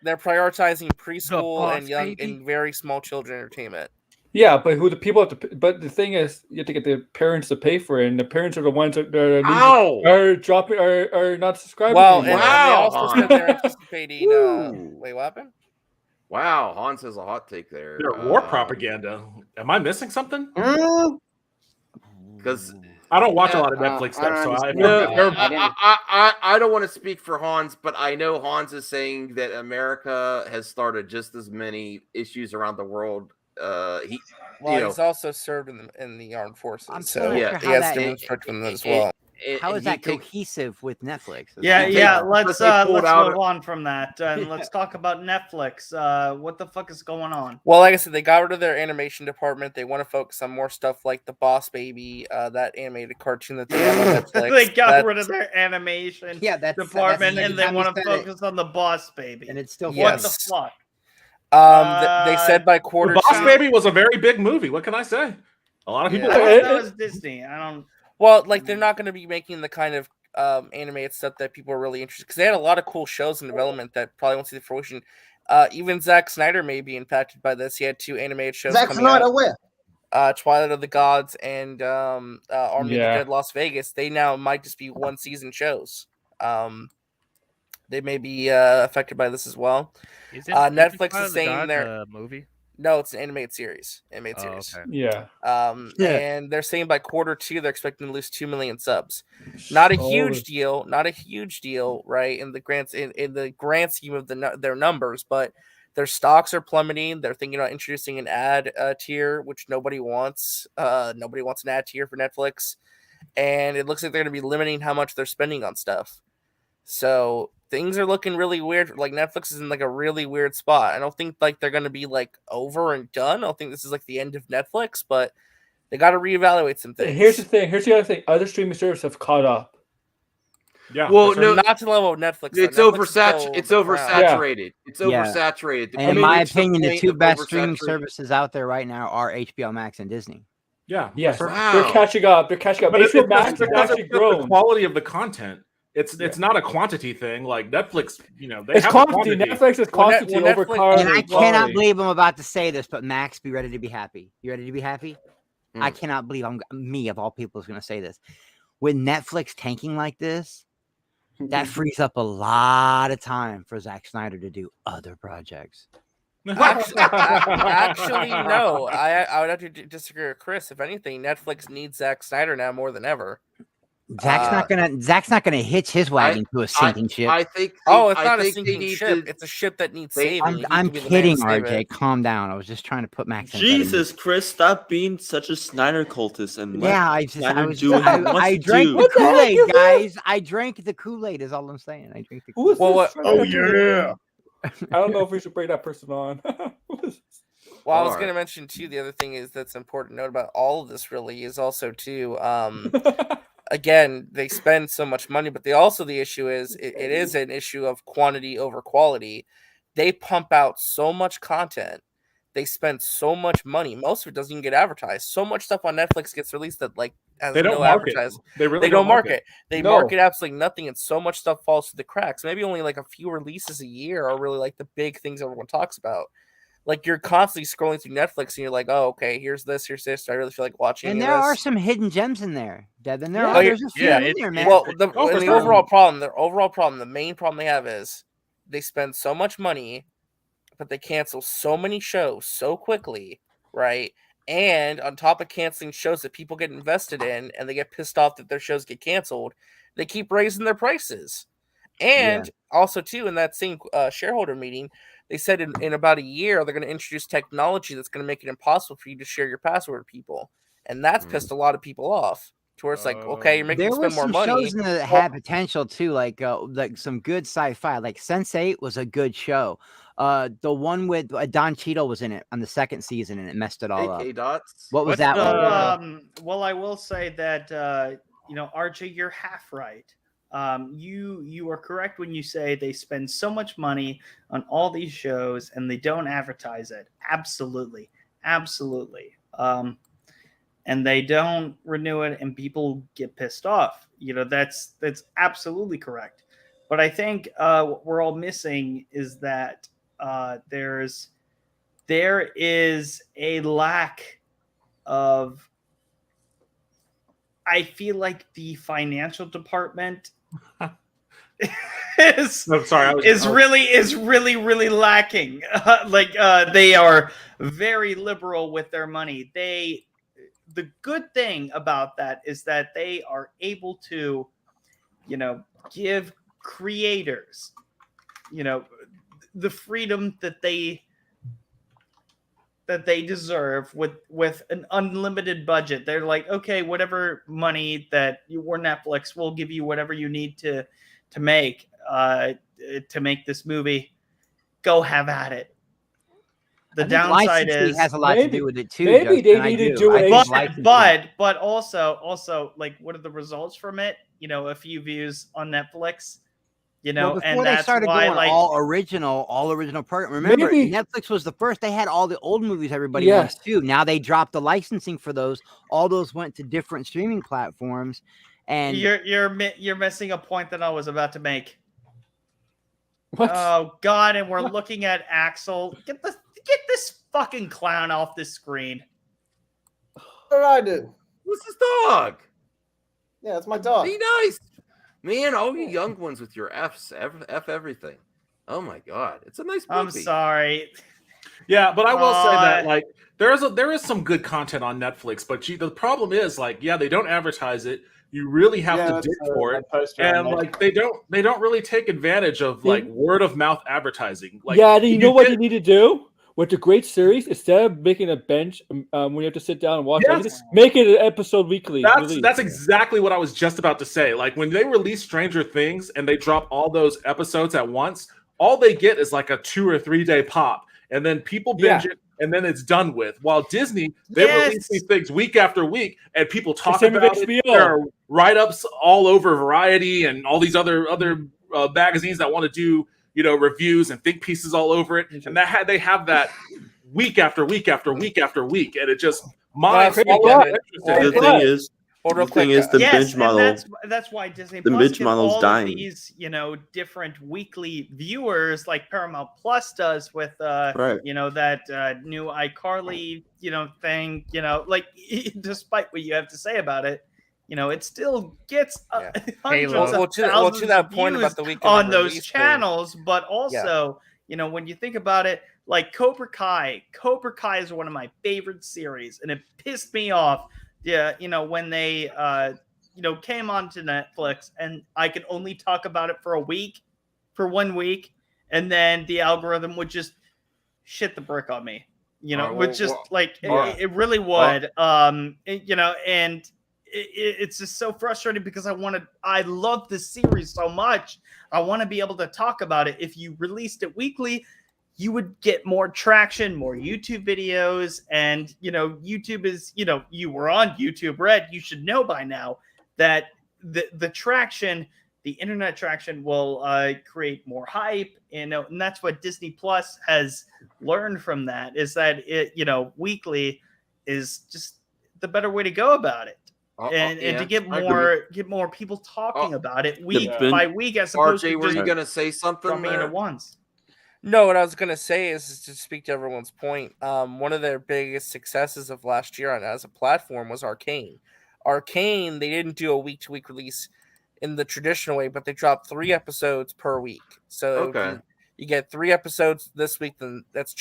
S6: they're prioritizing preschool and young and very small children entertainment.
S9: Yeah, but who the people have to? But the thing is, you have to get the parents to pay for it, and the parents are the ones that are dropping, are not subscribing.
S6: Well, and they also said they're anticipating. Wait, what happened?
S5: Wow, Hans has a hot take there.
S11: They're war propaganda. Am I missing something?
S5: Because
S11: I don't watch a lot of Netflix stuff, so
S5: I don't want to speak for Hans, but I know Hans is saying that America has started just as many issues around the world.
S6: He's also served in the armed forces.
S12: I'm
S6: so
S12: he
S6: has to respect from them as well.
S12: How is that cohesive with Netflix?
S3: Let's move on from that and let's talk about Netflix. What the fuck is going on?
S6: Well, like I said, they got rid of their animation department. They want to focus on more stuff like The Boss Baby, that animated cartoon that they have on Netflix.
S3: They got rid of their animation department
S12: that's
S3: and they want to focus on The Boss Baby.
S12: And it's still
S3: what the fuck?
S6: They said by quarter.
S11: The Boss Baby was a very big movie. What can I say? A lot of people.
S3: That was Disney. I don't.
S6: Well, like they're not going to be making the kind of animated stuff that people are really interested because they had a lot of cool shows in development that probably won't see the fruition. Even Zack Snyder may be impacted by this. He had 2 animated shows.
S14: Zack Snyder, where?
S6: Twilight of the Gods and Army of the Dead Las Vegas. They now might just be 1-season shows. They may be affected by this as well. Netflix is saying they're
S4: movie.
S6: No, it's an animated series. Okay.
S9: Yeah.
S6: And they're saying by quarter 2 they're expecting to lose 2 million subs. Not a huge deal. Not a huge deal, right? In the grand scheme of their numbers, but their stocks are plummeting. They're thinking about introducing an ad tier, which nobody wants. Nobody wants an ad tier for Netflix, and it looks like they're going to be limiting how much they're spending on stuff. So things are looking really weird. Like Netflix is in like a really weird spot. I don't think like they're going to be like over and done. I don't think this is like the end of Netflix, but they got to reevaluate some things.
S9: Here's the other thing. Other streaming services have caught up.
S11: Yeah.
S5: Well, no,
S6: not to the level of Netflix.
S5: It's oversaturated. It's oversaturated. It's oversaturated.
S12: And in my opinion, the 2 best streaming services out there right now are HBO Max and Disney.
S11: Yeah.
S9: Yes. Wow. They're catching up. But HBO Max has actually grown.
S11: The quality of the content. It's not a quantity thing like Netflix. They
S9: it's
S11: have
S9: quantity. Netflix is quantity over quality.
S12: And I cannot believe I'm about to say this, but Max, be ready to be happy. You ready to be happy? I cannot believe me of all people is going to say this. With Netflix tanking like this, that frees up a lot of time for Zack Snyder to do other projects.
S6: Actually, no. I would have to disagree with Chris. If anything, Netflix needs Zack Snyder now more than ever.
S12: Zach's not gonna hitch his wagon to a sinking ship.
S5: I think.
S6: It's not a sinking ship. It's a ship that needs saving.
S12: I'm kidding, RJ. Calm down. I was just trying to put Max in.
S13: Jesus, Chris, stop being such a Snyder cultist and
S12: I drank the Kool-Aid, guys. I drank the Kool-Aid. Is all I'm saying. I drank the Kool-Aid.
S9: Yeah. I don't know if we should bring that person on.
S6: Well, I was going to mention too. The other thing is that's important to note about all of this really is also too. Again, they spend so much money, but the issue is it is an issue of quantity over quality. They pump out so much content. They spend so much money. Most of it doesn't even get advertised. So much stuff on Netflix gets released that has no advertising.
S11: They
S6: don't market. They market absolutely nothing, and so much stuff falls through the cracks. Maybe only like a few releases a year are really like the big things everyone talks about. Like you're constantly scrolling through Netflix and you're like, oh, okay, here's this. I really feel like watching.
S12: And there are some hidden gems in there, Devin. There's a few in there, man.
S6: Well, the overall problem, the main problem they have is they spend so much money, but they cancel so many shows so quickly, right? And on top of canceling shows that people get invested in and they get pissed off that their shows get canceled, they keep raising their prices. And also, too, in that same shareholder meeting, they said in about a year, they're going to introduce technology that's going to make it impossible for you to share your password with people. And that's pissed a lot of people off. To where it's like, okay, you're making me spend more money.
S12: There were some shows that had potential, too, like some good sci-fi. Like Sense8 was a good show. The one with Don Cheadle was in it on the 2nd season, and it messed it all up.
S5: Dots.
S12: What was that one?
S3: Well, I will say that, RJ, you're half right. you are correct when you say they spend so much money on all these shows and they don't advertise it. Absolutely. And they don't renew it, and people get pissed off. That's absolutely correct. But I think what we're all missing is that there is a lack of. I feel like the financial department is really lacking. They are very liberal with their money. The good thing about that is that they are able to, give creators, the freedom that they deserve with an unlimited budget. They're like, okay, whatever money that or Netflix will give you, whatever you need to make this movie, go have at it. The downside is
S12: has a lot to do with it too.
S9: Maybe they need to do it,
S3: but also like, what are the results from it? A few views on Netflix.
S12: Before
S3: and
S12: they
S3: that's
S12: started
S3: why,
S12: going all original program. Remember, Netflix was the first. They had all the old movies everybody wants to. Now they dropped the licensing for those. All those went to different streaming platforms. And
S3: you're missing a point that I was about to make.
S9: What?
S3: Oh God! And we're looking at Axel. Get this fucking clown off this screen.
S14: What did I do?
S5: What's his dog?
S14: Yeah, it's my dog.
S5: Be nice. Man, all you young ones with your F's, F everything. Oh my God, it's a nice movie.
S3: I'm sorry.
S11: Yeah, but I will say that like there is some good content on Netflix, but the problem is like they don't advertise it. You really have to dig for it, and like they don't really take advantage of like word of mouth advertising. Like,
S9: you know what you need to do? With a great series, instead of making a bench when you have to sit down and watch everything, make it an episode weekly.
S11: That's exactly what I was just about to say. Like when they release Stranger Things and they drop all those episodes at once, all they get is like a 2 or 3 day pop, and then people binge it, and then it's done with. While Disney, they release these things week after week, and people talk about it. There are write-ups all over Variety and all these other magazines that want to do reviews and think pieces all over it, and they have that week after week after week after week, and it just
S13: The thing is, the binge model.
S3: That's why Disney
S13: the
S3: Plus
S13: binge model's dying.
S3: These different weekly viewers like Paramount Plus does with
S13: right.
S3: That new iCarly thing. Like despite what you have to say, about it. It still gets hundreds of thousands
S6: to that
S3: of
S6: point
S3: views
S6: about the week
S3: on those channels, but also, when you think about it, like Cobra Kai is one of my favorite series, and it pissed me off. When they came onto Netflix, and I could only talk about it for 1 week, and then the algorithm would just shit the brick on me. It really would. And it's just so frustrating because I love this series so much. I want to be able to talk about it. If you released it weekly, you would get more traction, more YouTube videos. And, YouTube is, you were on YouTube Red. You should know by now that the traction, the internet traction will create more hype. And that's what Disney Plus has learned from that, is that it, weekly is just the better way to go about it. And to get more people talking about it week by week, as opposed
S5: RJ,
S3: to
S5: were you going to say something
S3: there at once?
S6: No, what I was going to say is to speak to everyone's point. One of their biggest successes of last year as a platform was Arcane. Arcane, they didn't do a week-to-week release in the traditional way, but they dropped 3 episodes per week. So you get 3 episodes this week, then that's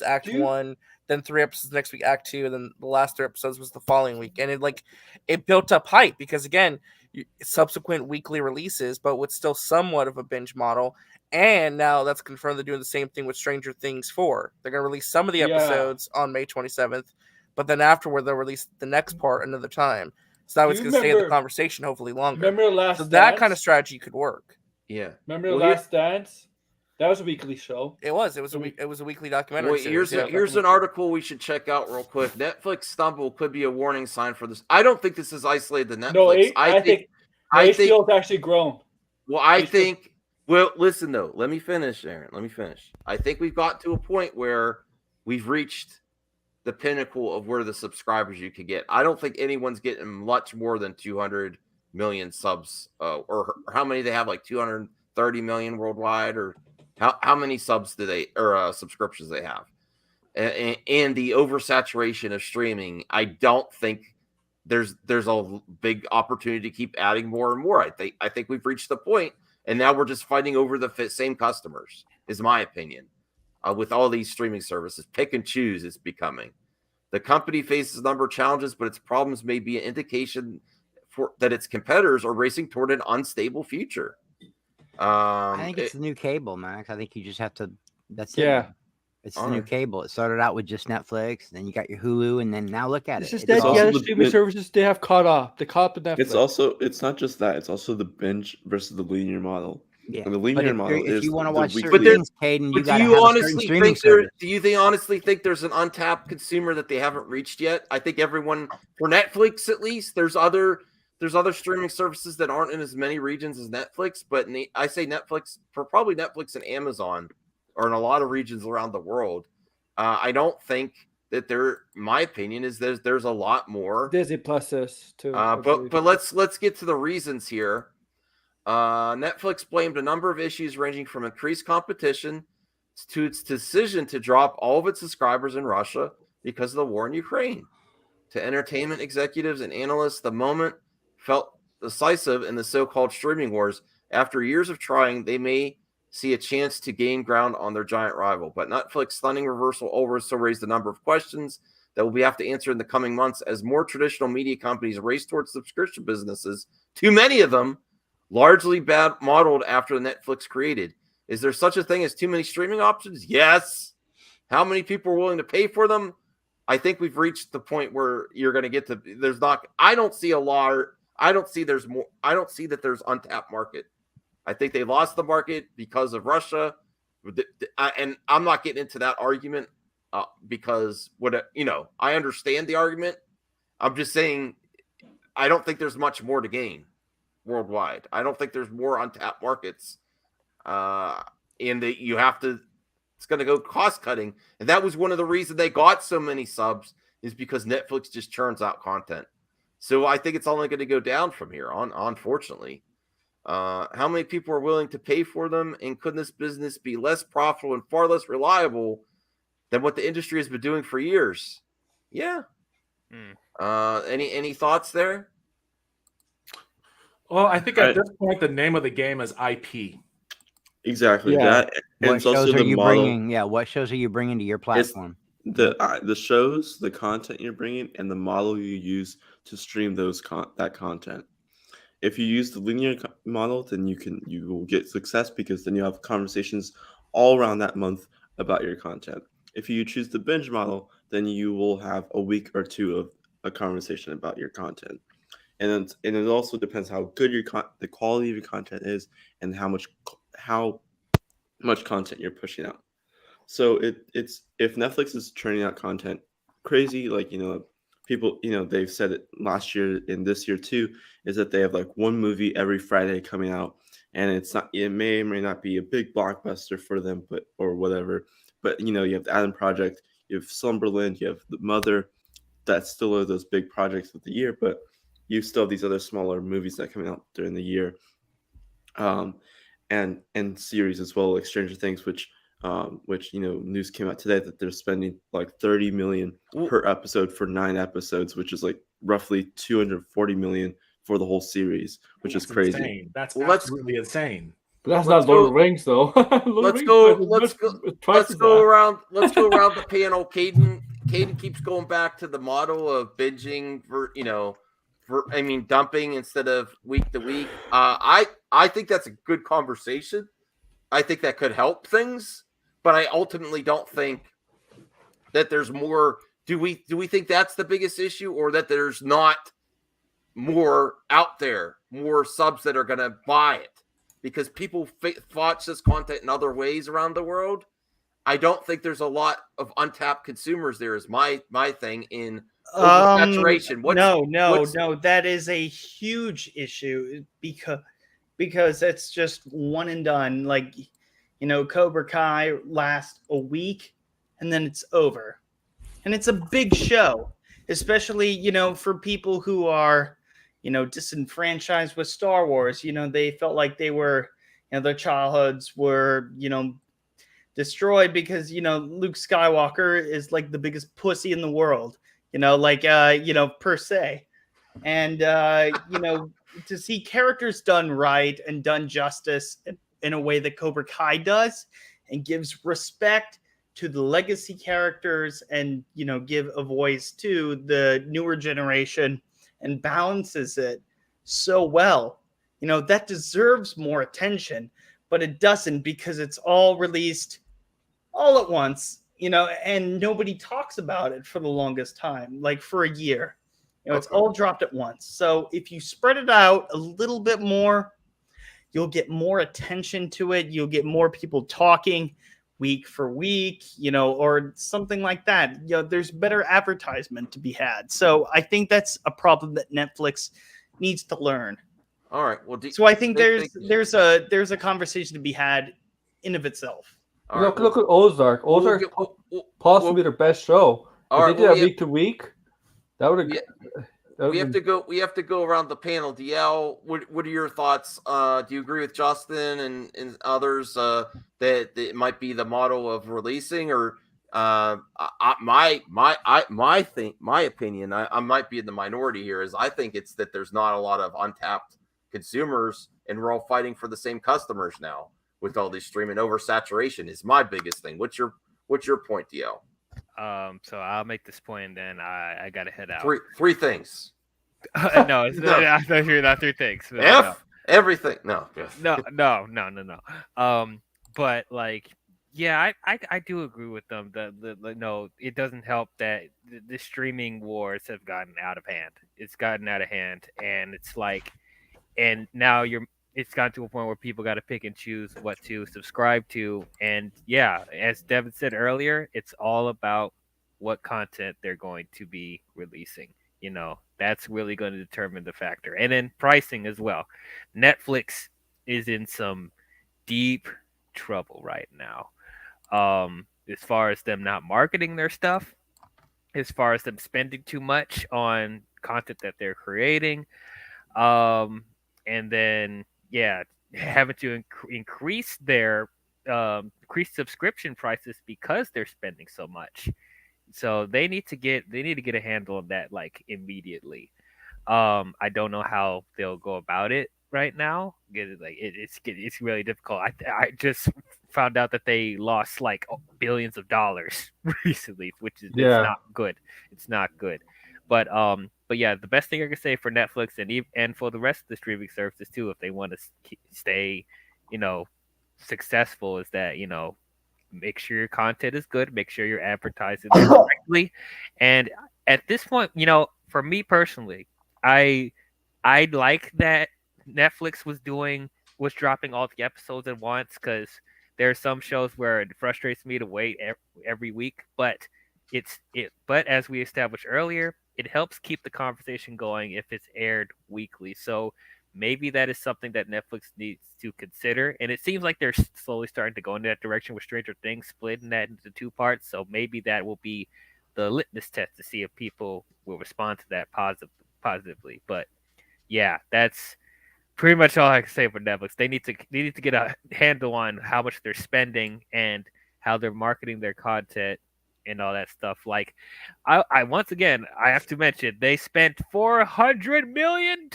S6: Act 1. Then 3 episodes next week, Act 2, and then the last 3 episodes was the following week. And it built up hype because, again, subsequent weekly releases, but with still somewhat of a binge model. And now that's confirmed they're doing the same thing with Stranger Things 4. They're going to release some of the episodes on May 27th, but then afterward they'll release the next part another time. So that was going to stay in the conversation hopefully longer.
S9: Remember Last
S6: so
S9: Dance?
S6: That kind of strategy could work.
S5: Yeah.
S9: Remember Last Dance? That was a weekly show.
S6: It was a weekly documentary.
S5: Wait, here's an article we should check out real quick. Netflix stumble could be a warning sign for this. I don't think this is isolated to Netflix.
S9: No, I think HBO's actually grown.
S5: Well, I think. Well, listen though. Let me finish, Aaron. Let me finish. I think we've got to a point where we've reached the pinnacle of where the subscribers you could get. I don't think anyone's getting much more than 200 million subs, or how many they have, like 230 million worldwide, or how many subs do they or subscriptions they have, and the oversaturation of streaming. I don't think there's a big opportunity to keep adding more and more. I think we've reached the point, and now we're just fighting over the same customers. Is my opinion. With all these streaming services, pick and choose it's becoming. The company faces a number of challenges, but its problems may be an indication that its competitors are racing toward an unstable future.
S12: I think it's the new cable, Max. I think you just have to. That's it.
S9: Yeah.
S12: It's the new cable. It started out with just Netflix, then you got your Hulu, and then now look at
S9: It's
S12: it.
S9: just that the other streaming services, they have caught up. They caught up with Netflix.
S13: It's not just that. It's also the binge versus the linear model.
S12: Yeah.
S13: And the linear model is
S12: if you want to watch
S13: weekly.
S12: certain things, Caden, you got to have a certain streaming service.
S5: Do they honestly think there's an untapped consumer that they haven't reached yet? I think everyone, for Netflix at least, there's other streaming services that aren't in as many regions as Netflix, but I say Netflix, for probably Netflix and Amazon, are in a lot of regions around the world. I don't think that my opinion is there's a lot more.
S9: Disney Plus is too.
S5: But let's get to the reasons here. Netflix blamed a number of issues ranging from increased competition to its decision to drop all of its subscribers in Russia because of the war in Ukraine. To entertainment executives and analysts, the moment felt decisive in the so-called streaming wars. After years of trying, they may see a chance to gain ground on their giant rival. But Netflix's stunning reversal also raised a number of questions that will have to answer in the coming months as more traditional media companies race towards subscription businesses. Too many of them largely bad modeled after the Netflix created. Is there such a thing as too many streaming options? Yes. How many people are willing to pay for them? I think we've reached the point where you're going to get to, I don't see that there's untapped market. I think they lost the market because of Russia. And I'm not getting into that argument because I understand the argument. I'm just saying, I don't think there's much more to gain worldwide. I don't think there's more untapped markets. And that it's going to go cost cutting. And that was one of the reasons they got so many subs, is because Netflix just churns out content. So I think it's only going to go down from here on, unfortunately. How many people are willing to pay for them? And could this business be less profitable and far less reliable than what the industry has been doing for years? Yeah. Any thoughts there?
S11: Well, I think at this point, the name of the game is IP.
S13: Exactly.
S12: Yeah.
S13: That. And
S12: What shows are you bringing? Yeah. What shows are you bringing to your platform?
S13: The shows, the content you're bringing, and the model you use to stream that content. If you use the linear model, then you will get success, because then you have conversations all around that month about your content. If you choose the binge model, then you will have a week or two of a conversation about your content. And it also depends how good the quality of your content is, and how much content you're pushing out. So it's if Netflix is churning out content crazy, like people, they've said it last year and this year too, is that they have like one movie every Friday coming out, and it may or may not be a big blockbuster for them, or whatever. But you have the Adam Project, you have Slumberland, you have The Mother. That still are those big projects of the year, but you still have these other smaller movies that come out during the year, and series as well, like Stranger Things, which news came out today that they're spending like $30 million per episode for 9 episodes, which is like roughly $240 million for the whole series, which is crazy.
S11: Insane. That's absolutely insane.
S9: But that's not Lord of the Rings, though.
S5: Let's go around the panel. Caden keeps going back to the model of binging dumping instead of week to week. I think that's a good conversation. I think that could help things, but I ultimately don't think that there's more. Do we think that's the biggest issue, or that there's not more out there, more subs that are going to buy it? Because people watch this content in other ways around the world. I don't think there's a lot of untapped consumers. There is my thing in oversaturation.
S3: No, that is a huge issue, because it's just one and done. Like, you know, Cobra Kai lasts a week and then it's over. And it's a big show, especially, you know, for people who are, you know, disenfranchised with Star Wars. You know, they felt like they were, you know, their childhoods were, you know, destroyed because, you know, Luke Skywalker is like the biggest pussy in the world, you know, like, you know, per se. And, you know, to see characters done right and done justice in a way that Cobra Kai does and gives respect to the legacy characters and, you know, give a voice to the newer generation and balances it so well, you know, that deserves more attention, but it doesn't because it's all released all at once, you know, and nobody talks about it for the longest time, like for a year. You know, it's all dropped at once. So if you spread it out a little bit more, you'll get more attention to it. You'll get more people talking week for week, you know, or something like that. You know, there's better advertisement to be had. So I think that's a problem that Netflix needs to learn.
S5: All right. Well,
S3: so I think there's a conversation to be had in of itself.
S9: Look at Ozark. Ozark possibly their best show. If they did it week to week, that would have.
S5: We have to go around the panel. DL, what are your thoughts? Do you agree with Justin and others that it might be the model of releasing, or my opinion? I might be in the minority here. Is I think it's that there's not a lot of untapped consumers, and we're all fighting for the same customers now with all these streaming. Oversaturation is my biggest thing. What's your point, DL?
S4: So I'll make this point, and then I gotta head out.
S5: Three things.
S4: No, it's not three things.
S5: Everything. No.
S4: But like, yeah, I do agree with them. No, it doesn't help that the streaming wars have gotten out of hand. It's gotten out of hand, and it's like, and now it's gotten to a point where people got to pick and choose what to subscribe to. And yeah, as Devin said earlier, it's all about what content they're going to be releasing. You know, that's really going to determine the factor. And then pricing as well. Netflix is in some deep trouble right now. As far as them not marketing their stuff, as far as them spending too much on content that they're creating. And then, yeah, having to increase their subscription prices because they're spending so much. So they need to get a handle of that like immediately. I don't know how they'll go about it right now. It's really difficult. I just found out that they lost like billions of dollars recently, which is it's not good. It's not good. But yeah, the best thing I can say for Netflix and for the rest of the streaming services too, if they want to stay, you know, successful, is that, you know, make sure your content is good, make sure you're advertising correctly. And at this point, you know, for me personally, I like that Netflix was dropping all the episodes at once, because there are some shows where it frustrates me to wait every week, but as we established earlier, it helps keep the conversation going if it's aired weekly. So maybe that is something that Netflix needs to consider. And it seems like they're slowly starting to go in that direction with Stranger Things, splitting that into 2 parts. So maybe that will be the litmus test to see if people will respond to that positively. But yeah, that's pretty much all I can say for Netflix. They need to get a handle on how much they're spending and how they're marketing their content and all that stuff. Like, I once again, I have to mention, they spent $400 million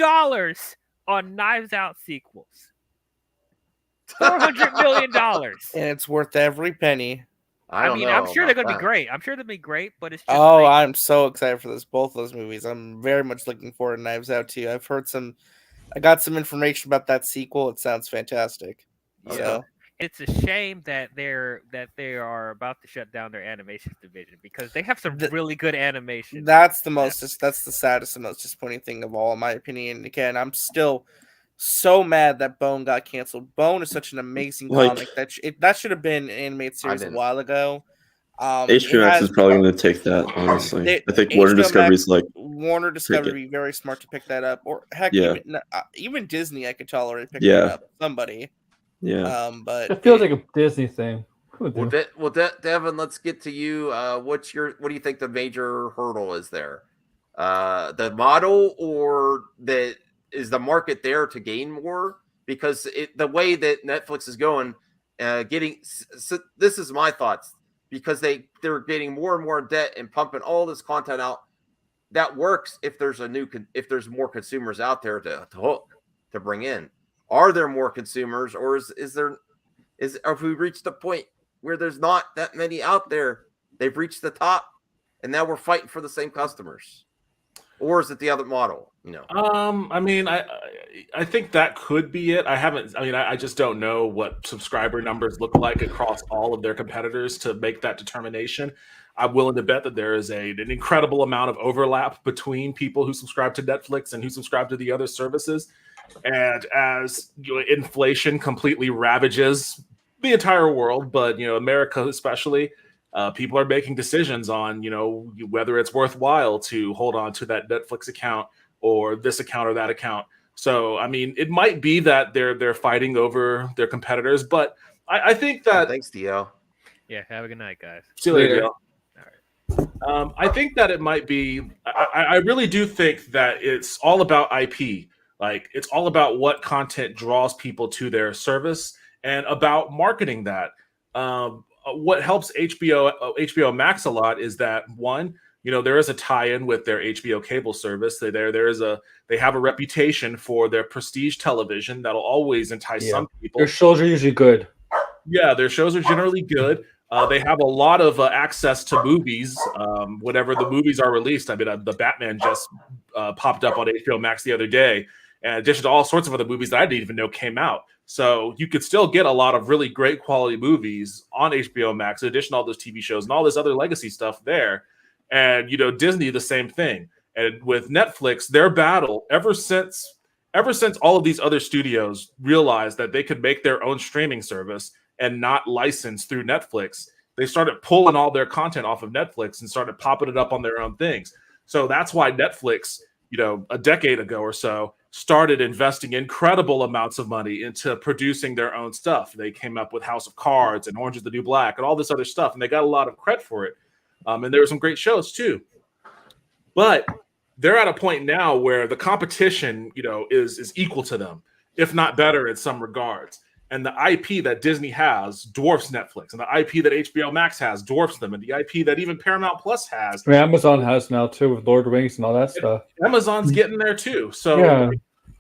S4: on Knives Out sequels. $400 million,
S6: and it's worth every penny.
S4: I'm sure they're gonna be great. I'm sure they'll be great, but it's just
S6: I'm so excited for both those movies. I'm very much looking forward to Knives Out too. I got some information about that sequel. It sounds fantastic.
S4: Yeah.
S6: So
S4: it's a shame that they are about to shut down their animation division, because they have some really good animation.
S6: That's the saddest and most disappointing thing of all, in my opinion. And again, I'm still so mad that Bone got canceled. Bone is such an amazing comic that should have been an animated series a while ago.
S13: HBO Max is probably going to take that, honestly. I think Warner Discovery's like,
S6: Warner Discovery would be very smart to pick that up, or heck, even Disney, I could tolerate picking it up. Somebody, but
S9: it feels like a Disney thing.
S5: Well, Devin, let's get to you. What do you think the major hurdle is there? The model, or is the market there to gain more? Because the way that Netflix is going, this is my thoughts, because they're getting more and more in debt and pumping all this content out. That works if there's more consumers out there to hook, to bring in. Are there more consumers, or have we reached the point where there's not that many out there? They've reached the top, and now we're fighting for the same customers. Or is it the other model?
S11: I mean, I think that could be it. I just don't know what subscriber numbers look like across all of their competitors to make that determination. I'm willing to bet that there is an incredible amount of overlap between people who subscribe to Netflix and who subscribe to the other services. And as inflation completely ravages the entire world, but America especially, people are making decisions on whether it's worthwhile to hold on to that Netflix account or this account or that account. So I mean, it might be that they're fighting over their competitors, but I think that
S5: thanks, DL.
S4: Yeah, have a good night, guys.
S11: See you later. I think that it might be. I really do think that it's all about IP. Like, it's all about what content draws people to their service and about marketing that. What helps HBO Max a lot is that, one, there is a tie-in with their HBO cable service. They have a reputation for their prestige television that'll always entice some people.
S9: Their shows are usually good.
S11: Yeah, their shows are generally good. They have a lot of access to movies whenever the movies are released. I mean, the Batman just popped up on HBO Max the other day, in addition to all sorts of other movies that I didn't even know came out. So you could still get a lot of really great quality movies on HBO Max, in addition to all those TV shows and all this other legacy stuff there. And, Disney, the same thing. And with Netflix, their battle, ever since all of these other studios realized that they could make their own streaming service and not license through Netflix, they started pulling all their content off of Netflix and started popping it up on their own things. So that's why Netflix, a decade ago or so, started investing incredible amounts of money into producing their own stuff. They came up with House of Cards and Orange is the New Black and all this other stuff, and they got a lot of credit for it. And there were some great shows too. But they're at a point now where the competition, is equal to them, if not better in some regards. And the IP that Disney has dwarfs Netflix, and the IP that HBO Max has dwarfs them, and the IP that even Paramount Plus has.
S9: I mean, Amazon has now too, with Lord of the Rings and all that stuff.
S11: Amazon's getting there too. So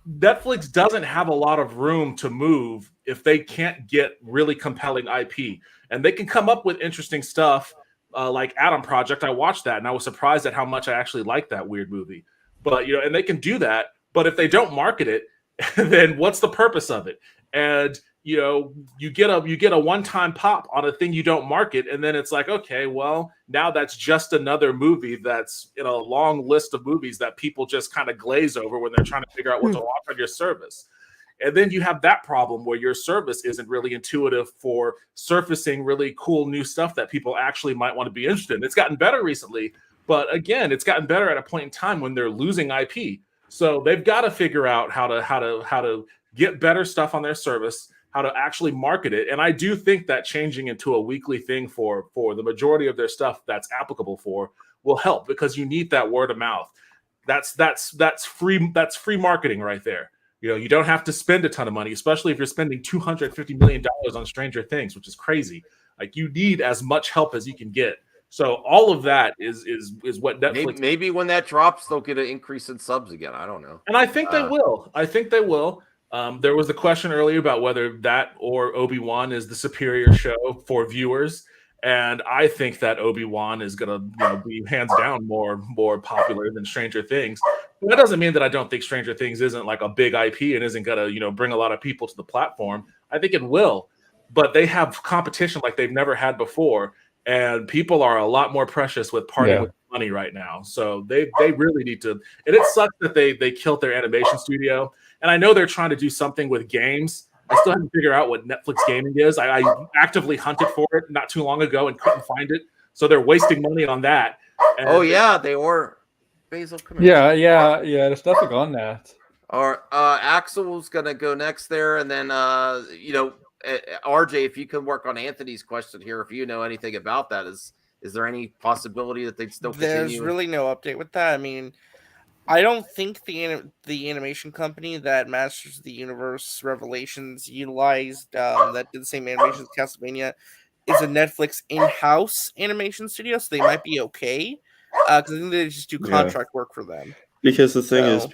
S11: Netflix doesn't have a lot of room to move if they can't get really compelling IP. And they can come up with interesting stuff like Atom Project. I watched that, and I was surprised at how much I actually liked that weird movie. But and they can do that. But if they don't market it, then what's the purpose of it? And you get a one-time pop on a thing you don't market, and then it's like, okay, well, now that's just another movie that's in a long list of movies that people just kind of glaze over when they're trying to figure out what to watch on your service. And then you have that problem where your service isn't really intuitive for surfacing really cool new stuff that people actually might want to be interested in. It's gotten better recently, but again, it's gotten better at a point in time when they're losing IP. So they've got to figure out how to get better stuff on their service, how to actually market it. And I do think that changing into a weekly thing for the majority of their stuff that's applicable for will help, because you need that word of mouth. That's free marketing right there. You don't have to spend a ton of money, especially if you're spending $250 million on Stranger Things, which is crazy. Like, you need as much help as you can get. So all of that is what Netflix.
S5: Maybe when that drops, they'll get an increase in subs again. I don't know.
S11: And I think they will. There was a question earlier about whether that or Obi-Wan is the superior show for viewers. And I think that Obi-Wan is going to be hands down more popular than Stranger Things. But that doesn't mean that I don't think Stranger Things isn't like a big IP and isn't going to bring a lot of people to the platform. I think it will. But they have competition like they've never had before. And people are a lot more precious with parting with money right now. So they really need to. And it sucks that they killed their animation studio. And I know they're trying to do something with games. I still haven't figured out what Netflix gaming is. I actively hunted for it not too long ago and couldn't find it. So they're wasting money on that. And
S5: they were. Basil, come here.
S9: Yeah. There's nothing on that.
S5: Or Axel's gonna go next there, and then RJ, if you can work on Anthony's question here, if you know anything about that, is there any possibility that they'd still continue?
S6: There's really no update with that. I mean, I don't think the animation company that Masters of the Universe Revelations utilized that did the same animation as Castlevania is a Netflix in-house animation studio, so they might be okay. Because I think they just do contract work for them.
S13: Because the thing is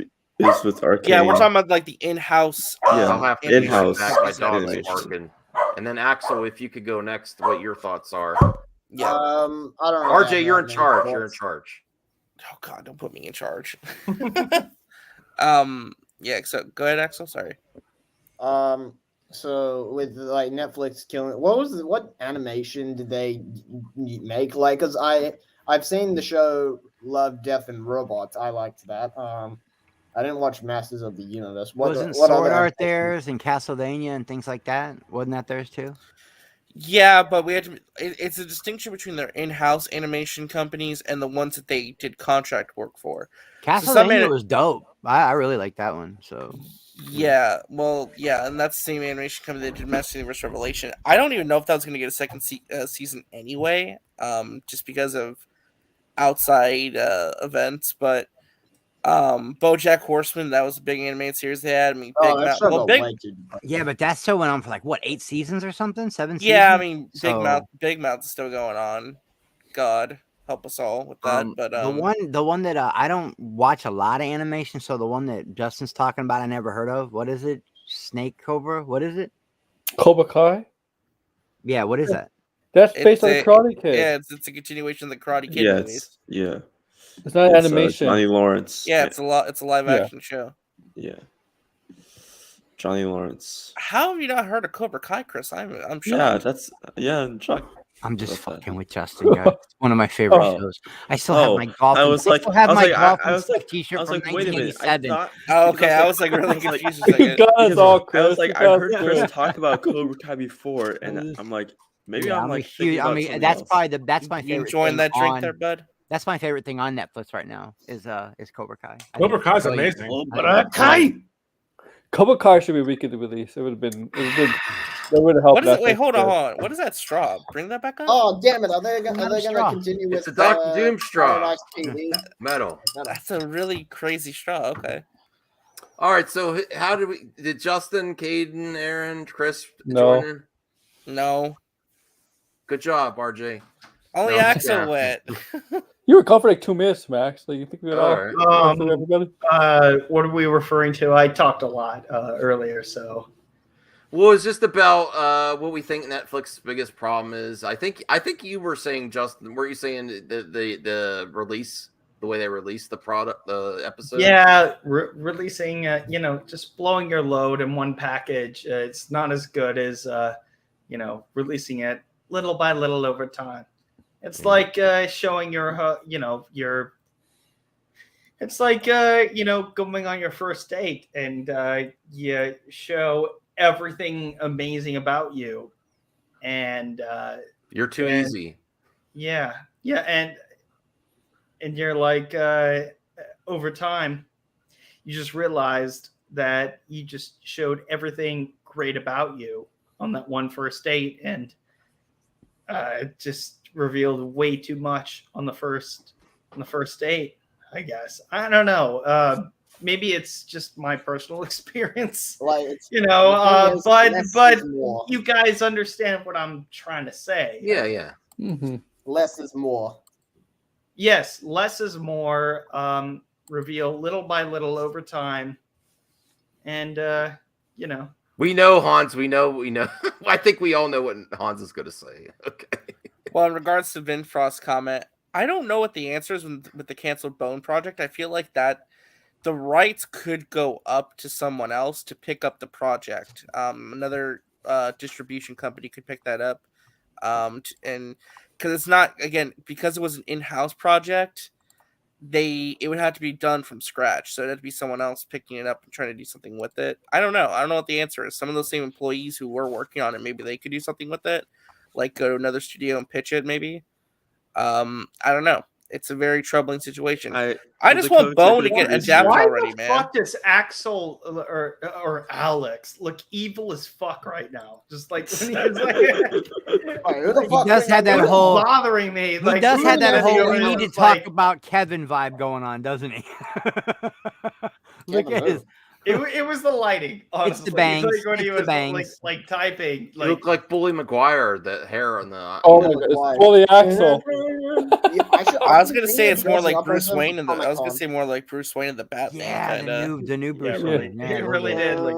S13: with Arcane.
S6: Yeah, we're talking about like the in-house.
S5: I'll have to
S13: in-house.
S5: My dog's barking. And then Axel, if you could go next, what your thoughts are?
S6: Yeah.
S14: I don't know.
S5: RJ, you're in charge. You're in charge.
S6: Oh God, don't put me in charge. Yeah. So go ahead, Axel. Sorry.
S14: So with like Netflix killing, what animation did they make? Like, cause I've seen the show Love, Death, and Robots. I liked that. I didn't watch Masters of the Universe.
S12: Wasn't Sword Art theirs and Castlevania and things like that? Wasn't that theirs too?
S6: Yeah, but we had to. It's a distinction between their in-house animation companies and the ones that they did contract work for.
S12: Castlevania was dope. I really like that one. So
S6: yeah, well, yeah, and that's the same animation company that did Masters of the Universe Revelation. I don't even know if that was going to get a second season anyway, just because of outside events, but. BoJack Horseman, that was a big animated series they had. I mean,
S12: yeah, but that still went on for like what, 8 seasons or something, 7 seasons.
S6: Yeah, I mean, Big Mouth is still going on. God help us all with that. But
S12: the one that I don't watch a lot of animation, so the one that Justin's talking about, I never heard of. What is it? Snake Cobra? What is it?
S9: Cobra Kai.
S12: Yeah, what is that?
S9: That's based on the Karate Kid.
S6: Yeah, it's a continuation of the Karate Kid movies.
S9: It's not animation.
S13: Johnny Lawrence.
S6: Yeah, it's a live action show.
S13: Yeah. Johnny Lawrence.
S6: How have you not heard of Cobra Kai, Chris? I'm shocked.
S13: Yeah, I'm shocked.
S12: I'm just fucking with Justin, guys. It's one of my favorite shows. I still have my golf.
S13: I was like,
S12: T-shirt from
S13: wait a minute.
S6: I was like really confused.
S9: I
S13: was like, I've heard Chris talk about Cobra Kai before, and I'm like, maybe I'm like,
S12: huge. I mean, that's probably that's my favorite.
S6: You enjoying that drink there, bud?
S12: That's my favorite thing on Netflix right now is Cobra Kai.
S11: Cobra Kai's amazing.
S9: Cobra Kai should be weekly release. It would have been. That would have helped.
S6: Wait, hold on. What is that straw? Bring that back up.
S14: Oh damn it! Are they gonna continue with?
S5: It's a Dr. Doom straw. Metal.
S6: That's a really crazy straw. Okay.
S5: All right. So how did Justin, Caden, Aaron, Chris
S9: join
S5: in?
S6: No.
S5: Good job, RJ.
S6: Only Axel went.
S9: You were gone for like 2 minutes, Max. So you think we all
S3: what are we referring to? I talked a lot earlier, so.
S5: Well, it's just about what we think Netflix's biggest problem is. I think you were saying, Justin, were you saying the release, the way they release the product, the episode?
S3: Yeah, releasing, just blowing your load in one package. It's not as good as, releasing it little by little over time. It's like showing it's like, going on your first date and you show everything amazing about you. And
S5: you're too easy.
S3: Yeah. Yeah. And you're like, over time, you just realized that you just showed everything great about you on that one first date. And it just revealed way too much on the first date, I guess. I don't know. Maybe it's just my personal experience, but you guys understand what I'm trying to say.
S5: Yeah.
S9: Mm-hmm.
S14: Less is more.
S3: Yes, less is more. Reveal little by little over time, and
S5: we know Hans. We know. I think we all know what Hans is going to say. Okay.
S6: Well, in regards to Vin Frost's comment, I don't know what the answer is with the canceled Bone project. I feel like that the rights could go up to someone else to pick up the project. Another distribution company could pick that up. And because it's not, again, because it was an in-house project, it would have to be done from scratch. So it'd have to be someone else picking it up and trying to do something with it. I don't know. I don't know what the answer is. Some of those same employees who were working on it, maybe they could do something with it. Like go to another studio and pitch it, maybe. I don't know. It's a very troubling situation. I
S13: for
S6: just
S13: the
S6: want Bone to
S13: co-executive
S6: get adapted
S3: Why
S6: already,
S3: the
S6: man.
S3: fuck does Axel or Alex look evil as fuck right now? Just like when he was like,
S12: He does have that
S3: it's
S12: whole
S3: bothering me.
S12: He
S3: Like,
S12: does have that whole we
S3: it
S12: need to
S3: was
S12: talk
S3: like-
S12: about Kevin vibe going on, doesn't he? Look at his.
S3: It was the lighting. Honestly.
S12: It's the bangs.
S3: Like when he
S12: It's the
S3: was
S12: bangs.
S3: like typing.
S5: You look like Bully Maguire, the hair on the.
S9: Oh my god, it's fully Axel.
S6: I was gonna say it's more like Bruce Wayne in the. I was gonna say more like Bruce Wayne in the Batman.
S12: Yeah,
S6: kinda.
S12: the new Bruce
S3: really,
S12: Wayne. Yeah,
S3: it really did. Like,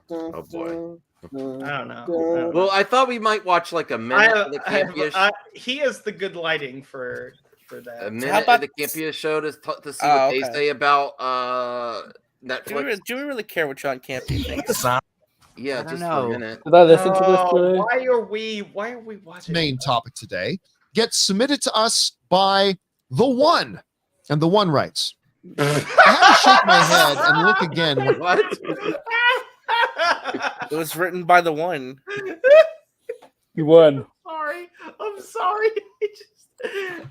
S5: Oh boy.
S3: I don't know.
S5: Well, I thought we might watch like a minute of the Campia.
S3: He has the good lighting for that.
S5: A minute of the Campia show to see what they say about Netflix.
S6: Do we really care what John Campia thinks?
S5: Yeah, just for a minute.
S9: Did I listen to this today?
S3: Why are we watching?
S15: Main topic today gets submitted to us by the One, and the One writes. I had to shake my head and look again.
S5: What?
S6: It was written by the One.
S9: You won.
S3: I'm sorry.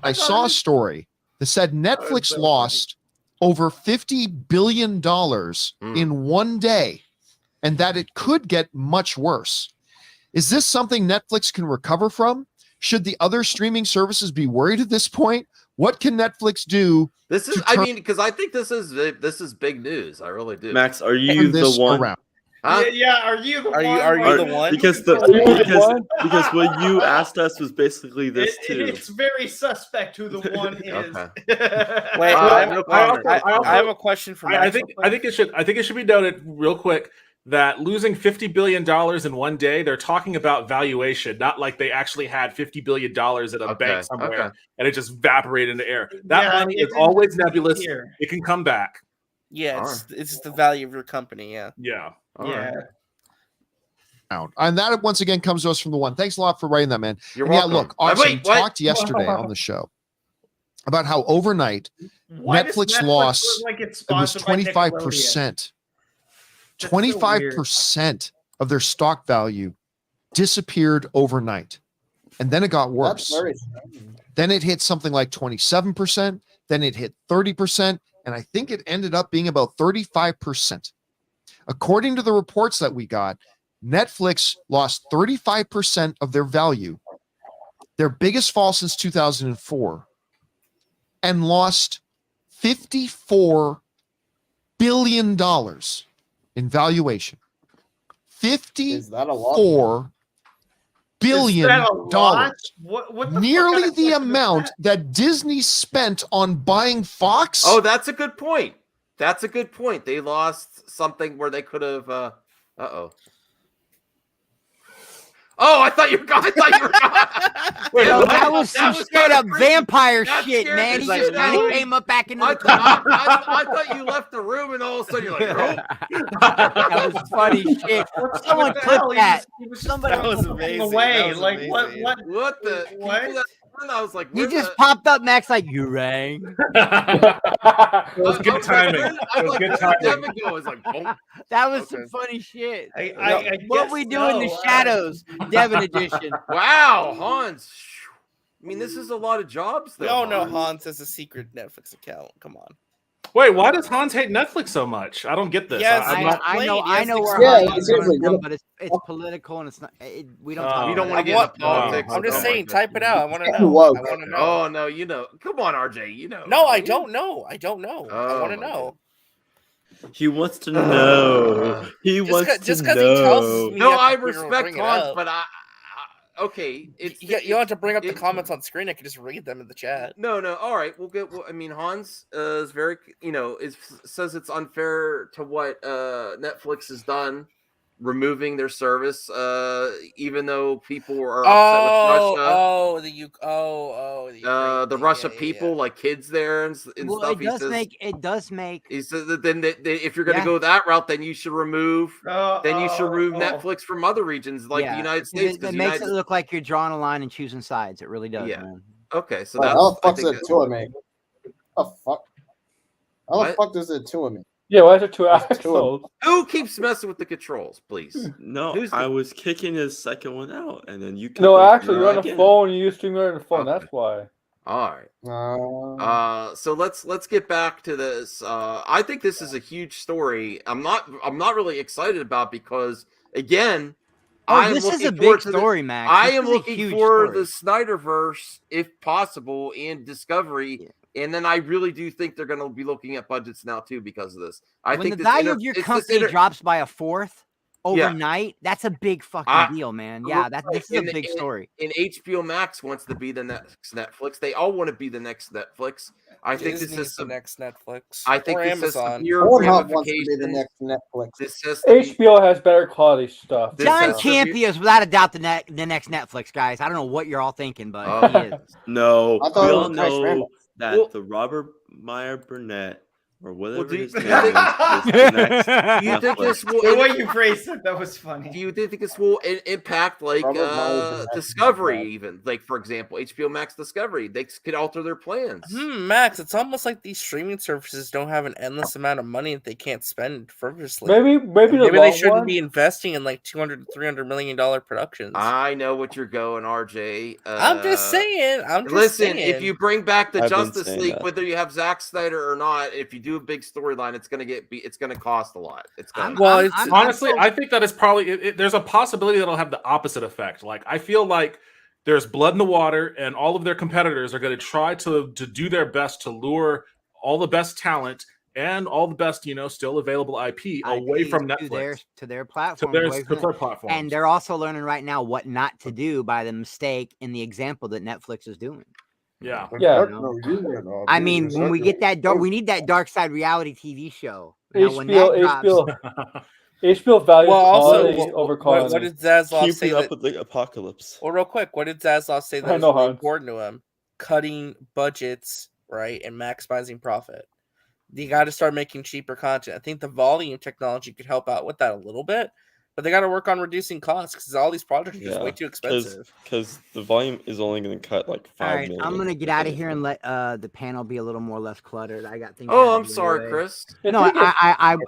S15: I saw a story that said Netflix lost over $50 billion in one day, and that it could get much worse. Is this something Netflix can recover from? Should the other streaming services be worried at this point? What can Netflix do?
S5: This is, I mean, because I think this is big news. I really do.
S13: Max, are you the one?
S15: Around.
S5: Huh?
S3: Yeah, are you the one?
S6: Are you the one?
S13: Because what you asked us was basically this too.
S3: It's very suspect who the one is.
S6: Wait, I have a question for
S11: I
S6: Max.
S11: think it should be noted real quick that losing $50 billion in one day, they're talking about valuation, not like they actually had $50 billion at a bank somewhere and it just evaporated in the air. That money is always nebulous. It can come back.
S6: Yeah, it's the value of your company. Yeah.
S11: Yeah.
S15: And that once again comes to us from the One. Thanks a lot for writing that, man.
S5: You're
S15: and
S5: welcome.
S15: Yeah, look, also, we talked yesterday on the show about how overnight Netflix lost it was 25%. 25% of their stock value disappeared overnight. And then it got worse. Then it hit something like 27%. Then it hit 30%. And I think it ended up being about 35%. According to the reports that we got, Netflix lost 35% of their value, their biggest fall since 2004, and lost $54 billion in valuation. $54 billion.
S3: What
S15: nearly the amount that Disney spent on buying Fox.
S5: Oh, that's a good point. That's a good point. They lost something where they could have. Oh, I thought you were gone.
S12: Wait, that was some straight up vampire shit, man. He just kind of came up back into the car.
S5: I thought you left the room, and all of a sudden you're like, "Nope."
S12: That was funny shit. Someone clip that.
S3: Somebody
S6: was amazing.
S3: Away.
S6: Was
S3: like
S6: amazing.
S5: What the? What? I was like,
S12: you just popped up, Max, like you rang.
S11: It was good timing. It was good timing.
S12: That was some funny shit. What we do in the shadows, Devin edition.
S5: Wow, Hans. I mean, this is a lot of jobs.
S6: We all know Hans has a secret Netflix account. Come on.
S11: Wait, why does Hans hate Netflix so much? I don't get this.
S6: Yes,
S12: I know where Hans is coming from, but it's political and it's not. We don't.
S5: You don't want to get into politics.
S6: I'm just saying, type it out. I want to know. I want to know.
S5: Oh no, you know. Come on, RJ. You know.
S6: No, I don't know. I don't know. I want to know.
S13: He wants to know. He wants to
S6: just because he tells me.
S5: No, I respect Hans, but okay,
S6: you don't have to bring up the comments on screen. I can just read them in the chat.
S5: No, all right. We'll get. I mean, Hans is very, says it's unfair to what Netflix has done, removing their service, even though people are upset with Russia. The Russia people, like kids there and stuff.
S12: It does make.
S5: He says that then if you're going to go that route, then you should remove. Netflix from other regions like the United States.
S12: It makes it look like you're drawing a line and choosing sides. It really does.
S5: Yeah.
S12: Man.
S5: Okay, so
S14: how the fuck's it to me? What the fuck? How the fuck does it to me?
S9: Yeah, why is it two axles?
S5: Who keeps messing with the controls, please?
S13: No, I was kicking his second one out, and then you.
S9: No, actually, you're on the phone. You use StreamYard on the phone. That's why.
S5: All right. So let's get back to this. I think this is a huge story. I'm not really excited about because again,
S12: this is a big story, Max.
S5: I am looking for the Snyderverse if possible and Discovery. Yeah. And then I really do think they're going to be looking at budgets now too because of this.
S12: When the value of your company drops by a fourth overnight, that's a big fucking deal, man. Yeah, this is a big story.
S5: And HBO Max wants to be the next Netflix. They all want to be the next Netflix. I think this is
S6: the next Netflix.
S5: I think this
S6: Amazon.
S5: has severe
S14: Pornhub wants to be the next Netflix.
S5: This has
S9: HBO has better quality stuff.
S12: John Campea is without a doubt the next Netflix, guys. I don't know what you're all thinking, but he is.
S13: No, we all know that the Robert Meyer Burnett or whatever his name is the next.
S5: Do you think this will?
S3: The way you phrased it, that was funny.
S5: Do you think this will impact like Discovery, even like for example, HBO Max Discovery? They could alter their plans.
S6: Max, it's almost like these streaming services don't have an endless amount of money that they can't spend frivolously.
S9: Maybe
S6: they shouldn't be investing in like $200 to $300 million productions.
S5: I know what you're going, RJ.
S6: I'm just saying.
S5: Listen, if you bring back the Justice League, whether you have Zack Snyder or not, if you do a big storyline, it's gonna cost a lot. It's gonna.
S11: Honestly, I think that is probably there's a possibility that'll have the opposite effect. Like I feel like there's blood in the water, and all of their competitors are going to try to do their best to lure all the best talent and all the best, still available IP away from Netflix
S12: to their platform,
S11: to their platform.
S12: And they're also learning right now what not to do by the mistake in the example that Netflix is doing.
S11: Yeah.
S12: I mean, when we get that we need that dark side reality TV show.
S9: HBO values quality over quality.
S6: What did Zaslav say?
S13: Keeping up with the apocalypse.
S6: Well, real quick, what did Zaslav say that was really important to him? Cutting budgets, right, and maximizing profit. You got to start making cheaper content. I think the volume technology could help out with that a little bit. But they got to work on reducing costs because all these projects are just way too expensive.
S13: Because the volume is only going to cut like 5 million.
S12: I'm going to get out of here and let the panel be a little more less cluttered. I got things.
S5: Oh, I'm sorry, Chris.
S12: No, I'm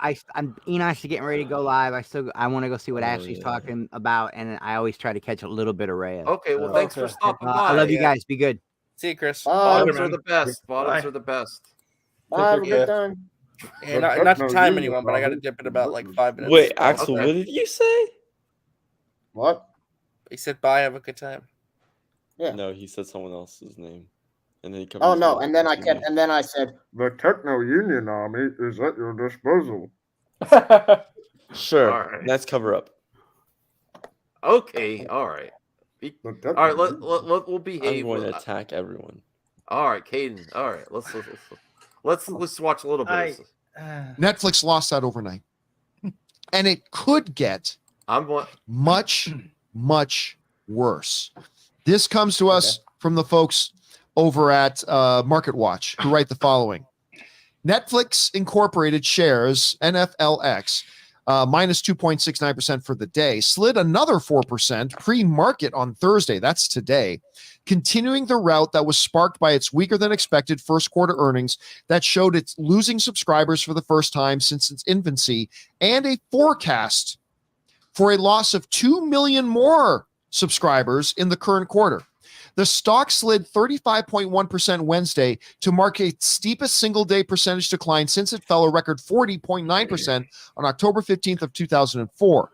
S12: Enoch's getting ready to go live. I want to go see what Ashley's talking about, and I always try to catch a little bit of Rhea.
S5: Okay, well, thanks for stopping by.
S12: I love you guys. Be good.
S6: See you, Chris.
S5: Bottoms are the best. Bottoms are the best.
S14: Bye. Have a good time.
S6: And not to time anyone, but I got to dip in about like 5 minutes.
S13: Wait, Axel, what did you say?
S14: What?
S6: He said, "Bye, have a good time."
S14: Yeah.
S13: No, he said someone else's name, and then he
S14: covered. Oh no! And then I said, "The Techno Union Army is at your disposal."
S13: Sure. Right. Let's cover up.
S5: Okay. All right. All right. We'll behave.
S13: I'm going to attack everyone.
S5: All right, Caden. All right. Let's watch a little bit.
S15: Netflix lost that overnight, and it could get much worse. This comes to us from the folks over at Market Watch, who write the following. Netflix Incorporated shares, NFLX, minus 2.69% for the day, slid another 4% pre-market on Thursday. That's today, continuing the rout that was sparked by its weaker than expected first quarter earnings that showed it's losing subscribers for the first time since its infancy, and a forecast for a loss of 2 million more subscribers in the current quarter. The stock slid 35.1% Wednesday to mark its steepest single-day percentage decline since it fell a record 40.9% on October 15th of 2004.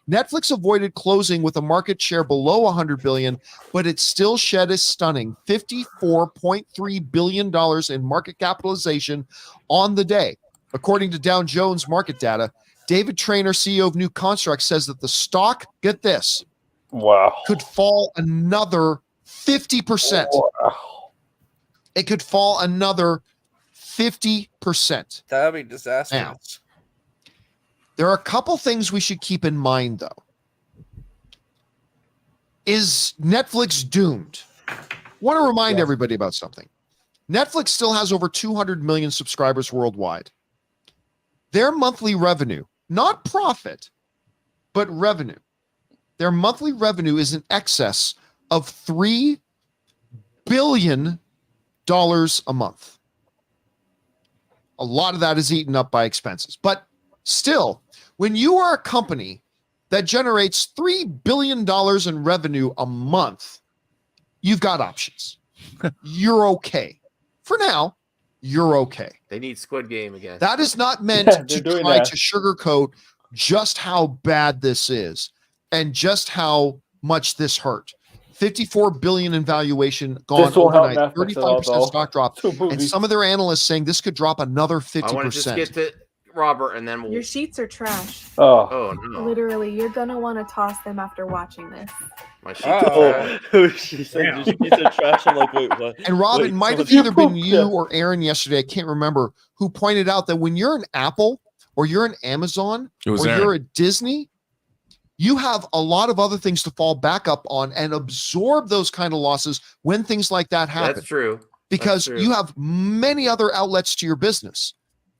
S15: Netflix avoided closing with a market share below $100 billion, but it still shed a stunning $54.3 billion in market capitalization on the day. According to Dow Jones market data, David Traynor, CEO of New Construct, says that the stock, get this, could fall another 50%. Wow. It could fall another 50%.
S6: That would be disastrous.
S15: Now, there are a couple things we should keep in mind, though. Is Netflix doomed? I want to remind everybody about something. Netflix still has over 200 million subscribers worldwide. Their monthly revenue, not profit, but revenue, their monthly revenue is in excess of $3 billion a month. A lot of that is eaten up by expenses. But still, when you are a company that generates $3 billion in revenue a month, you've got options. you're okay. For now, you're okay.
S5: They need Squid Game again.
S15: That is not meant to try to sugarcoat just how bad this is and just how much this hurt. 54 billion in valuation gone overnight, 35% stock drop, and some of their analysts saying this could drop another 50%.
S5: I want to just get to Robert, and then
S16: Your sheets are trash.
S5: Oh no!
S16: Literally, you're gonna want to toss them after watching this.
S5: My sheets are trash.
S13: She said your sheets are trash. I'm like, wait, what?
S15: And Robin, it might have either been you or Aaron yesterday, I can't remember, who pointed out that when you're an Apple or you're an Amazon or you're a Disney, you have a lot of other things to fall back up on and absorb those kind of losses when things like that happen.
S5: That's true.
S15: Because you have many other outlets to your business.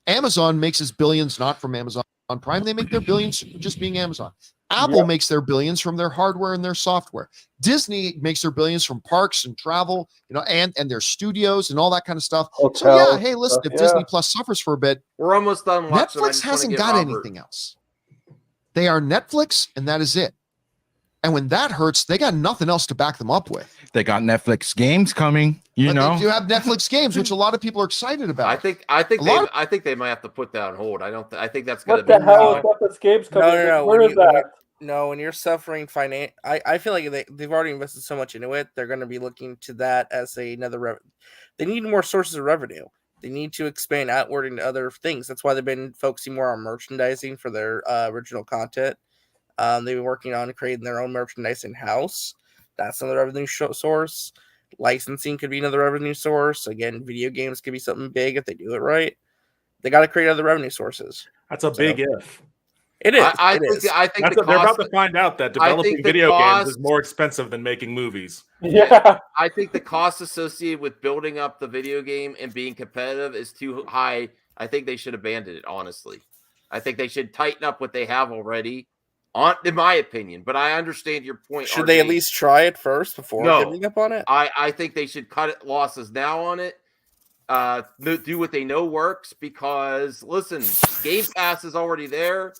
S15: Amazon makes its billions not from Amazon Prime. They make their billions just being Amazon. Apple makes their billions from their hardware and their software. Disney makes their billions from parks and travel, and their studios and all that kind of stuff. So yeah, hey, listen, if Disney Plus suffers for a bit,
S5: we're almost done watching.
S15: Netflix hasn't got anything else. They are Netflix, and that is it. And when that hurts, they got nothing else to back them up with.
S17: They got Netflix games coming,
S15: But they do have Netflix games, which a lot of people are excited about.
S5: I think they might have to put that on hold. I think that's going to
S9: What
S5: be.
S9: the hell is Netflix games coming?
S6: No.
S9: Where is that?
S6: No, when you're suffering I feel like they've already invested so much into it. They're going to be looking to that as another. They need more sources of revenue. They need to expand outward into other things. That's why they've been focusing more on merchandising for their original content. They've been working on creating their own merchandise in-house. That's another revenue source. Licensing could be another revenue source. Again, video games could be something big if they do it right. They got to create other revenue sources.
S11: That's a big if.
S6: It is.
S5: I think
S11: they're about to find out that developing video games is more expensive than making movies.
S9: Yeah.
S5: I think the cost associated with building up the video game and being competitive is too high. I think they should abandon it, honestly. I think they should tighten up what they have already, in my opinion. But I understand your point.
S6: Should they at least try it first before giving up on it?
S5: I think they should cut losses now on it. Do what they know works, because listen, Game Pass is already there.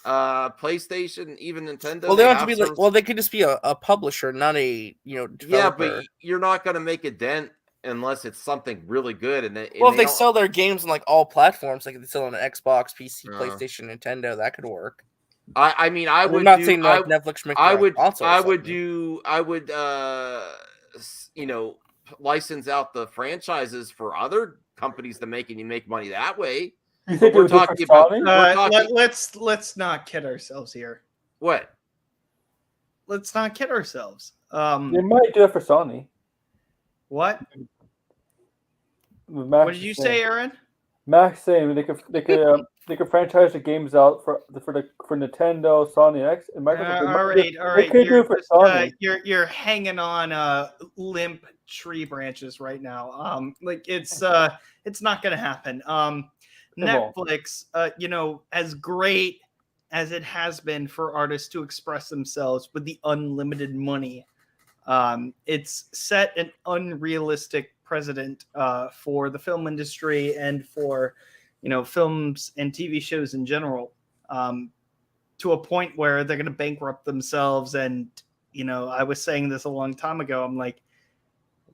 S5: PlayStation, even Nintendo.
S6: Well, they don't have to be they could just be a publisher, not a developer.
S5: Yeah, but you're not going to make a dent unless it's something really good. And
S6: if they sell their games on all platforms, like if they sell on an Xbox, PC, PlayStation, Nintendo, that could work.
S5: I mean, I would.
S6: I'm not saying Netflix make
S5: license out the franchises for other companies to make, and you make money that way.
S9: You think
S5: we're talking about?
S3: Let's not kid ourselves here.
S5: What?
S3: Let's not kid ourselves.
S9: They might do it for Sony.
S3: What? What did you say, Aaron?
S9: Max saying they could franchise the games out for Nintendo, Sony, X, and Microsoft.
S3: All right.
S9: They could do it for Sony.
S3: You're hanging on limp tree branches right now. It's not gonna happen. Netflix, as great as it has been for artists to express themselves with the unlimited money, it's set an unrealistic precedent for the film industry and for films and TV shows in general, to a point where they're going to bankrupt themselves. And I was saying this a long time ago. I'm like,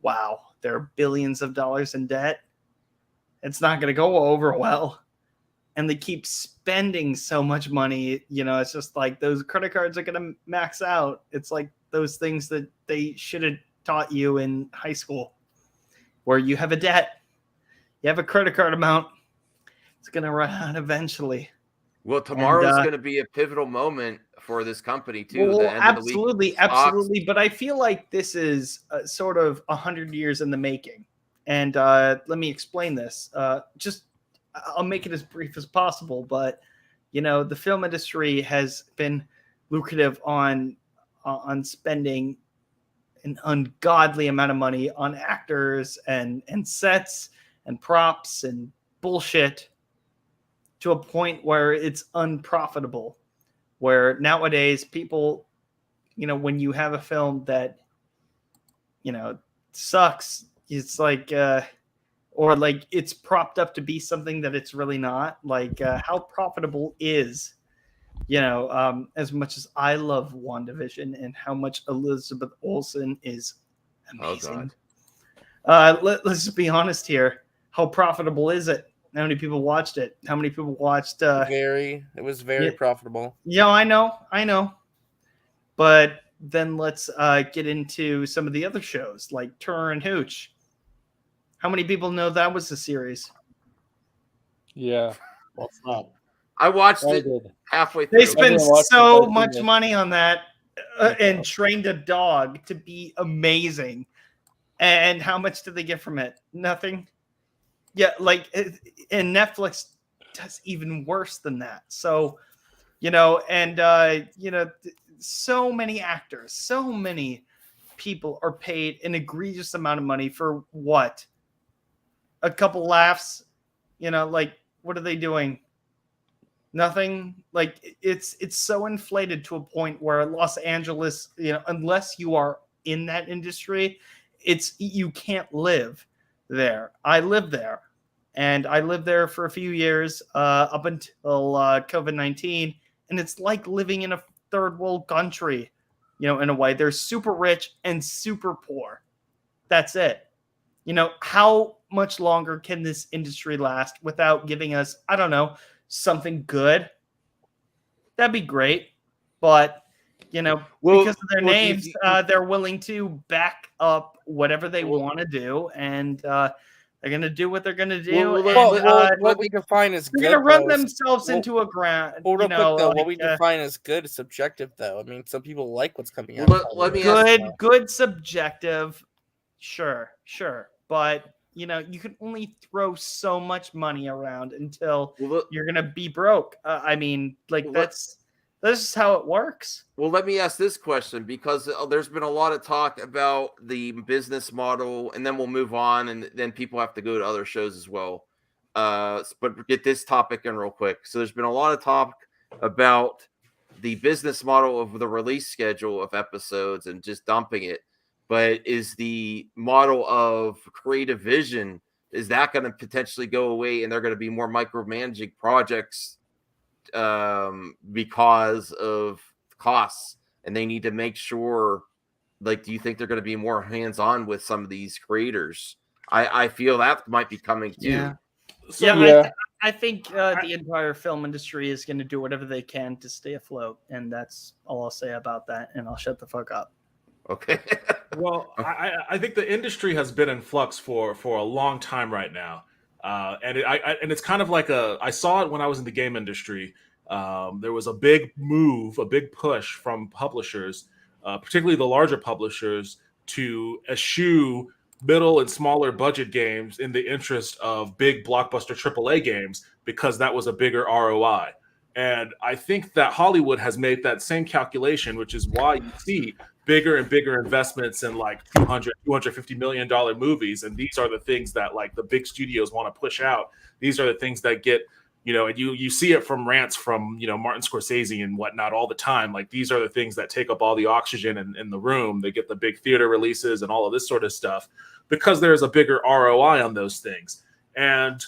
S3: wow, there are billions of dollars in debt. It's not going to go over well. And they keep spending so much money. It's just like those credit cards are going to max out. It's like those things that they should have taught you in high school, where you have a debt, you have a credit card amount, it's going to run out eventually.
S5: Well, tomorrow's going to be a pivotal moment for this company too.
S3: Well,
S5: the end
S3: absolutely,
S5: of the week.
S3: absolutely. But I feel like this is sort of 100 years in the making. And let me explain this. I'll make it as brief as possible. But the film industry has been lucrative on spending an ungodly amount of money on actors and sets and props and bullshit, to a point where it's unprofitable, where nowadays people, when you have a film that, sucks, it's like, or like it's propped up to be something that it's really not. Like how profitable is, as much as I love WandaVision and how much Elizabeth Olsen is amazing. Let's just be honest here. How profitable is it? How many people watched it? How many people watched?
S6: It was very profitable.
S3: Yeah, I know. But then let's get into some of the other shows like Turner and Hooch. How many people know that was a series?
S9: Yeah.
S14: What's that?
S5: I watched it halfway through.
S3: They spent so much money on that and trained a dog to be amazing. And how much did they get from it? Nothing. Yeah, like, and Netflix does even worse than that. So, so many actors, so many people are paid an egregious amount of money for what? A couple laughs? Like, what are they doing? Nothing. Like, it's so inflated to a point where Los Angeles, unless you are in that industry, you can't live there. I lived there, and I lived there for a few years up until COVID-19, and it's like living in a third world country, in a way. They're super rich and super poor. That's it. How much longer can this industry last without giving us, I don't know, something good? That'd be great, but because of their names, they're willing to back up whatever they want to do, and they're going to do what they're going to do.
S6: What we define as good,
S3: they're going to run themselves into a ground.
S6: Hold on, quick though. What we define as good is subjective, though. I mean, some people like what's coming out.
S3: Good, subjective, sure, but you can only throw so much money around until you're going to be broke. That's just how it works.
S5: Well, let me ask this question, because there's been a lot of talk about the business model, and then we'll move on, and then people have to go to other shows as well. But get this topic in real quick. So there's been a lot of talk about the business model of the release schedule of episodes and just dumping it. But is the model of creative vision, is that going to potentially go away, and they're going to be more micromanaging projects because of costs, and they need to make sure, like, do you think they're going to be more hands-on with some of these creators? I feel that might be coming too.
S3: I think the entire film industry is going to do whatever they can to stay afloat, and that's all I'll say about that, and I'll shut the fuck up.
S5: Okay.
S11: Well, I think the industry has been in flux for a long time right now. And it's kind of like I saw it when I was in the game industry. There was a big move, a big push from publishers, particularly the larger publishers, to eschew middle and smaller budget games in the interest of big blockbuster AAA games, because that was a bigger ROI. And I think that Hollywood has made that same calculation, which is why you see bigger and bigger investments in like $250 million movies. And these are the things that like the big studios want to push out. These are the things that get, and you see it from rants from, Martin Scorsese and whatnot all the time. Like, these are the things that take up all the oxygen in the room. They get the big theater releases and all of this sort of stuff because there's a bigger ROI on those things. And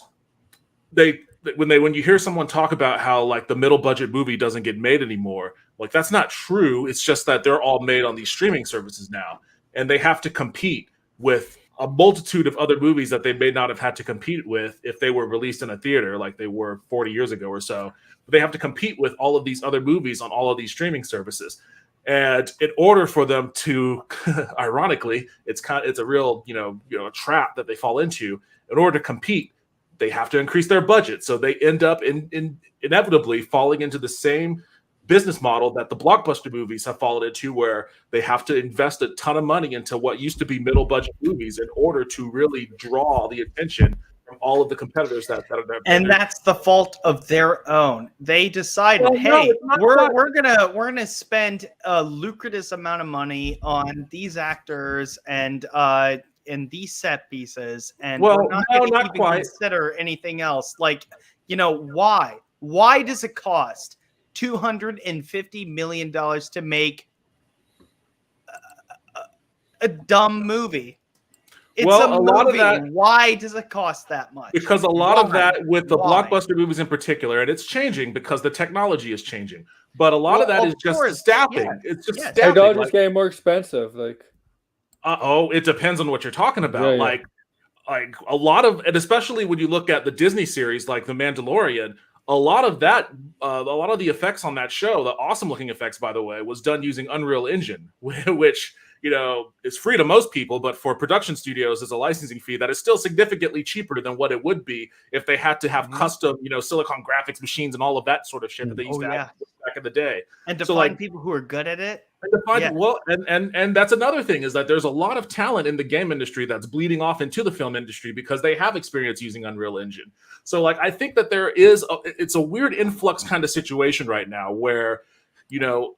S11: when you hear someone talk about how like the middle budget movie doesn't get made anymore, like, that's not true. It's just that they're all made on these streaming services now, and they have to compete with a multitude of other movies that they may not have had to compete with if they were released in a theater like they were 40 years ago or so. But they have to compete with all of these other movies on all of these streaming services. And in order for them to, ironically, it's a real, trap that they fall into. In order to compete, they have to increase their budget. So they end up inevitably falling into the same business model that the blockbuster movies have fallen into, where they have to invest a ton of money into what used to be middle budget movies in order to really draw the attention from all of the competitors that are there.
S3: And that's the fault of their own. They decided, we're gonna spend a lucrative amount of money on these actors and these set pieces, and we're not going to even consider anything else. Like, why? Why does it cost $250 million to make a dumb movie? It's a movie. Lot of that, why does it cost that much?
S11: Because a lot of that with the blockbuster movies in particular, and it's changing because the technology is changing. But a lot of that is just staffing.
S9: Yeah.
S11: It's just
S9: staffing. Technology is getting more expensive. Like,
S11: It depends on what you're talking about.
S9: Yeah.
S11: Like a lot of, and especially when you look at the Disney series like The Mandalorian, a lot of the effects on that show, the awesome looking effects, by the way, was done using Unreal Engine, which, you know, is free to most people, but for production studios is a licensing fee that is still significantly cheaper than what it would be if they had to have custom, you know, silicon graphics machines and all of that sort of shit that they used to have back in the day.
S1: And to find people who are good at it.
S11: And that's another thing, is that there's a lot of talent in the game industry that's bleeding off into the film industry because they have experience using Unreal Engine. So like, I think that it's a weird influx kind of situation right now where, you know,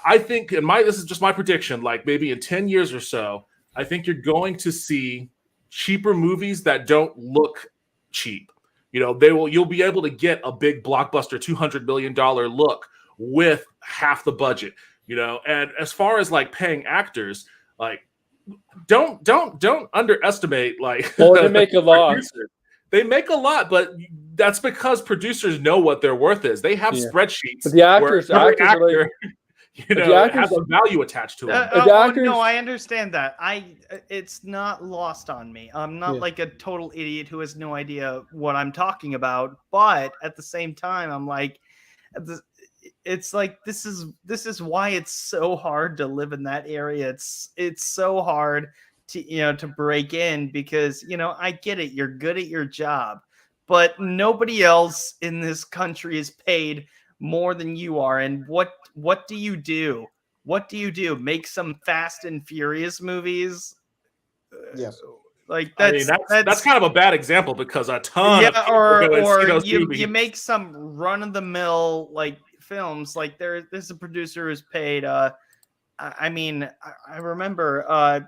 S11: I think this is just my prediction, like maybe in 10 years or so, I think you're going to see cheaper movies that don't look cheap. You know, you'll be able to get a big blockbuster $200 million look with half the budget. You know, and as far as like paying actors, like don't underestimate like
S9: they make a lot.
S11: They make a lot, but that's because producers know what their worth is. They have spreadsheets.
S9: But the actors
S11: actor,
S9: are like,
S11: you know, has a value attached to it.
S1: No, I understand that. It's not lost on me. I'm not like a total idiot who has no idea what I'm talking about. But at the same time, I'm like, it's like this is why it's so hard to live in that area. It's so hard to break in, because, you know, I get it, you're good at your job, but nobody else in this country is paid more than you are. And what do you do? What do you do? Make some Fast and Furious movies?
S14: Yes.
S1: Like
S11: that's kind of a bad example, because a ton of people go and see those movies.
S1: You make some run of the mill like films. Like there's a producer who's paid. I remember I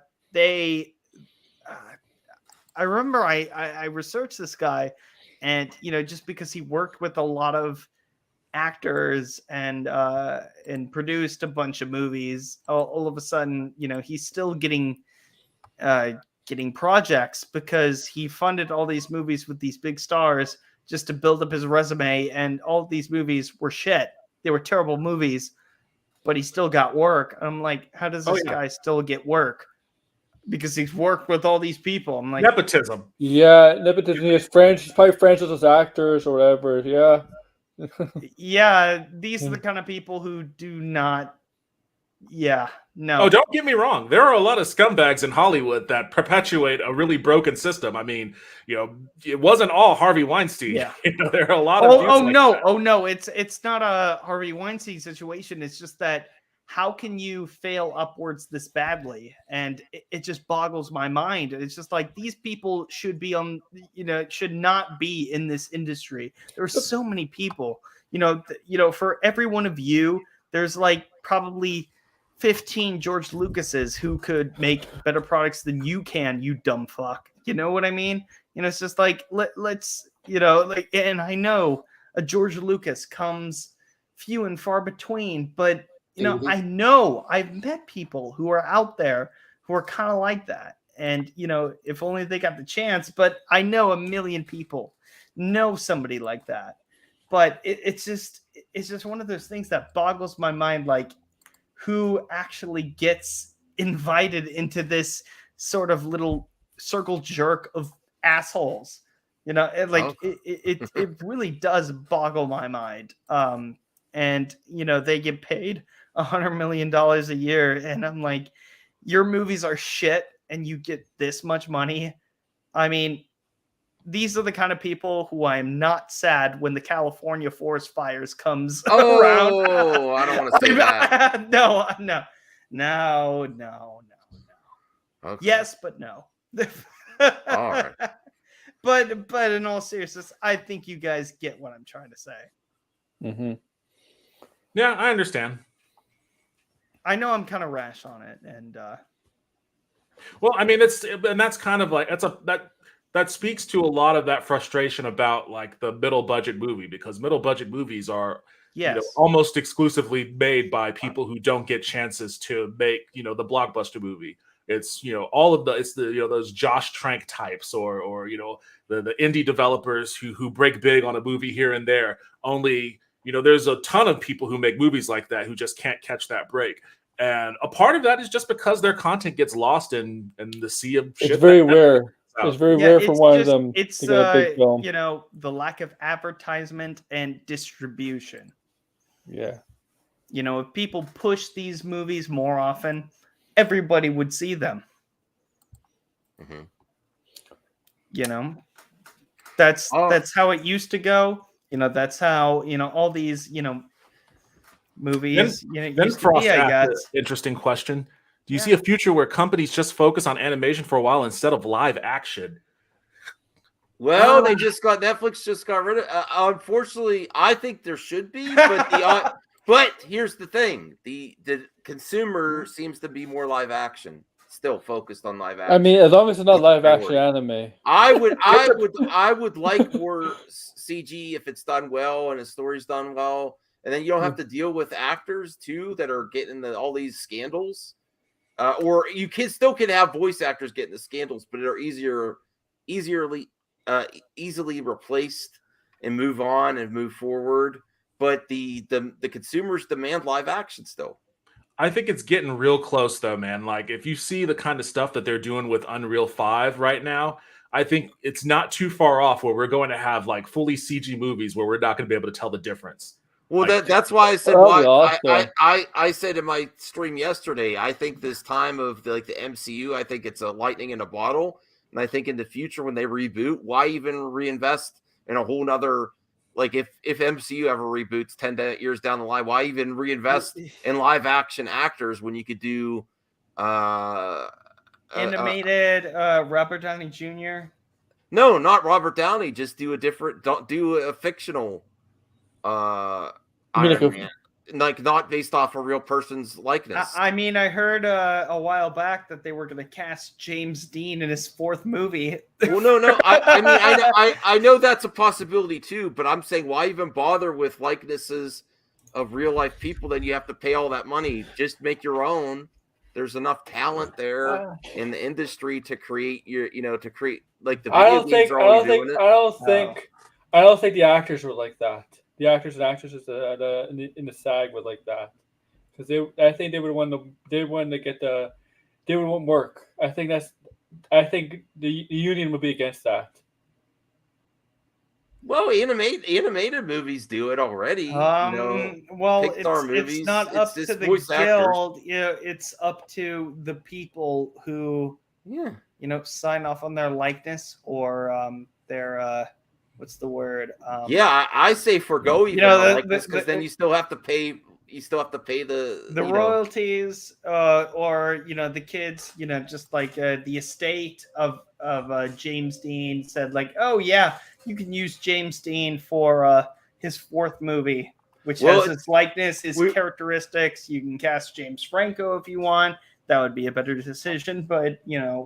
S1: researched this guy, and you know, just because he worked with a lot of actors and produced a bunch of movies, all of a sudden, you know, he's still getting projects because he funded all these movies with these big stars just to build up his resume, and all of these movies were shit. They were terrible movies, but he still got work. I'm like, how does this guy still get work? Because he's worked with all these people. I'm like,
S11: nepotism.
S9: Yeah, nepotism. He's probably friends with his actors or whatever. Yeah.
S1: Yeah, these are the kind of people who do not. Yeah, no.
S11: Oh, don't get me wrong. There are a lot of scumbags in Hollywood that perpetuate a really broken system. I mean, you know, it wasn't all Harvey Weinstein.
S1: Yeah.
S11: You know, there are a lot of.
S1: No, it's not a Harvey Weinstein situation. It's just that, how can you fail upwards this badly? And it just boggles my mind. It's just like, these people should be should not be in this industry. There are so many people, you know, for every one of you, there's like probably 15 George Lucases who could make better products than you can, you dumb fuck. You know what I mean? You know, it's just like, let's, you know, like, and I know a George Lucas comes few and far between, but you know, I've met people who are out there who are kind of like that. And, you know, if only they got the chance, but I know a million people know somebody like that. But it's just one of those things that boggles my mind, like, who actually gets invited into this sort of little circle jerk of assholes. You know, it really does boggle my mind. And, you know, they get paid $100 million a year. And I'm like, your movies are shit and you get this much money. I mean, these are the kind of people who I am not sad when the California forest fires comes around.
S5: Oh, I don't want to say that.
S1: No. Okay. Yes, but no.
S5: All right.
S1: But in all seriousness, I think you guys get what I'm trying to say.
S9: Mm-hmm.
S11: Yeah, I understand.
S1: I know I'm kind of rash on it, and
S11: well, I mean, that's kind of like that speaks to a lot of that frustration about like the middle budget movie, because middle budget movies are almost exclusively made by people who don't get chances to make, you know, the blockbuster movie. It's, you know, those Josh Trank types or you know, the indie developers who break big on a movie here and there. Only, you know, there's a ton of people who make movies like that who just can't catch that break. And a part of that is just because their content gets lost in the sea of shit.
S9: It's very rare. It's very rare for one of them to get a big film.
S3: You know, the lack of advertisement and distribution.
S9: Yeah.
S3: You know, if people push these movies more often, everybody would see them.
S5: Mm-hmm.
S3: You know, that's how it used to go. You know, that's how, you know, all these, you know, movies,
S11: then Frost asked an interesting question. Do you see a future where companies just focus on animation for a while instead of live action?
S5: Well, Netflix just got rid of. Unfortunately, I think there should be, but but here's the thing: the consumer seems to be more live action, still focused on live action.
S9: I mean, as long as it's not live action anime,
S5: I would like more CG if it's done well and the story's done well, and then you don't have to deal with actors too that are getting all these scandals. Or you still can have voice actors getting the scandals, but they're easily replaced and move on and move forward. But the consumers demand live action still.
S11: I think it's getting real close though, man. Like if you see the kind of stuff that they're doing with Unreal 5 right now, I think it's not too far off where we're going to have like fully CG movies where we're not going to be able to tell the difference.
S5: Well,
S11: like,
S5: that's why I said I said in my stream yesterday, I think this time of the MCU, I think it's a lightning in a bottle. And I think in the future when they reboot, why even reinvest in a whole nother, like if MCU ever reboots 10 years down the line, why even reinvest in live action actors when you could do
S3: animated Robert Downey Jr.?
S5: No, not Robert Downey. Just do a fictional Iron Man, like not based off a real person's likeness.
S3: I mean, I heard a while back that they were going to cast James Dean in his 4th movie.
S5: Well, no. I know that's a possibility too, but I'm saying why even bother with likenesses of real life people? Then you have to pay all that money. Just make your own. There's enough talent there in the industry to create like the video games are already doing it.
S9: I don't think the actors were like that. The actors and actresses in the SAG would like that because I think they would want to get they would want work. I think the union would be against that.
S5: Well, animated movies do it already.
S3: Well, it's not up to the guild. It's up to the people who sign off on their likeness or their what's the word?
S5: I say forgo because then you still have to pay. You still have to pay the
S3: royalties, or the kids. Just like the estate of James Dean said, like, oh yeah, you can use James Dean for his 4th movie, which has his likeness, his characteristics. You can cast James Franco if you want. That would be a better decision, but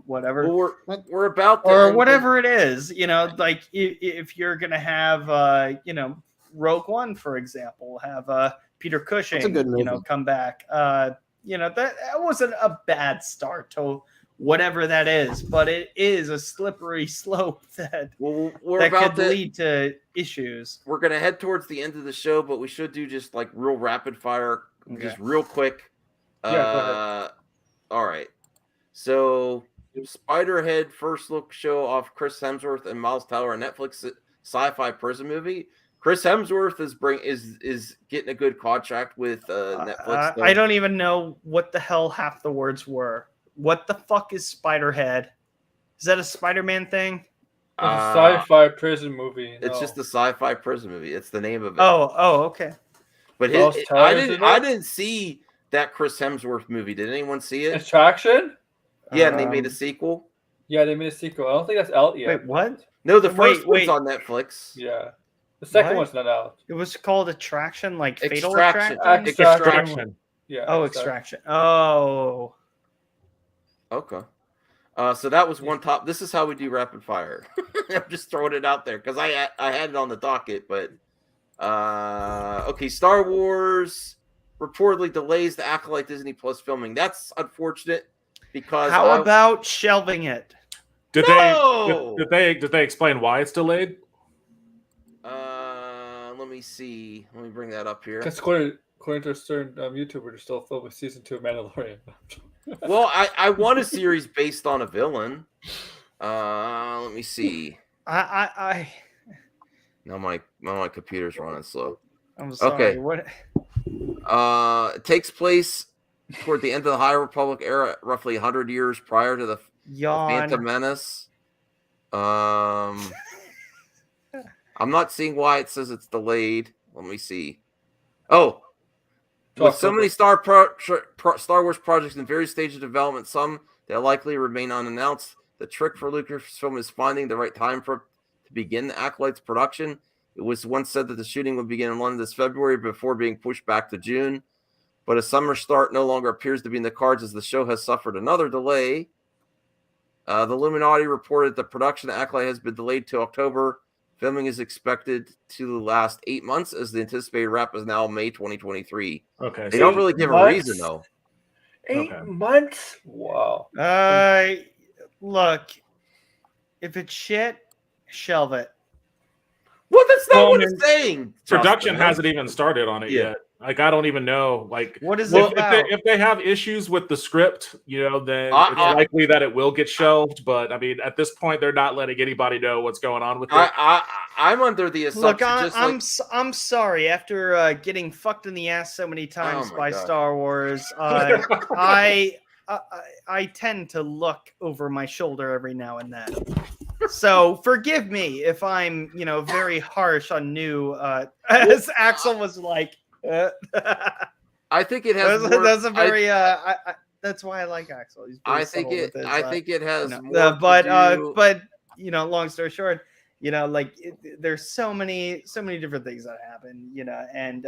S3: whatever.
S5: Well, we're about to
S3: or whatever it is. Like if you're gonna have Rogue One, for example, have Peter Cushing, come back. That wasn't a bad start to whatever that is, but it is a slippery slope that could lead to issues.
S5: We're gonna head towards the end of the show, but we should do just like real rapid fire, just real quick.
S9: Go ahead.
S5: All right. So Spiderhead first look show off Chris Hemsworth and Miles Teller, a Netflix sci-fi prison movie. Chris Hemsworth is getting a good contract with Netflix.
S3: I don't even know what the hell half the words were. What the fuck is Spiderhead? Is that a Spider-Man thing?
S9: It's a sci-fi prison movie.
S5: It's just a sci-fi prison movie. It's the name of it.
S3: Oh, okay.
S5: But I didn't see that Chris Hemsworth movie. Did anyone see it?
S9: Attraction?
S5: Yeah, and they made a sequel.
S9: Yeah, they made a sequel. I don't think that's out yet.
S3: Wait, what?
S5: No, the first one's on Netflix.
S9: Yeah. The second one's not out.
S3: It was called Attraction, like Fatal
S5: Extraction.
S3: Attraction?
S9: Yeah.
S3: Oh, Extraction. Oh.
S5: Okay. So that was one top. This is how we do rapid fire. I'm just throwing it out there because I had it on the docket, but okay. Star Wars reportedly delays the Acolyte Disney Plus filming. That's unfortunate because
S3: how about shelving it?
S11: Did they explain why it's delayed?
S5: Let me see. Let me bring that up here.
S9: Because according to a certain YouTuber, they're still filming season 2 of Mandalorian.
S5: Well, I want a series based on a villain. Let me see.
S3: I
S5: Now my computer's running slow.
S3: I'm sorry.
S5: Okay.
S3: What?
S5: It takes place toward the end of the High Republic era, roughly 100 years prior to the Phantom Menace. I'm not seeing why it says it's delayed. Let me see. Oh, with so many Star Wars projects in various stages of development, some that likely remain unannounced, the trick for Lucasfilm is finding the right time to begin the Acolyte's production. It was once said that the shooting would begin in London this February before being pushed back to June. But a summer start no longer appears to be in the cards as the show has suffered another delay. The Illuminati reported the production of Acolyte has been delayed to October. Filming is expected to last 8 months, as the anticipated wrap is now May 2023.
S11: Okay,
S5: they don't really give a reason though.
S18: 8 months? Wow.
S3: Look, if it's shit, shelve it.
S5: Well, that's not what it's saying.
S11: Production
S5: Justin.
S11: hasn't even started on it yet. Like, I don't even know. Like,
S3: what is it about?
S11: If they have issues with the script, then it's likely that it will get shelved. But I mean, at this point, they're not letting anybody know what's going on with it.
S5: I'm under the assumption.
S3: Look, I'm sorry. After getting fucked in the ass so many times by Star Wars, I tend to look over my shoulder every now and then. So forgive me if I'm, very harsh on new. As Axel was like.
S5: I think it has.
S3: That's a very. That's why I like Axel.
S5: I think it has
S3: more. But long story short, there's so many different things that happen. And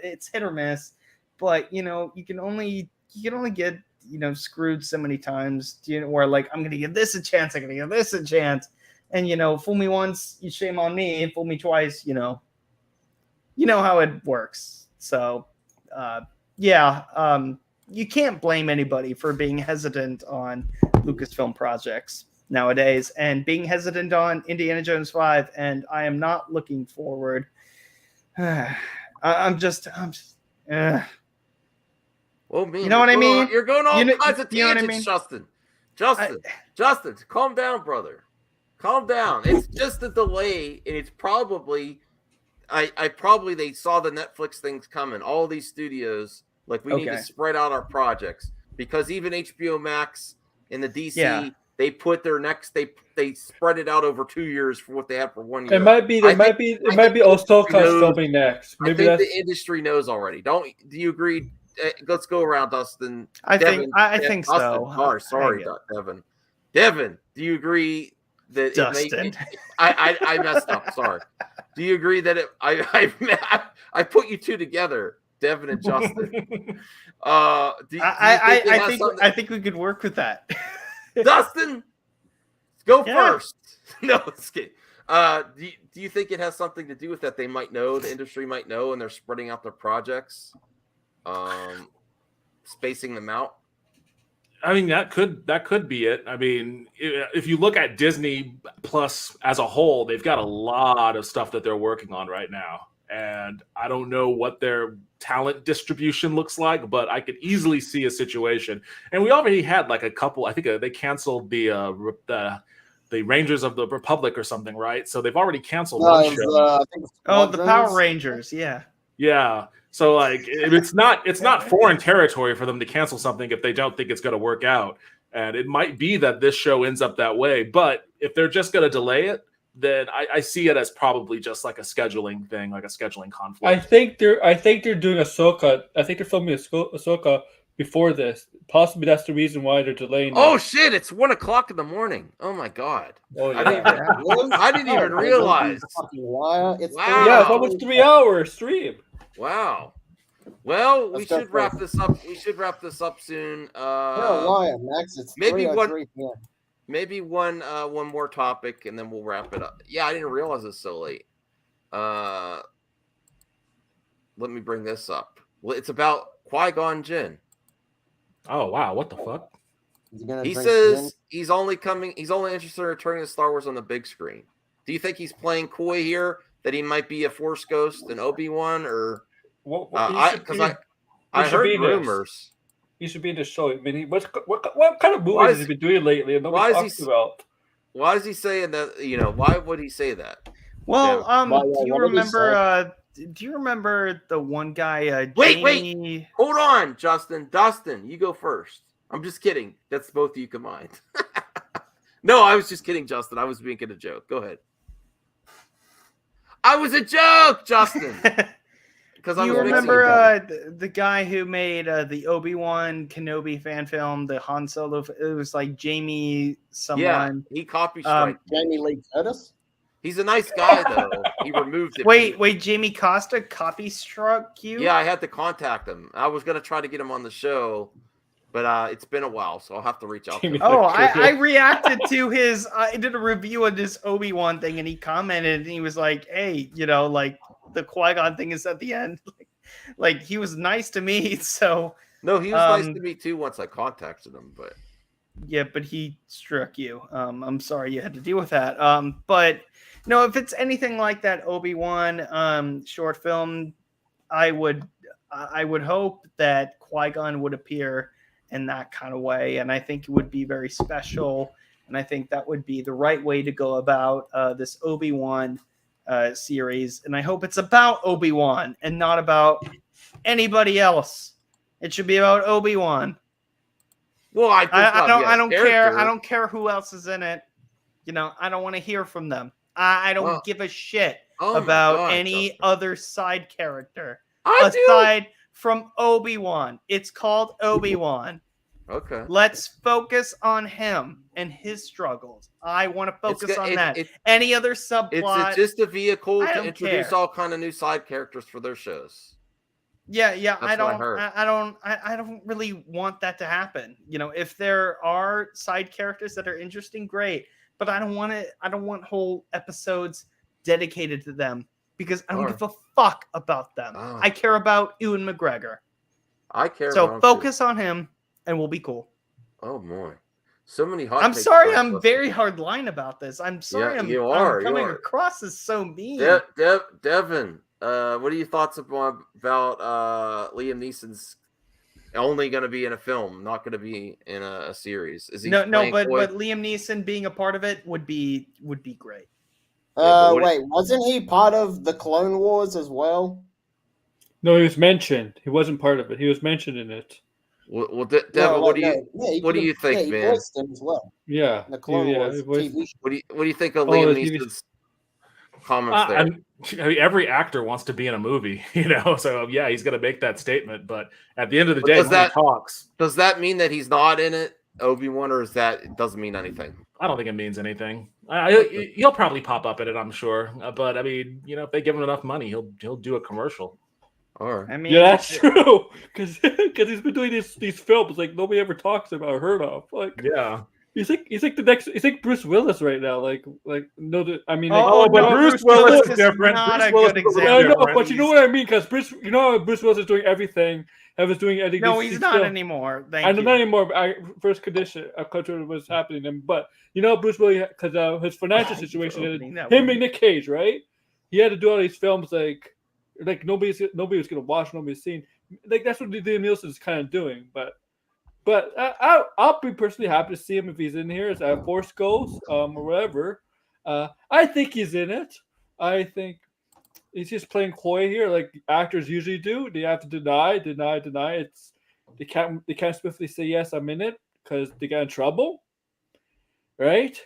S3: it's hit or miss. But you can only get screwed so many times. Where like I'm gonna give this a chance. I'm gonna give this a chance. And fool me once, you shame on me. Fool me twice, you know how it works. So, you can't blame anybody for being hesitant on Lucasfilm projects nowadays and being hesitant on Indiana Jones 5. And I am not looking forward. I'm just.
S5: Well, man,
S3: you know what I mean?
S5: You're going all kinds of tangents,
S3: you know what I mean?
S5: Justin, calm down, brother. Calm down. It's just a delay, and it's probably. They saw the Netflix things coming. All these studios, like we need to spread out our projects because even HBO Max and the DC, they put their next. They spread it out over 2 years for what they had for 1 year.
S9: It might be Ahsoka filming next. Maybe
S5: I think the industry knows already. Do you agree? Let's go around, Dustin.
S3: I think so.
S5: Oh, sorry, Devin. Devin, do you agree? That
S3: Dustin,
S5: I messed up. Sorry. Do you agree that I put you two together, Devin and Justin?
S3: I think we could work with that.
S5: Dustin, go first. No, it's kidding. Do you think it has something to do with that? They might know, the industry might know, and they're spreading out their spacing them out.
S11: I mean, that could be it. I mean, if you look at Disney Plus as a whole, they've got a lot of stuff that they're working on right now. And I don't know what their talent distribution looks like, but I could easily see a situation. And we already had like a couple, I think they canceled the Rangers of the Republic or something, right? So they've already canceled one show.
S3: The Power Rangers, yeah.
S11: Yeah. So like it's not foreign territory for them to cancel something if they don't think it's going to work out. And it might be that this show ends up that way. But if they're just going to delay it, then I see it as probably just like a scheduling thing, like a scheduling conflict.
S9: I think they're doing Ahsoka. I think they're filming Ahsoka before this. Possibly that's the reason why they're delaying.
S5: Oh shit! It's 1 o'clock in the morning. Oh my god!
S9: Oh yeah.
S5: I didn't even realize.
S14: Wow!
S9: Yeah, it's almost 3 hours stream.
S5: Wow. Well, we should wrap this up. We should wrap this up soon.
S14: Max, it's
S5: maybe one more topic, and then we'll wrap it up. Yeah, I didn't realize it's so late. Let me bring this up. Well, it's about Qui-Gon Jinn.
S11: Oh wow! What the fuck?
S5: He says he's only interested in returning to Star Wars on the big screen. Do you think he's playing coy here? That he might be a Force ghost and Obi-Wan, or I heard rumors.
S9: He should be in the show. I mean, what kind of movies has he been doing lately? And nobody talks about.
S5: Why is he saying that? You know, why would he say that?
S3: Well, do you remember? Do you remember the one guy?
S5: Wait, hold on, Justin. Dustin, you go first. I'm just kidding. That's both of you combined. No, I was just kidding, Justin. I was making a joke. Go ahead. I was a joke, Justin.
S3: Because you remember the guy who made the Obi-Wan Kenobi fan film, the Han Solo. It was like Jamie someone.
S5: Yeah, he copyrighted
S14: Jamie Lee Curtis.
S5: He's a nice guy though. He removed it.
S3: Wait, Jamie Costa copy struck you?
S5: Yeah, I had to contact him. I was gonna try to get him on the show, but it's been a while, so I'll have to reach out to him.
S3: Oh, I reacted to his. I did a review of this Obi-Wan thing, and he commented, and he was like, "Hey, you know, like the Qui-Gon thing is at the end." Like he was nice to me. So
S5: no, he was nice to me too once I contacted him, but
S3: yeah, but he struck you. I'm sorry you had to deal with that. But no, if it's anything like that Obi-Wan short film, I would hope that Qui-Gon would appear in that kind of way, and I think it would be very special, and I think that would be the right way to go about this Obi-Wan series, and I hope it's about Obi-Wan and not about anybody else. It should be about Obi-Wan.
S5: Well, I
S3: don't care. I don't care who else is in it. You know, I don't want to hear from them. I don't give a shit about any other side character aside from Obi-Wan. It's called Obi-Wan.
S5: Okay.
S3: Let's focus on him and his struggles. I want to focus on that. Any other subplot?
S5: It's just a vehicle to introduce all kind of new side characters for their shows.
S3: Yeah.
S5: That's
S3: I don't really want that to happen. You know, if there are side characters that are interesting, great. But I don't want it. I don't want whole episodes dedicated to them because I don't give a fuck about them. I care about Ewan McGregor.
S5: I care.
S3: So focus on him, and we'll be cool.
S5: Oh boy, so many hot.
S3: I'm sorry, I'm very hard line about this. I'm sorry, I'm coming across as so mean.
S5: Devin, what are your thoughts about Liam Neeson's only going to be in a film, not going to be in a series? Is he
S3: no, but Liam Neeson being a part of it would be great.
S14: Wait, wasn't he part of the Clone Wars as well?
S9: No, he was mentioned. He wasn't part of it. He was mentioned in it.
S5: Well, Devin, what do you think, man?
S14: He voiced him as well.
S9: Yeah,
S14: the Clone Wars TV show.
S5: What do you think of Liam Neeson's comments there?
S11: I mean, every actor wants to be in a movie, you know. So yeah, he's going to make that statement. But at the end of the day,
S5: does that mean that he's not in it, Obi-Wan, or is that it doesn't mean anything?
S11: I don't think it means anything. He'll probably pop up in it, I'm sure. But I mean, you know, if they give him enough money, he'll do a commercial.
S5: All right.
S3: I mean,
S9: yeah, that's true. Because he's been doing these films like nobody ever talks about or heard of. Like,
S11: yeah,
S9: he's like the next. He's like Bruce Willis right now. Like no, I mean,
S11: but Bruce Willis is different.
S3: Not
S11: Bruce
S3: a good example.
S9: I know, but you know what I mean? Because Bruce Willis is doing everything. Was doing anything.
S3: No, he's not anymore.
S9: Not anymore. First condition, culture was happening. But you know, Bruce Willis, because his financial situation, him and Nick Cage, right? He had to do all these films like nobody was gonna watch, nobody's seen. Like that's what Liam Neeson is kind of doing. But I'll be personally happy to see him if he's in here as Force Ghost or whatever. I think he's in it. I think he's just playing coy here, like actors usually do. They have to deny. It's they can't swiftly say yes, I'm in it because they get in trouble, right?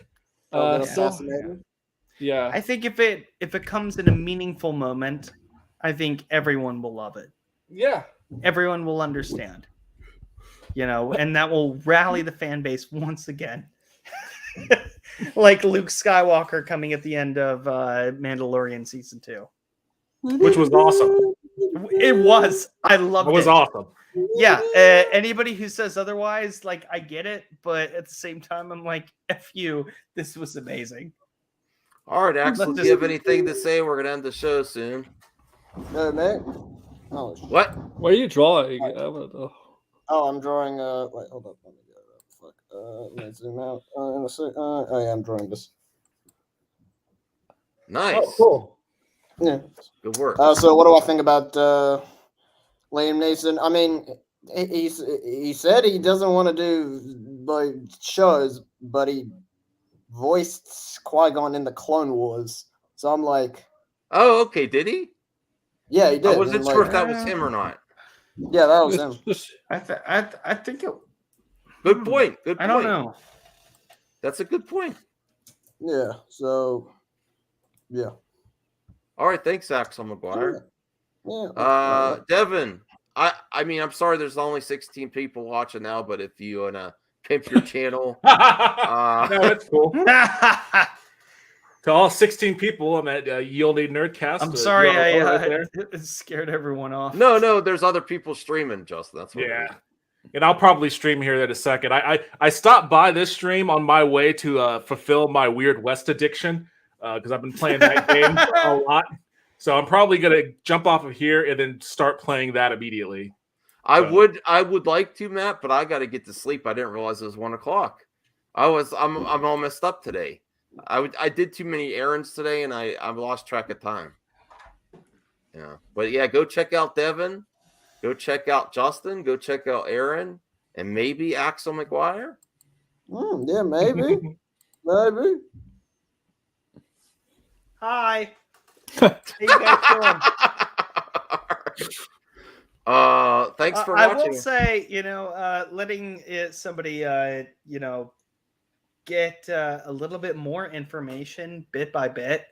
S9: Yeah.
S3: I think if it comes in a meaningful moment, I think everyone will love it.
S9: Yeah,
S3: everyone will understand. You know, and that will rally the fan base once again. Like Luke Skywalker coming at the end of Mandalorian season 2.
S11: Which was awesome.
S3: It was. I loved it.
S11: It was awesome.
S3: Yeah. Anybody who says otherwise, like, I get it, but at the same time, I'm like, F you. This was amazing.
S5: All right, Axel, do you have anything to say? We're gonna end the show soon.
S14: No, mate. Oh,
S5: what?
S9: What are you drawing?
S14: I'm drawing. Wait, hold up. Let me go. Fuck. Let me zoom out. In a sec. Oh yeah, I'm drawing this.
S5: Nice.
S14: Oh, cool. Yeah.
S5: Good work.
S14: So, what do I think about Liam Neeson. I mean, he said he doesn't want to do like shows, but he voiced Qui-Gon in the Clone Wars. So I'm like,
S5: oh, okay, did he?
S14: Yeah, he did.
S5: I wasn't sure if that was him or not.
S14: Yeah, that was him.
S2: I think it.
S5: Good point. Good point.
S2: I don't know.
S5: That's a good point.
S14: Yeah. So, yeah.
S5: All right. Thanks, Axel McGuire.
S14: Yeah.
S5: Devin. I mean, I'm sorry. There's only 16 people watching now, but if you wanna pimp your channel,
S11: no, it's cool. To all 16 people, I'm at Yield Nerdcast.
S3: I'm sorry, I scared everyone off.
S5: No, there's other people streaming, Justin. That's what
S11: yeah. And I'll probably stream here in a second. I stopped by this stream on my way to fulfill my Weird West addiction because I've been playing that game a lot. So I'm probably gonna jump off of here and then start playing that immediately.
S5: I would like to, Matt, but I got to get to sleep. I didn't realize it was 1 o'clock. I'm all messed up today. I did too many errands today, and I lost track of time. Yeah, but yeah, go check out Devin, go check out Justin, go check out Aaron, and maybe Axel McGuire.
S14: Yeah, maybe, maybe.
S3: Hi. How you guys doing?
S5: Thanks for watching.
S3: I will say, letting somebody, get a little bit more information bit by bit.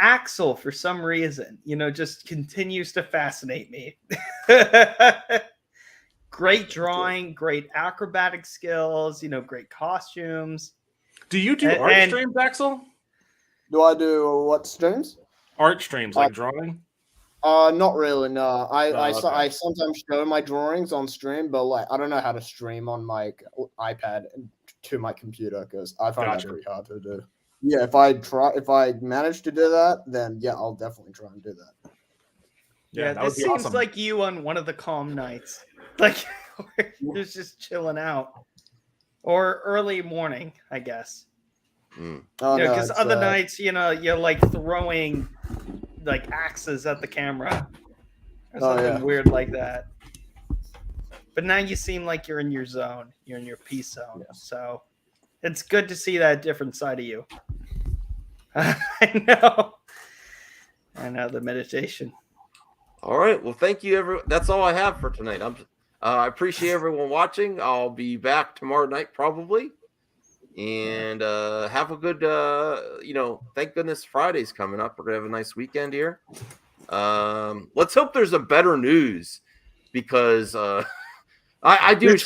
S3: Axel, for some reason, just continues to fascinate me. Great drawing, great acrobatic skills, great costumes.
S11: Do you do art streams, Axel?
S14: Do I do what streams?
S11: Art streams, like drawing?
S14: Not really. No, I sometimes show my drawings on stream, but like I don't know how to stream on my iPad to my computer because I find that pretty hard to do. Yeah, if I manage to do that, then yeah, I'll definitely try and do that.
S3: Yeah, this seems awesome. Like you on one of the calm nights, like you're just chilling out, or early morning, I guess. Because other nights, you're like throwing like axes at the camera or something weird like that. But now you seem like you're in your zone. You're in your peace zone. Yeah. So it's good to see that different side of you. I know the meditation.
S5: All right. Well, thank you, everyone. That's all I have for tonight. I appreciate everyone watching. I'll be back tomorrow night probably. And have a good, thank goodness Friday's coming up. We're going to have a nice weekend here. Let's hope there's a better news because I do a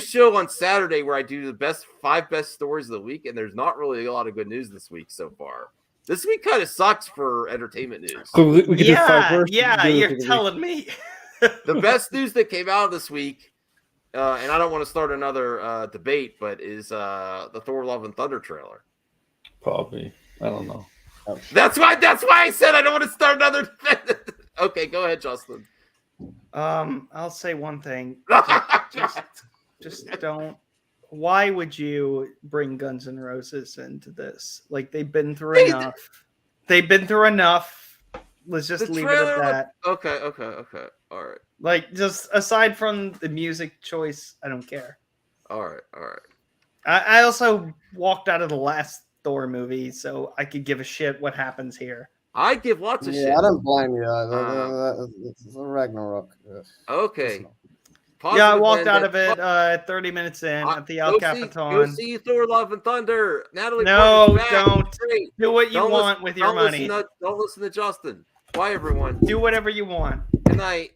S5: show on Saturday where I do the 5 best stories of the week. And there's not really a lot of good news this week so far. This week kind of sucks for entertainment news.
S9: So we could do 5 first.
S3: Yeah, you're telling me.
S5: The best news that came out this week, and I don't want to start another debate, but is the Thor Love and Thunder trailer.
S9: Probably. I don't know.
S5: That's why I said I don't want to start another Okay, go ahead, Justin.
S3: I'll say one thing. Just don't. Why would you bring Guns N' Roses into this? Like they've been through enough. They've been through enough. Let's just leave it at that.
S5: Okay. All right.
S3: Like, just aside from the music choice, I don't care.
S5: All right.
S3: I also walked out of the last Thor movie, so I could give a shit what happens here.
S5: I give lots of shit.
S14: Yeah, I don't blame you. It's Ragnarok.
S5: Okay.
S3: I walked out of it 30 minutes in at the El Capitan.
S5: Go see Thor Love and Thunder. Natalie.
S3: No, don't. Do what you want with your money.
S5: Don't listen to Justin. Bye, everyone.
S3: Do whatever you want.
S5: Good night.